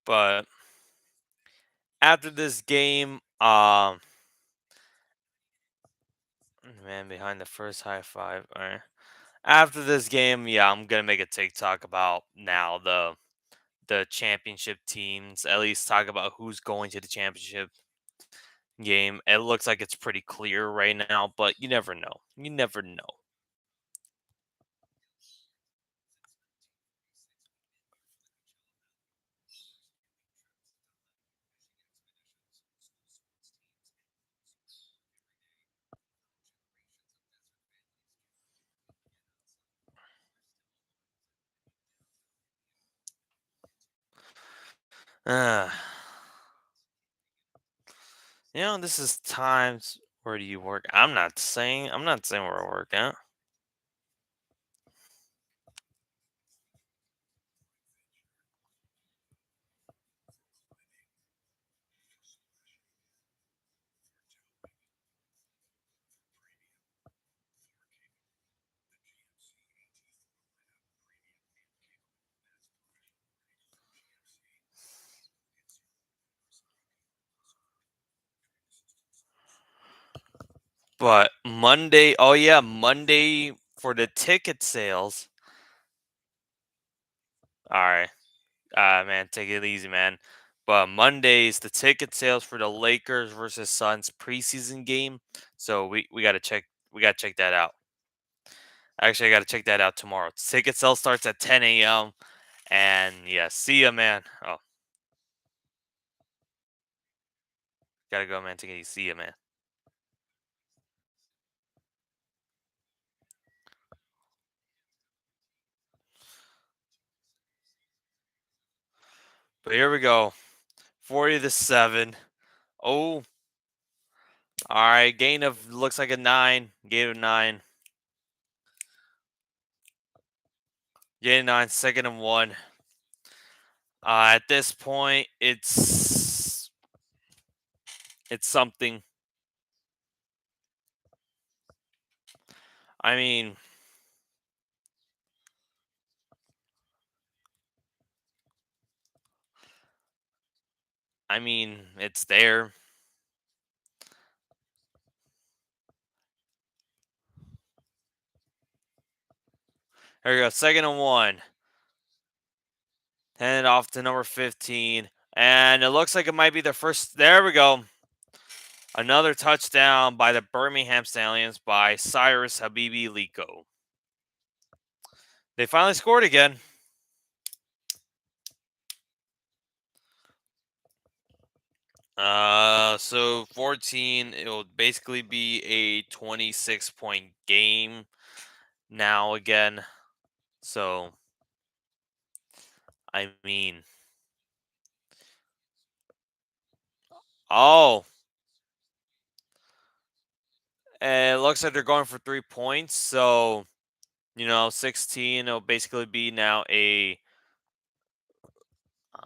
But after this game, man behind the first high five. All right. After this game, yeah, I'm gonna make a TikTok about now the championship teams. At least talk about who's going to the championship game. It looks like it's pretty clear right now, but you never know. You never know. Uh, this is times. Where do you work? I'm not saying where I work at. But Monday, oh yeah, Monday for the ticket sales. All right, man, take it easy, man. But Monday's the ticket sales for the Lakers versus Suns preseason game. So we gotta check that out. Actually, I gotta check that out tomorrow. Ticket sale starts at 10 a.m. And yeah, see ya, man. Oh, gotta go, man. Take it easy. See ya, man. But here we go. 40-7. Oh, all right. Gain of looks like a 9. Gain of 9. Gain of 9. Second and 1. At this point, it's something. I mean, it's there. Here we go. Second and 1. Hand it off to number 15. And it looks like it might be the first. There we go. Another touchdown by the Birmingham Stallions by Cyrus Habibi Liko. They finally scored again. So 14, it will basically be a 26-point game now again. So, I mean, oh, and it looks like they're going for 3 points. So, 16, it'll basically be now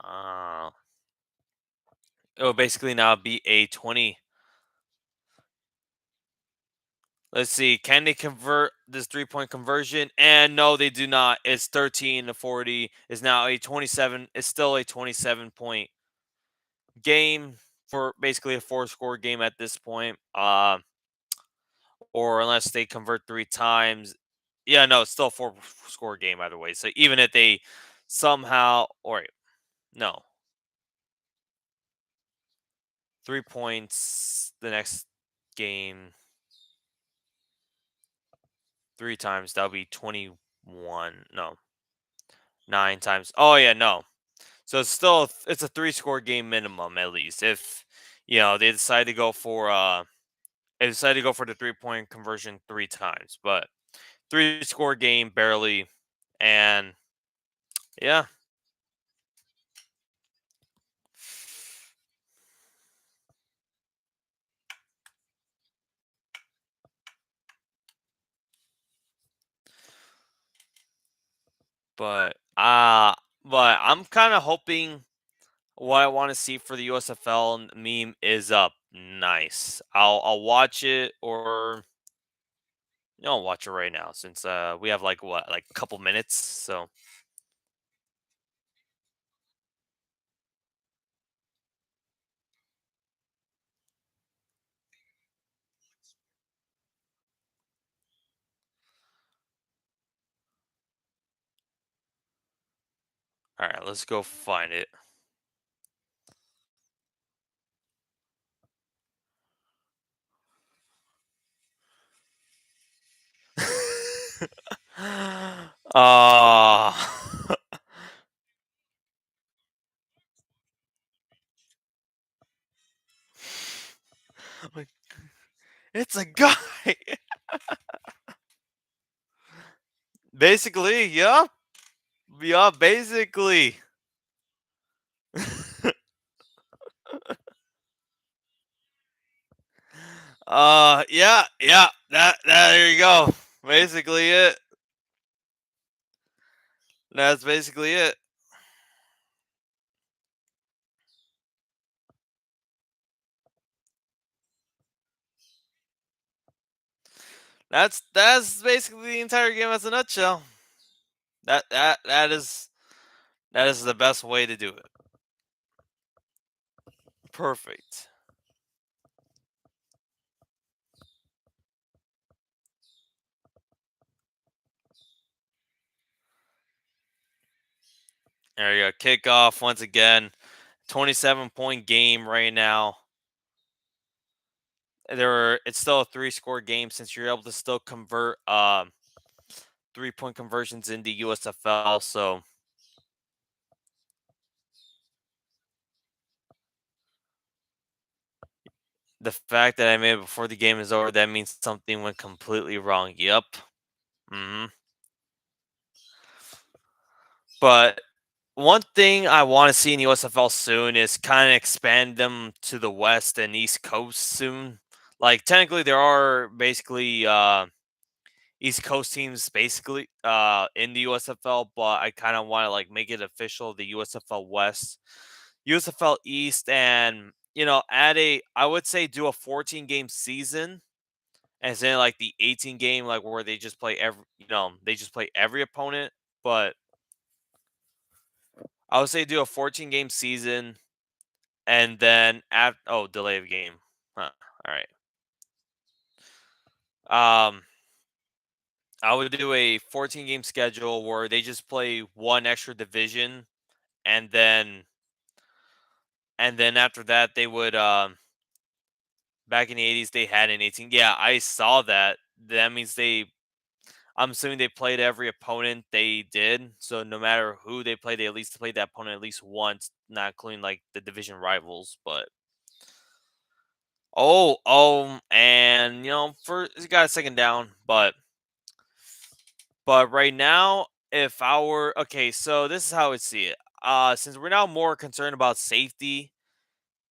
uh, it'll basically now be a 20. Let's see. Can they convert this 3-point conversion? And no, they do not. It's 13-40. Is now a 27. It's still a 27-point game for basically a 4-score game at this point. Or unless they convert 3 times. Yeah, no, it's still a 4-score game either way. So even if they somehow, or no, 3 points the next game 3 times, that'll be 21. No, 9 times. Oh yeah, no. So it's a 3-score game minimum at least. If they decide to go for the 3-point conversion 3 times, but 3-score game barely, and yeah. But I'm kind of hoping what I want to see for the USFL meme is up nice. I'll watch it, or I'll watch it right now since we have like a couple minutes. So all right, let's go find it. Ah, like, it's a guy. Basically, yeah, yeah, basically. Yeah, yeah. That there you go. Basically it. That's basically it. That's basically the entire game as a nutshell. That is the best way to do it. Perfect. There you go. Kickoff once again. 27-point game right now. It's still a three-score game since you're able to still convert 3-point conversions in the USFL. So the fact that I made it before the game is over, that means something went completely wrong. Yep. hmm But one thing I want to see in USFL soon is kind of expand them to the West and East Coast soon. Like technically, there are basically East Coast teams basically in the USFL, but I kind of want to like make it official the USFL West, USFL East, and add a I would say do a 14 game season, and then like the 18 game like where they just play every opponent, but I would say do a 14 game season and then delay of game. Huh. All right. I would do a 14 game schedule where they just play one extra division, and then after that they would back in the 80s they had an 18. Yeah, I saw that. That means I'm assuming they played every opponent they did. So no matter who they played, they at least played that opponent at least once, not including like the division rivals. But and for he got a second down, but right now, if I were okay, so this is how I would see it. Since we're now more concerned about safety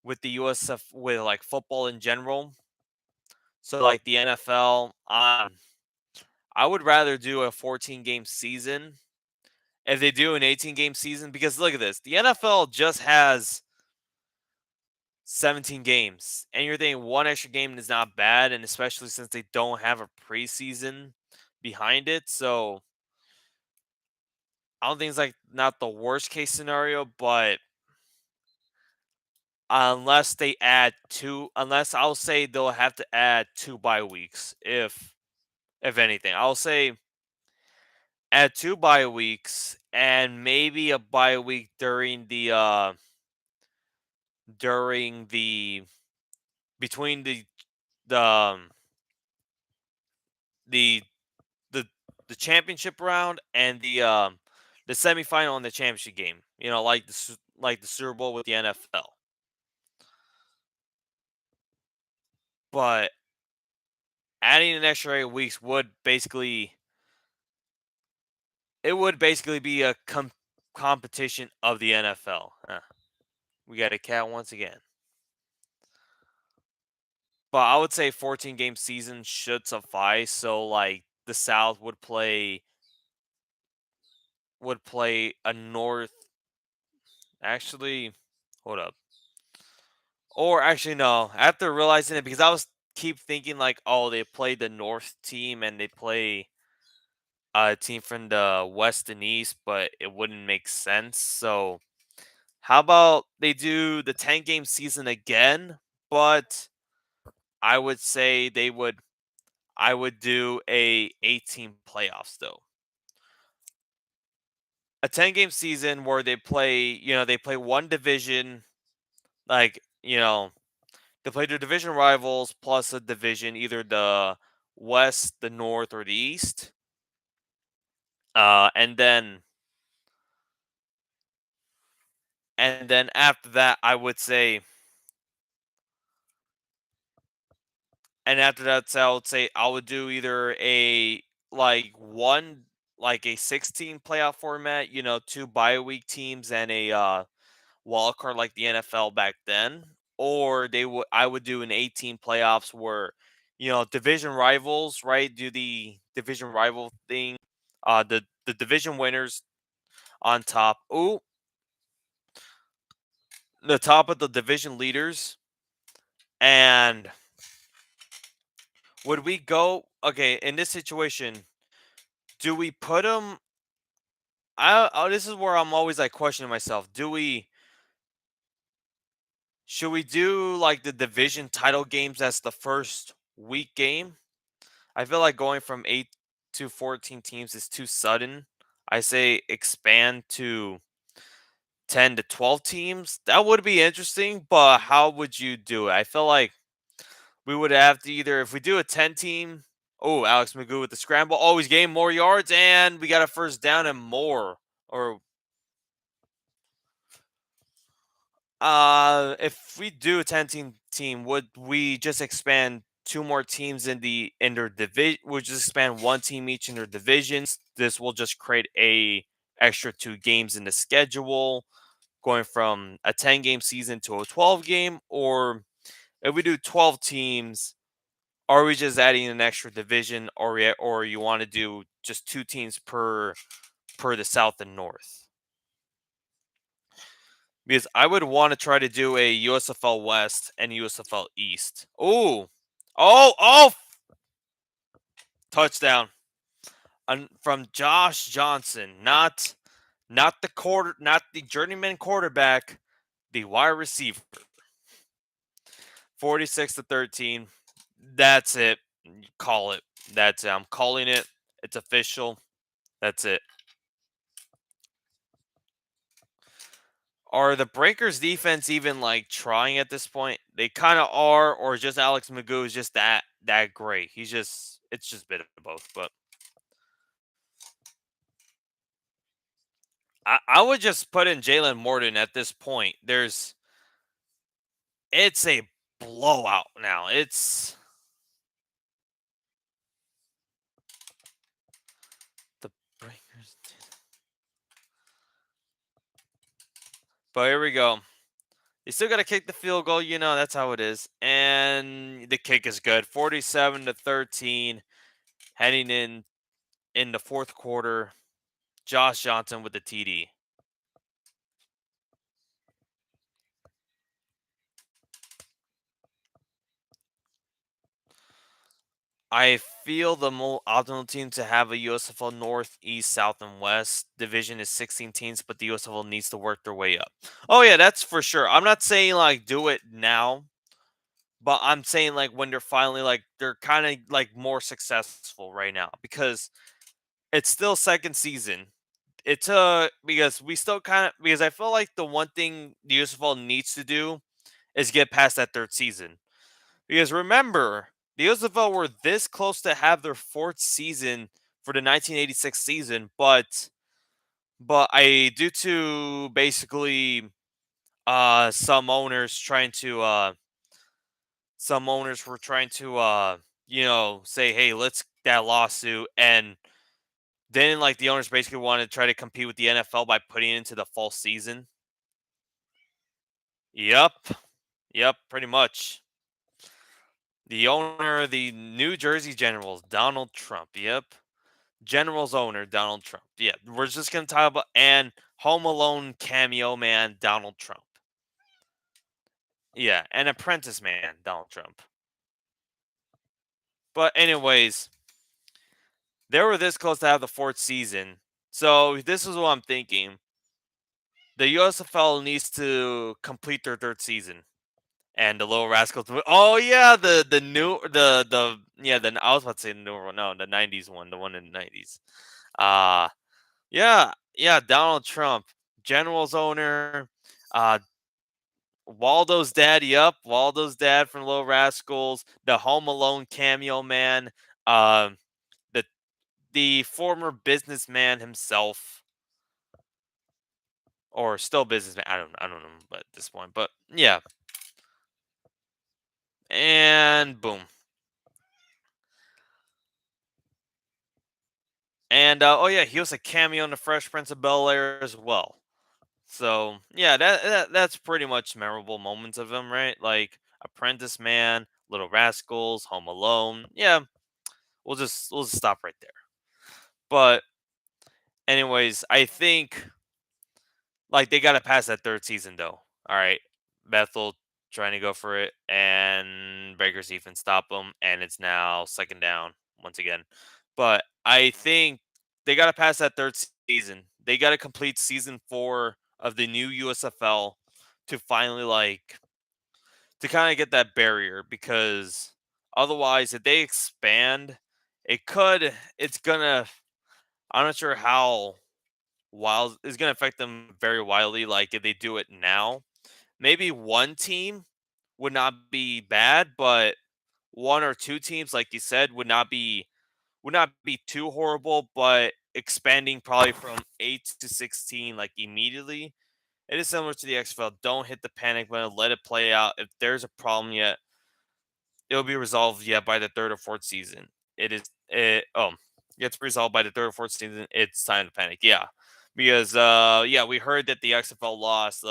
with the USF with like football in general, so like the NFL, I would rather do a 14 game season if they do an 18 game season because look at this, the NFL just has 17 games, and you're thinking one extra game is not bad, and especially since they don't have a preseason behind it, so I don't think it's like not the worst case scenario, but unless they add unless I'll say they'll have to add 2 bye weeks, if anything. I'll say add 2 bye weeks and maybe a bye week during the between the the the the championship round and the semifinal and the championship game. Like like the Super Bowl with the NFL. But adding an extra 8 weeks would basically be a competition of the NFL. We got a cat once again. But I would say 14 game season should suffice. So like the South would play a North. Actually, hold up. Or actually no. After realizing it, because I was keep thinking like, oh, they play the North team and they play a team from the West and East, but it wouldn't make sense. So how about they do the 10 game season again, but I would say I would do a 18 playoffs though. A 10 game season where they play one division, like, they play their division rivals plus a division, either the West, the North, or the East. And then after that, I would say, and after that, so I would say I would do either a 16 playoff format, 2 bye week teams and a wild card like the NFL back then, or I would do an 18 playoffs where division rivals, right? Do the division rival thing, the division winners on top. Ooh, the top of the division leaders, and would we go okay in this situation? Do we put them? This is where I'm always like questioning myself. Should we do like the division title games as the first week game? I feel like going from 8 to 14 teams is too sudden. I say expand to 10 to 12 teams. That would be interesting, but how would you do it? I feel like we would have to either, if we do a 10 team, oh, Alex Magoo with the scramble. Oh, he's gained more yards, and we got a first down and more. Or if we do a 10 team, would we just expand two more teams in their division? We'll just expand one team each in their divisions. This will just create a extra 2 games in the schedule, going from a 10 game season to a 12 game. Or if we do 12 teams, are we just adding an extra division, or you want to do just 2 teams per the South and North? Because I would want to try to do a USFL West and USFL East. Ooh. Oh, touchdown. From Josh Johnson, not the journeyman quarterback, the wide receiver. 46-13. That's it. Call it. That's it. I'm calling it. It's official. That's it. Are the Breakers defense even like trying at this point? They kind of are, or just Alex Magoo is just that great. It's just a bit of both. But I would just put in Jalen Morton at this point. It's a blowout now. It's the Breakers. But here we go. You still got to kick the field goal. That's how it is. And the kick is good. 47-13. Heading in the fourth quarter. Josh Johnson with the TD. I feel the more optimal team to have a USFL North, East, South, and West division is 16 teams, but the USFL needs to work their way up. Oh yeah, that's for sure. I'm not saying like do it now, but I'm saying like when they're finally like they're kind of like more successful right now, because it's still second season. It's because we still kind of, because I feel like the one thing the USFL needs to do is get past that third season. Because remember, the USFL were this close to have their fourth season for the 1986 season, but I, due to basically some owners were trying to say, hey, let's that lawsuit, and then like the owners basically wanted to try to compete with the NFL by putting it into the fall season. Yep. Yep, pretty much. The owner of the New Jersey Generals, Donald Trump. Yep. Generals owner, Donald Trump. Yeah, we're just going to talk about, and Home Alone cameo man, Donald Trump. Yeah, and Apprentice man, Donald Trump. But, anyways, they were this close to have the fourth season. So, this is what I'm thinking. The USFL needs to complete their third season. And the Little Rascals. Oh yeah, the new the yeah, I was about to say the newer one. No, the '90s one, the one in the '90s. Uh yeah, Donald Trump, Generals owner, uh, Waldo's dad. Yep, Waldo's dad from Little Rascals, the Home Alone cameo man, um, the former businessman himself, or still businessman. I don't know, but at this point, but yeah, and boom. And oh yeah, he was a cameo in the Fresh Prince of Bel Air as well. So yeah, that's pretty much memorable moments of him, right? Like Apprentice Man, Little Rascals, Home Alone. Yeah, we'll just stop right there. But anyways, I think like they got to pass that third season though. All right, Bethel trying to go for it, and Breakers even stop them, and it's now second down once again. But I think they got to pass that third season. They got to complete season 4 of the new USFL to finally like to kind of get that barrier, because otherwise, if they expand, it's gonna. I'm not sure how. wild. It's gonna affect them very wildly. Like if they do it now, maybe one team would not be bad, but one or two teams, like you said, would not be too horrible. But expanding probably from 8 to 16, like immediately, it is similar to the XFL. Don't hit the panic button. Let it play out. If there's a problem yet, it'll be resolved yet by the third or fourth season. It is it gets resolved by the third or fourth season. It's time to panic. Yeah. Because yeah, we heard that the XFL lost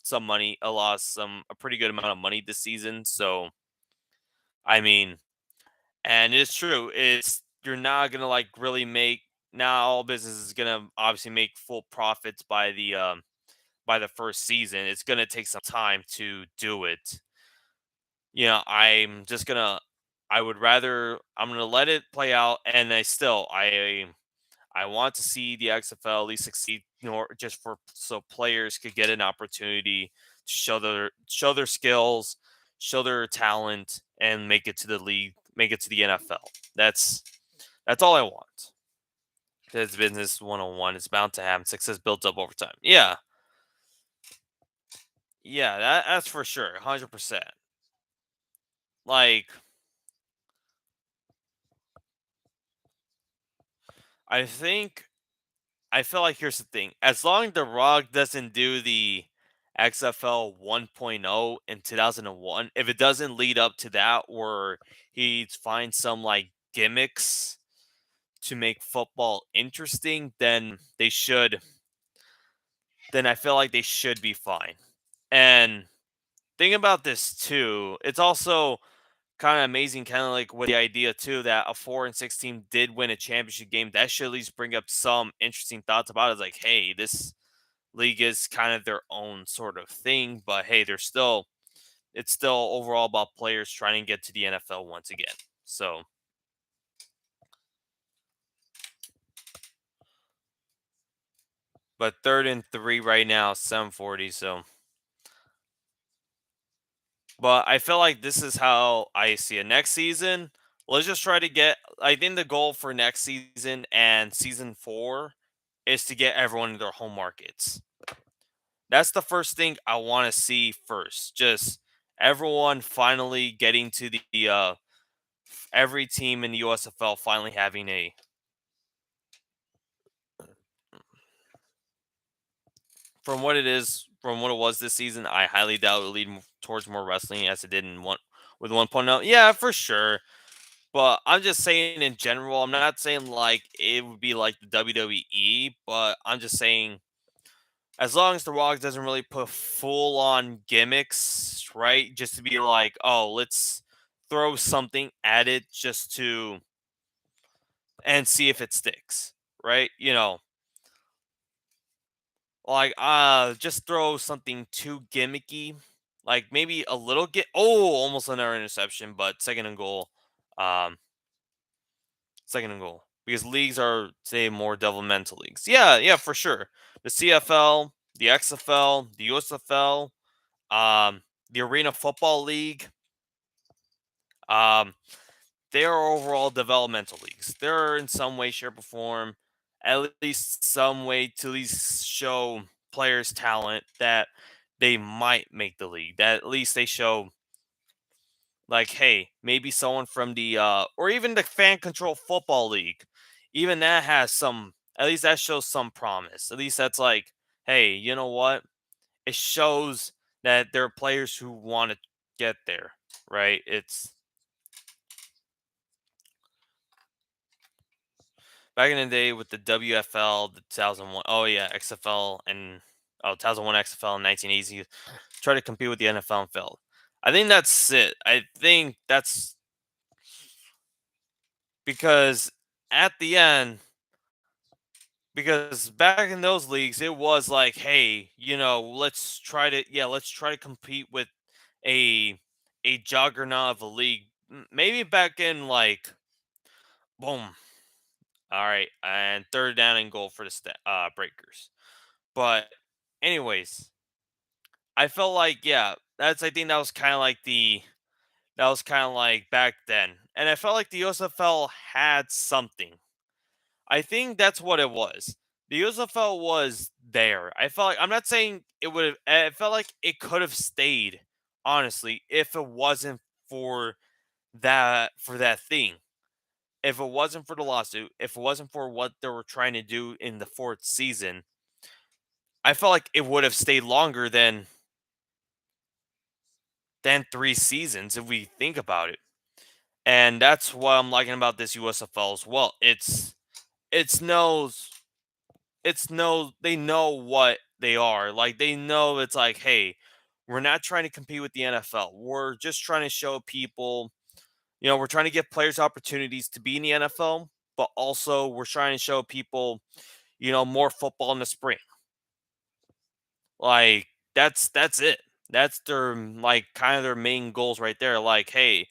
some money, lost a pretty good amount of money this season. So I mean, and it's true. It's you're not gonna like really make now all business is gonna obviously make full profits by the first season. It's gonna take some time to do it. I would rather I'm gonna let it play out, and I want to see the XFL at least succeed, just for so players could get an opportunity to show their skills, show their talent, and make it to the league, make it to the NFL. That's that's all I want. It's business 101. It's bound to happen. Success builds up over time. Yeah, yeah, that's for sure, 100%. Like I think I feel like here's the thing. As long as The Rock doesn't do the XFL 1.0 in 2001, if it doesn't lead up to that where he finds some like gimmicks to make football interesting, then I feel like they should be fine. And think about this too. It's also kind of amazing, kind of like with the idea too that a 4-6 team did win a championship game. That should at least bring up some interesting thoughts about it. It's like, hey, this league is kind of their own sort of thing, but hey, it's still overall about players trying to get to the NFL once again. So, but third and three right now, 740. So, but I feel like this is how I see it. Next season, let's just try to get. I think the goal for next season and season four is to get everyone in their home markets. That's the first thing I want to see first. Just everyone finally getting to the every team in the USFL finally having a from what it was this season. I highly doubt it will lead towards more wrestling as it did in one with 1.0. Yeah, for sure. But I'm just saying in general. I'm not saying like it would be like the WWE, but I'm just saying as long as The Rock doesn't really put full on gimmicks, right? Just to be like, oh, let's throw something at it just to and see if it sticks, right? Like, just throw something too gimmicky, like maybe a little get. Oh, almost another interception, but Um, second and goal because leagues are say more developmental leagues. Yeah, yeah, for sure. The CFL, the XFL, the USFL, the Arena Football League. Um, they are overall developmental leagues. They're in some way, shape, or form, at least some way to at least show players talent that they might make the league. That at least they show like, hey, maybe someone from the or even the fan control football league, even that has some. At least that shows some promise. At least that's like, hey, you know what? It shows that there are players who want to get there, right? It's back in the day with the WFL, the 2001. Oh yeah, XFL and 2001 XFL in 1980. Try to compete with the NFL and failed. I think that's it. I think that's because at the end, because back in those leagues, it was like, hey, let's try to compete with a a juggernaut of a league. Maybe back in like, boom, all right, and third down and goal for the Breakers. But anyways, I felt like I think that was kind of like back then, and I felt like the USFL had something. I think that's what it was. The USFL was there. I felt like I'm not saying it would have. I felt like it could have stayed, honestly, if it wasn't for that thing. If it wasn't for the lawsuit, if it wasn't for what they were trying to do in the fourth season, I felt like it would have stayed longer than 3 seasons if we think about it. And that's what I'm liking about this USFL as well. It's knows it's no they know what they are. Like they know it's like, hey, we're not trying to compete with the NFL. We're just trying to show people, we're trying to give players opportunities to be in the NFL, but also we're trying to show people, more football in the spring. Like that's it. That's their like kind of their main goals right there. Like, hey,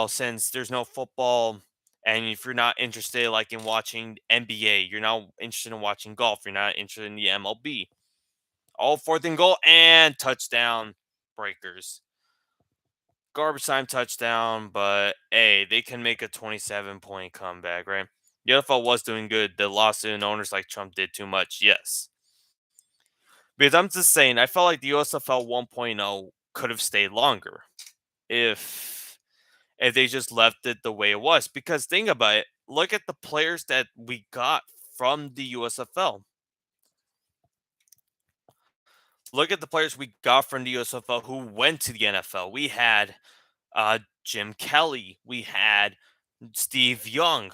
since there's no football and if you're not interested like in watching NBA, you're not interested in watching golf, you're not interested in the MLB. All fourth and goal and touchdown breakers. Garbage time touchdown, but hey, they can make a 27-point comeback, right? The NFL was doing good. The lawsuit and owners like Trump did too much. Yes. Because I'm just saying, I felt like the USFL 1.0 could have stayed longer if they just left it the way it was. Because think about it, look at the players that we got from the USFL. Look at the players we got from the USFL who went to the NFL. We had Jim Kelly, we had Steve Young,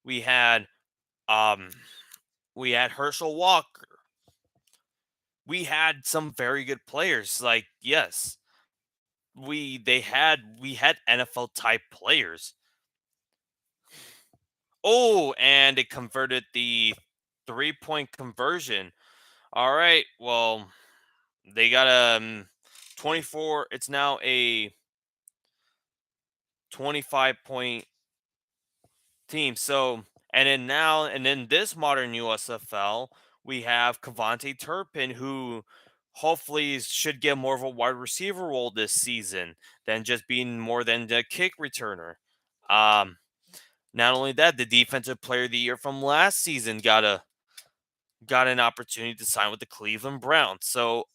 we had um, Herschel Walker. We had some very good players. Like yes, we had NFL type players. Oh, and it converted the 3-point conversion. All right. Well, they got a 24. It's now a 25-point team. So, and then this modern USFL, we have Cavante Turpin, who hopefully should get more of a wide receiver role this season than just being more than the kick returner. Um, Not only that, the defensive player of the year from last season got an opportunity to sign with the Cleveland Browns. So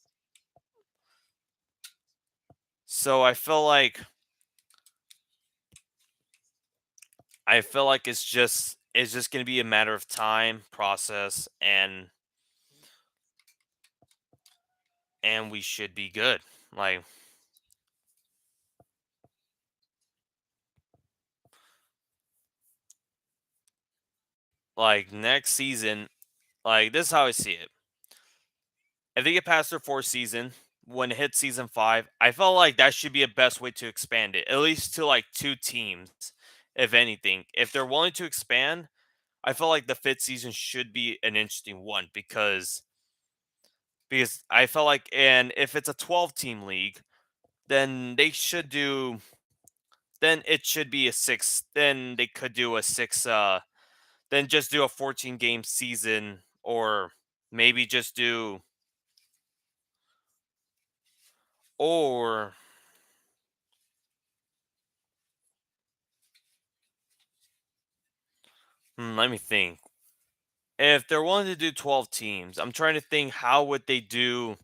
I feel like it's just going to be a matter of time, process, and we should be good. Like next season, like this is how I see it. If they get past their fourth season, when it hits season 5, I felt like that should be a best way to expand it, at least to like 2 teams, if anything. If they're willing to expand, I feel like the fifth season should be an interesting one because I felt like, and if it's a 12-team league, then they should do then it should be a six. Then they could do a six. Then just do a 14-game season, or maybe just do or let me think. If they're willing to do 12 teams, I'm trying to think how would they do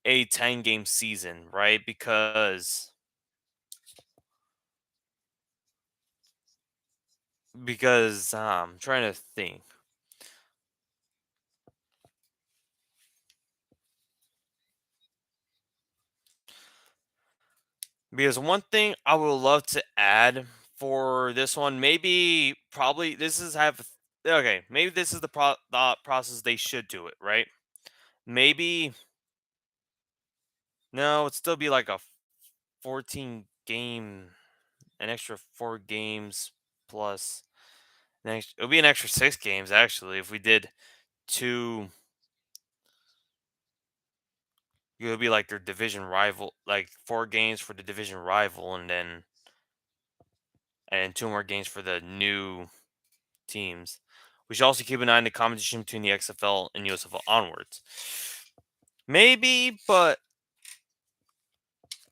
a 10-game season, right? Because I'm trying to think. Because one thing I would love to add for this one, maybe probably this is have okay, maybe this is the thought process they should do it, right? Maybe no, it'd still be like a 14 game, an extra 4 games plus it'll be an extra 6 games actually if we did two. It would be like their division rival, like 4 games for the division rival, and 2 more games for the new teams. We should also keep an eye on the competition between the XFL and USFL onwards. Maybe, but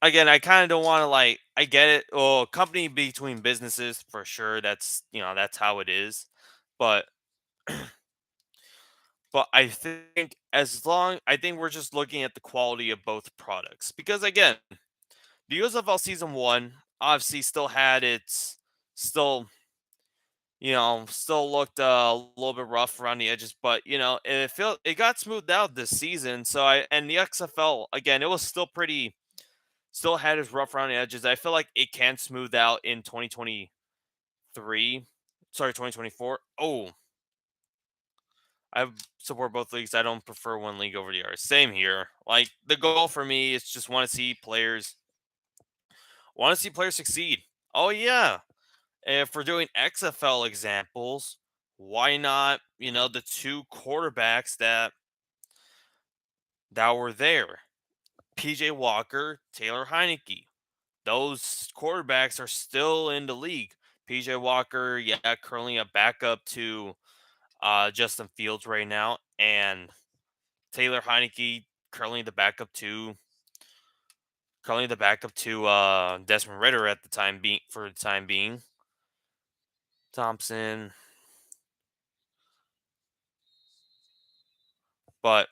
again, I kind of don't want to like. I get it. Oh, company between businesses for sure. That's how it is. But But I think we're just looking at the quality of both products because again, the USFL season one obviously still had its still still looked a little bit rough around the edges, but it got smoothed out this season. So I and the XFL again, it was still pretty still had its rough around the edges. I feel like it can smooth out in 2023. Sorry, 2024. Oh, I support both leagues. I don't prefer one league over the other. Same here. Like the goal for me is just want to see players succeed. Oh yeah. If we're doing XFL examples, why not, the two quarterbacks that were there? PJ Walker, Taylor Heineke. Those quarterbacks are still in the league. PJ Walker, yeah, currently a backup to Justin Fields right now, and Taylor Heineke currently the backup to Desmond Ritter at the time being for the time being. Thompson, but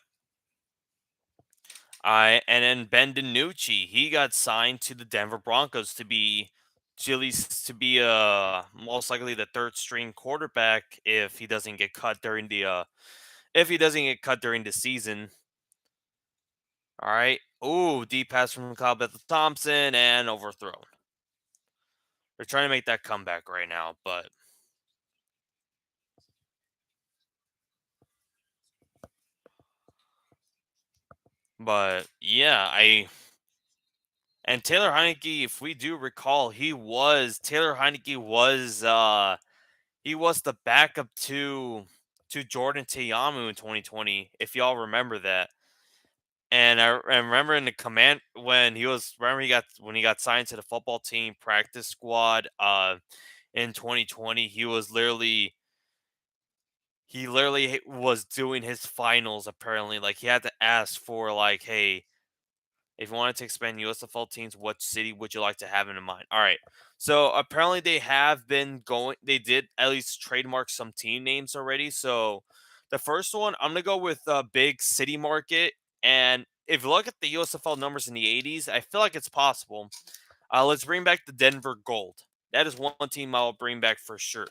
I and then Ben DiNucci, he got signed to the Denver Broncos to at least to be most likely the third string quarterback if he doesn't get cut during the season. All right. Ooh, deep pass from Kyle Bethel Thompson and overthrown. They're trying to make that comeback right now, but yeah, I and Taylor Heineke, if we do recall, Taylor Heineke he was the backup to Jordan Teyamu in 2020, if y'all remember that. And I remember in the command when he was remember he got signed to the football team practice squad in 2020, he literally was doing his finals apparently. Like he had to ask for like, hey, if you wanted to expand USFL teams, what city would you like to have in mind? All right. So apparently they did at least trademark some team names already. So the first one, I'm going to go with Big City Market. And if you look at the USFL numbers in the 80s, I feel like it's possible. Let's bring back the Denver Gold. That is one team I will bring back for sure.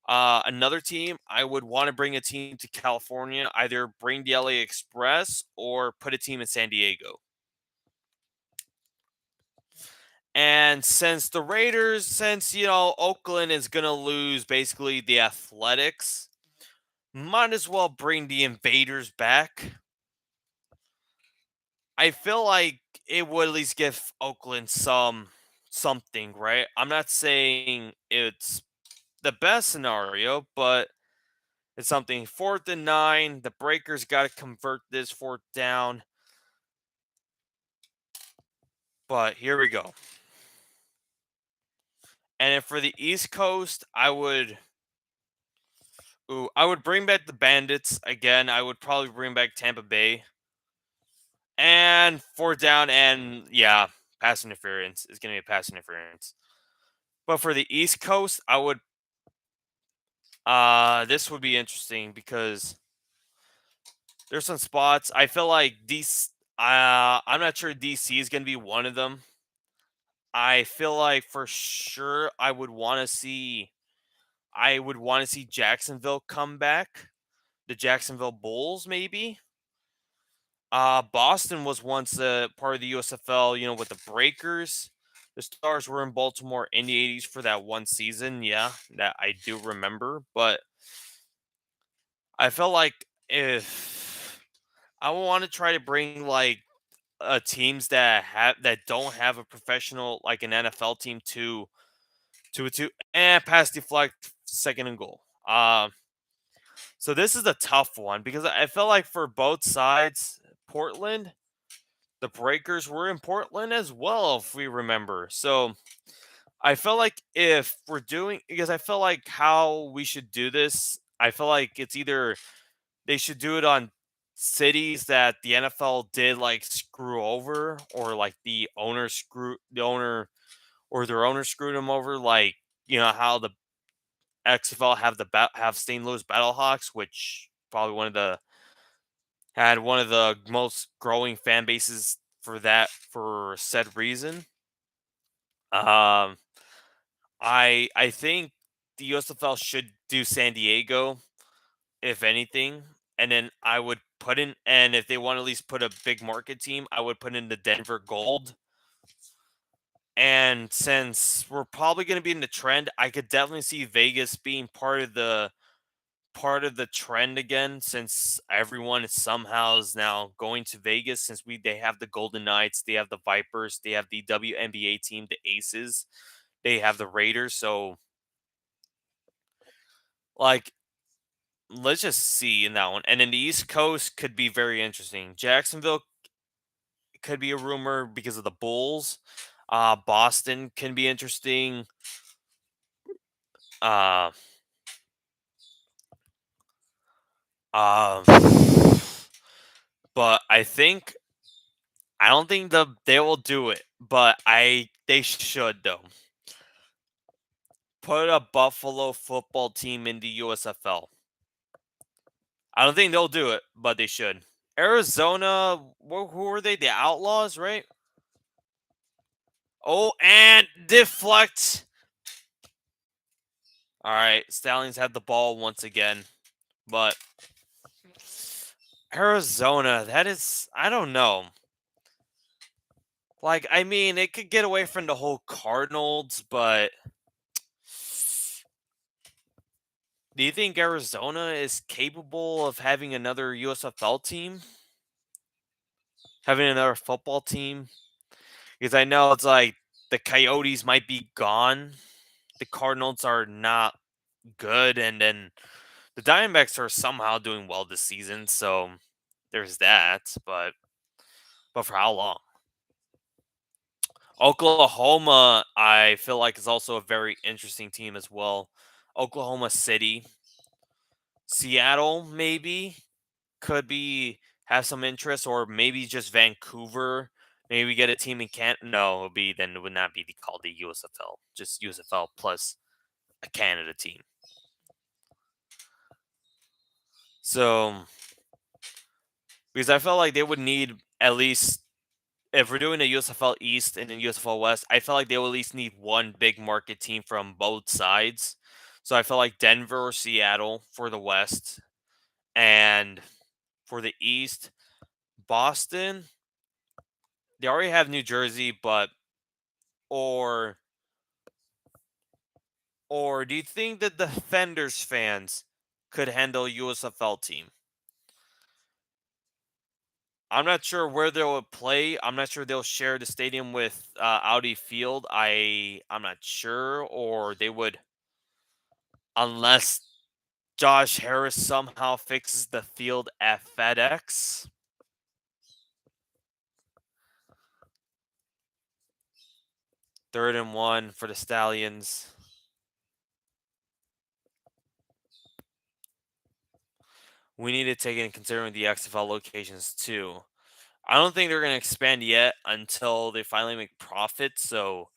Another team, I would want to bring a team to California, either bring the LA Express or put a team in San Diego. And since Oakland is gonna lose basically the Athletics, might as well bring the Invaders back. I feel like it would at least give Oakland something, right? I'm not saying it's the best scenario, but it's something. 4th and 9, the Breakers got to convert this fourth down. But here we go. And then for the East Coast, I would bring back the Bandits again. I would probably bring back Tampa Bay. And fourth down, and yeah, pass interference is going to be a pass interference. But for the East Coast, I would. This would be interesting because there's some spots. I feel like DC. I'm not sure DC is going to be one of them. I feel like for sure I would want to see Jacksonville come back. The Jacksonville Bulls, maybe. Boston was once a part of the USFL, with the Breakers. The Stars were in Baltimore in the 80s for that one season. Yeah, that I do remember. But I felt like if I want to try to bring like teams that don't have a professional like an NFL team to a two and pass deflect second and goal. So this is a tough one because I felt like for both sides, Portland the Breakers were in Portland as well, if we remember. So I felt like if we're doing, because I feel like how we should do this, I feel like it's either they should do it on cities that the NFL did like screw over, or like the owner or their owner screwed them over, like how the XFL have St. Louis Battlehawks, which probably had one of the most growing fan bases for said reason. Um, I think the USFL should do San Diego, if anything, and then I would put in, and if they want to at least put a big market team, I would put in the Denver Gold. And since we're probably going to be in the trend, I could definitely see Vegas being part of the trend again, since everyone is somehow is now going to Vegas, since they have the Golden Knights, they have the Vipers, they have the WNBA team, the Aces, they have the Raiders. So like, let's just see in that one. And then the East Coast could be very interesting. Jacksonville could be a rumor because of the Bulls. Boston can be interesting. Uh, um, but I don't think they will do it, but they should though. Put a Buffalo football team in the USFL. I don't think they'll do it, but they should. Arizona, who are they? The Outlaws, right? Oh, and deflect. All right, Stallions have the ball once again, but Arizona, that is, I don't know. Like, I mean, it could get away from the whole Cardinals, but do you think Arizona is capable of having another USFL team? Having another football team? Because I know it's like the Coyotes might be gone. The Cardinals are not good, and then the Diamondbacks are somehow doing well this season, so there's that, but for how long? Oklahoma, I feel like, is also a very interesting team as well. Oklahoma City, Seattle, maybe could be have some interest, or maybe just Vancouver. Maybe get a team in Canada. No, it would not be called the USFL. Just USFL plus a Canada team. So because I felt like they would need at least, if we're doing a USFL East and a USFL West, I felt like they would at least need one big market team from both sides. So I felt like Denver or Seattle for the West, and for the East, Boston. They already have New Jersey, but or or do you think that the Defenders fans could handle USFL team? I'm not sure where they'll play. I'm not sure they'll share the stadium with Audi Field. I'm not sure, or they would, unless Josh Harris somehow fixes the field at FedEx. 3rd and 1 for the Stallions. We need to take into considering the XFL locations too. I don't think they're going to expand yet until they finally make profit. So,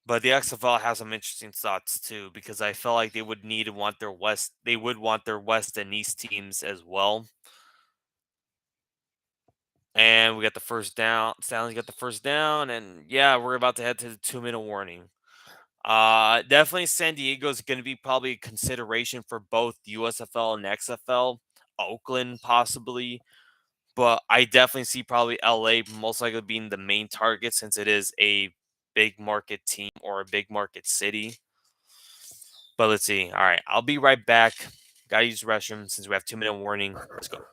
but the XFL has some interesting thoughts too, because I felt like they would need to want their West. They would want their West and East teams as well. And we got the first down. Stallions got the first down, and yeah, we're about to head to the 2-minute warning. Definitely San Diego is going to be probably a consideration for both USFL and XFL. Oakland possibly, but I definitely see probably LA most likely being the main target, since it is a big market team or a big market city. But let's see. All right, I'll be right back. Gotta use the restroom since we have 2-minute warning. Let's go.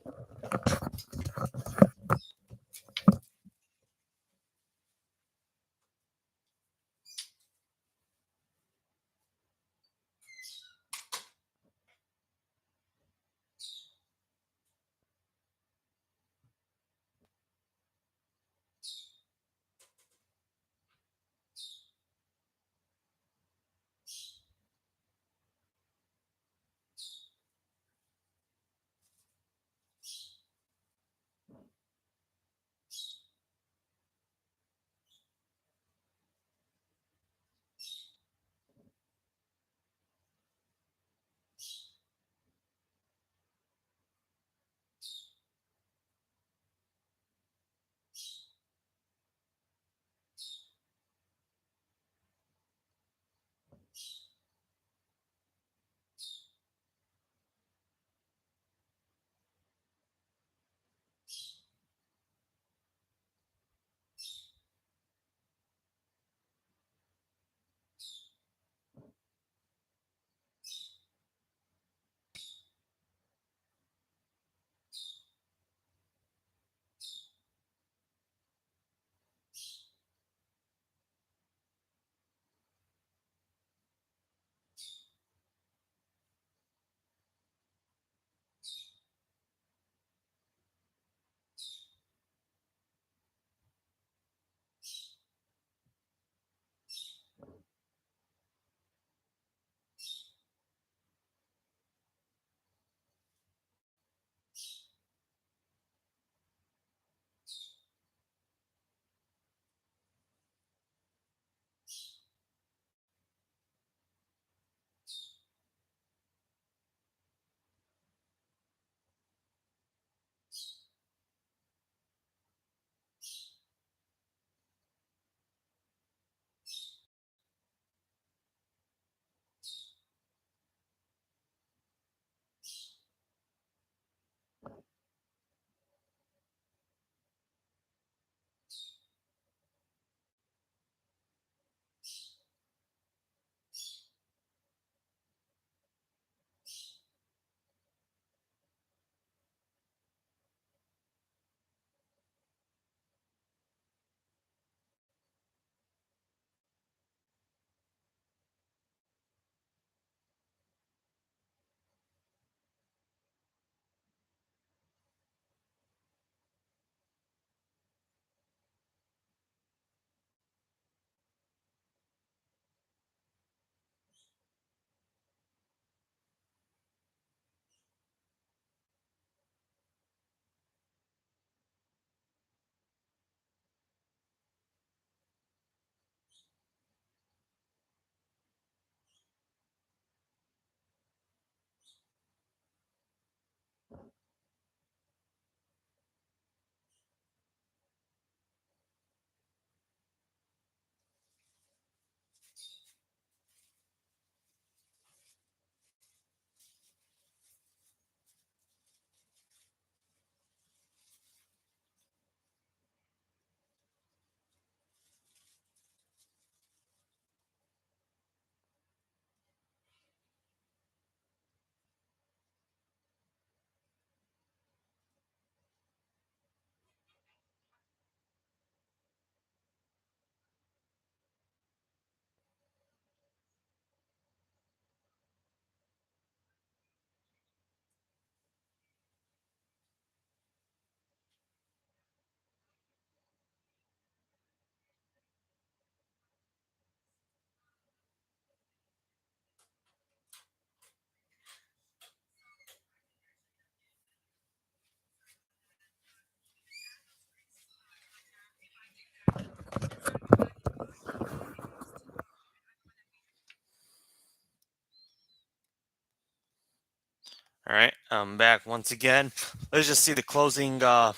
All right, I'm back once again. Let's just see the closing. Are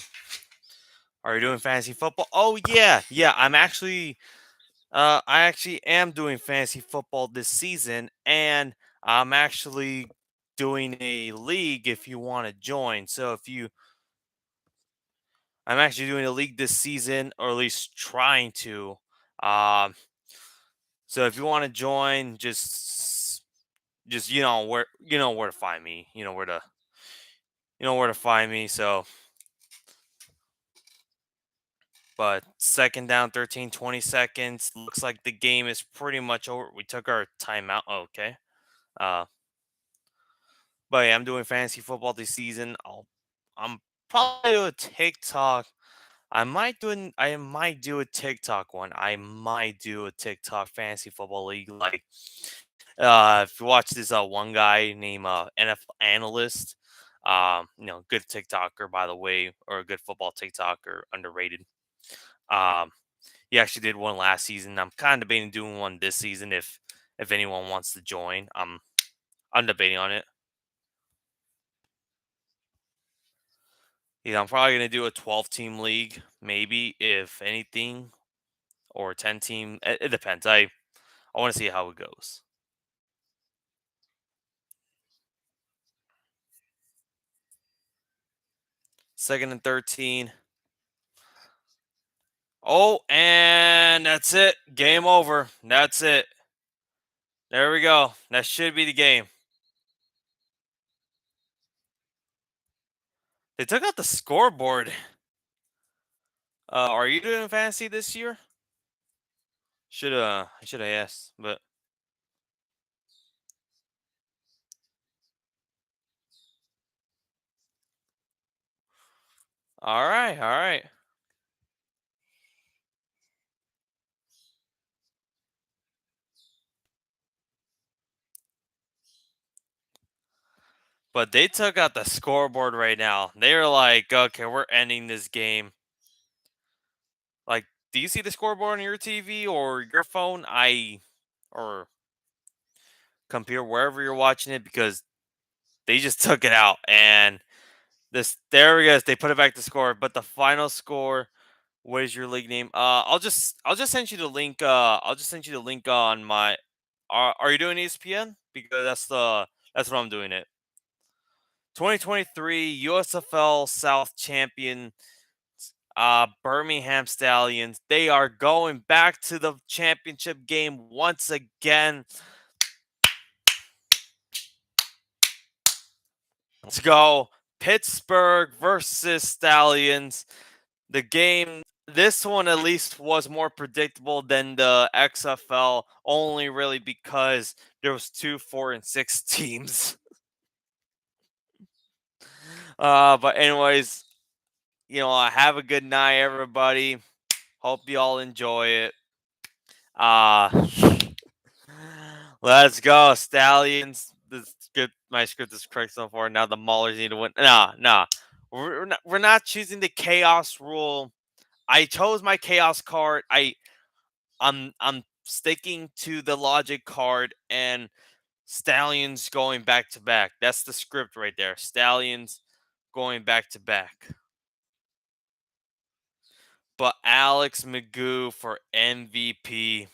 you doing fantasy football? Oh yeah, yeah. I actually am doing fantasy football this season, and I'm actually doing a league. If you want to join, I'm actually doing a league this season, or at least trying to. Um, so if you want to join, just you know where to find me. You know where to find me. So, but second down, 13, 20 seconds. Looks like the game is pretty much over. We took our timeout. Okay. Uh, but yeah, I'm doing fantasy football this season. I'm probably do a TikTok. I might do a TikTok one. I might do a TikTok fantasy football league. Like, if you watch this one guy named NFL Analyst, good TikToker by the way, or a good football TikToker, underrated. Um, he actually did one last season. I'm kind of debating doing one this season if anyone wants to join. I'm debating on it. I'm probably gonna do a 12 team league, maybe if anything, or 10 team. It depends. I want to see how it goes. Second and 13. Oh, and that's it. Game over. That's it. There we go. That should be the game. They took out the scoreboard. Are you doing fantasy this year? I should have asked, but all right, all right. But they took out the scoreboard right now. They were like, okay, we're ending this game. Like, do you see the scoreboard on your TV or your phone? Or computer, wherever you're watching it, because they just took it out. And this, there we go. They put it back to score. But the final score, what is your league name? I'll just send you the link. I'll just send you the link on my. Are you doing ESPN? Because that's what I'm doing it. 2023 USFL South champion, Birmingham Stallions. They are going back to the championship game once again. Let's go. Pittsburgh versus Stallions. The game, this one at least was more predictable than the XFL, only really because there was two, 4, and 6 teams. But anyways, have a good night, everybody. Hope you all enjoy it. Uh let's go, Stallions. This good. My script is correct so far. Now the Maulers need to win. Nah, nah. We're not choosing the chaos rule. I chose my chaos card. I'm sticking to the logic card, and Stallions going back to back. That's the script right there. Stallions going back to back. But Alex Magoo for MVP.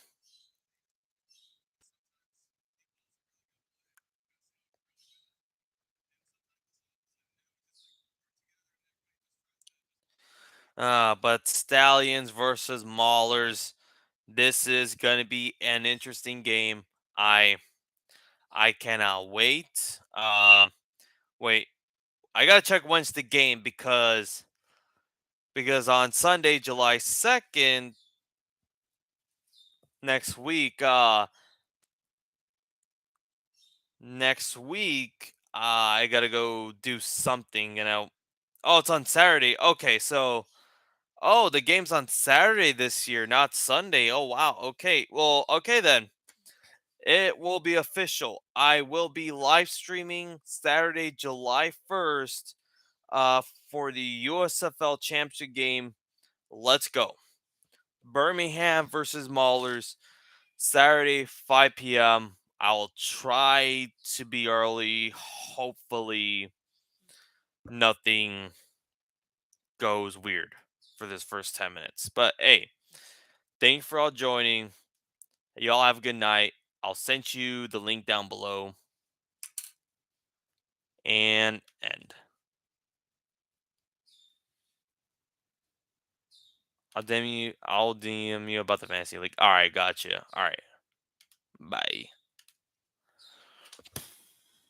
But Stallions versus Maulers. This is gonna be an interesting game. I I cannot wait. Wait, I gotta check when's the game because on Sunday, July 2nd, next week, I gotta go do something. Oh, it's on Saturday. Okay, so the game's on Saturday this year, not Sunday. Oh wow. Okay, well, okay then. It will be official. I will be live streaming Saturday, July 1st, for the USFL Championship game. Let's go. Birmingham versus Maulers, Saturday, 5 p.m. I'll try to be early. Hopefully, nothing goes weird for this first 10 minutes. But hey, thanks for all joining. Y'all have a good night. I'll send you the link down below and end. I'll DM you about the fantasy league. All right, gotcha. All right. Bye.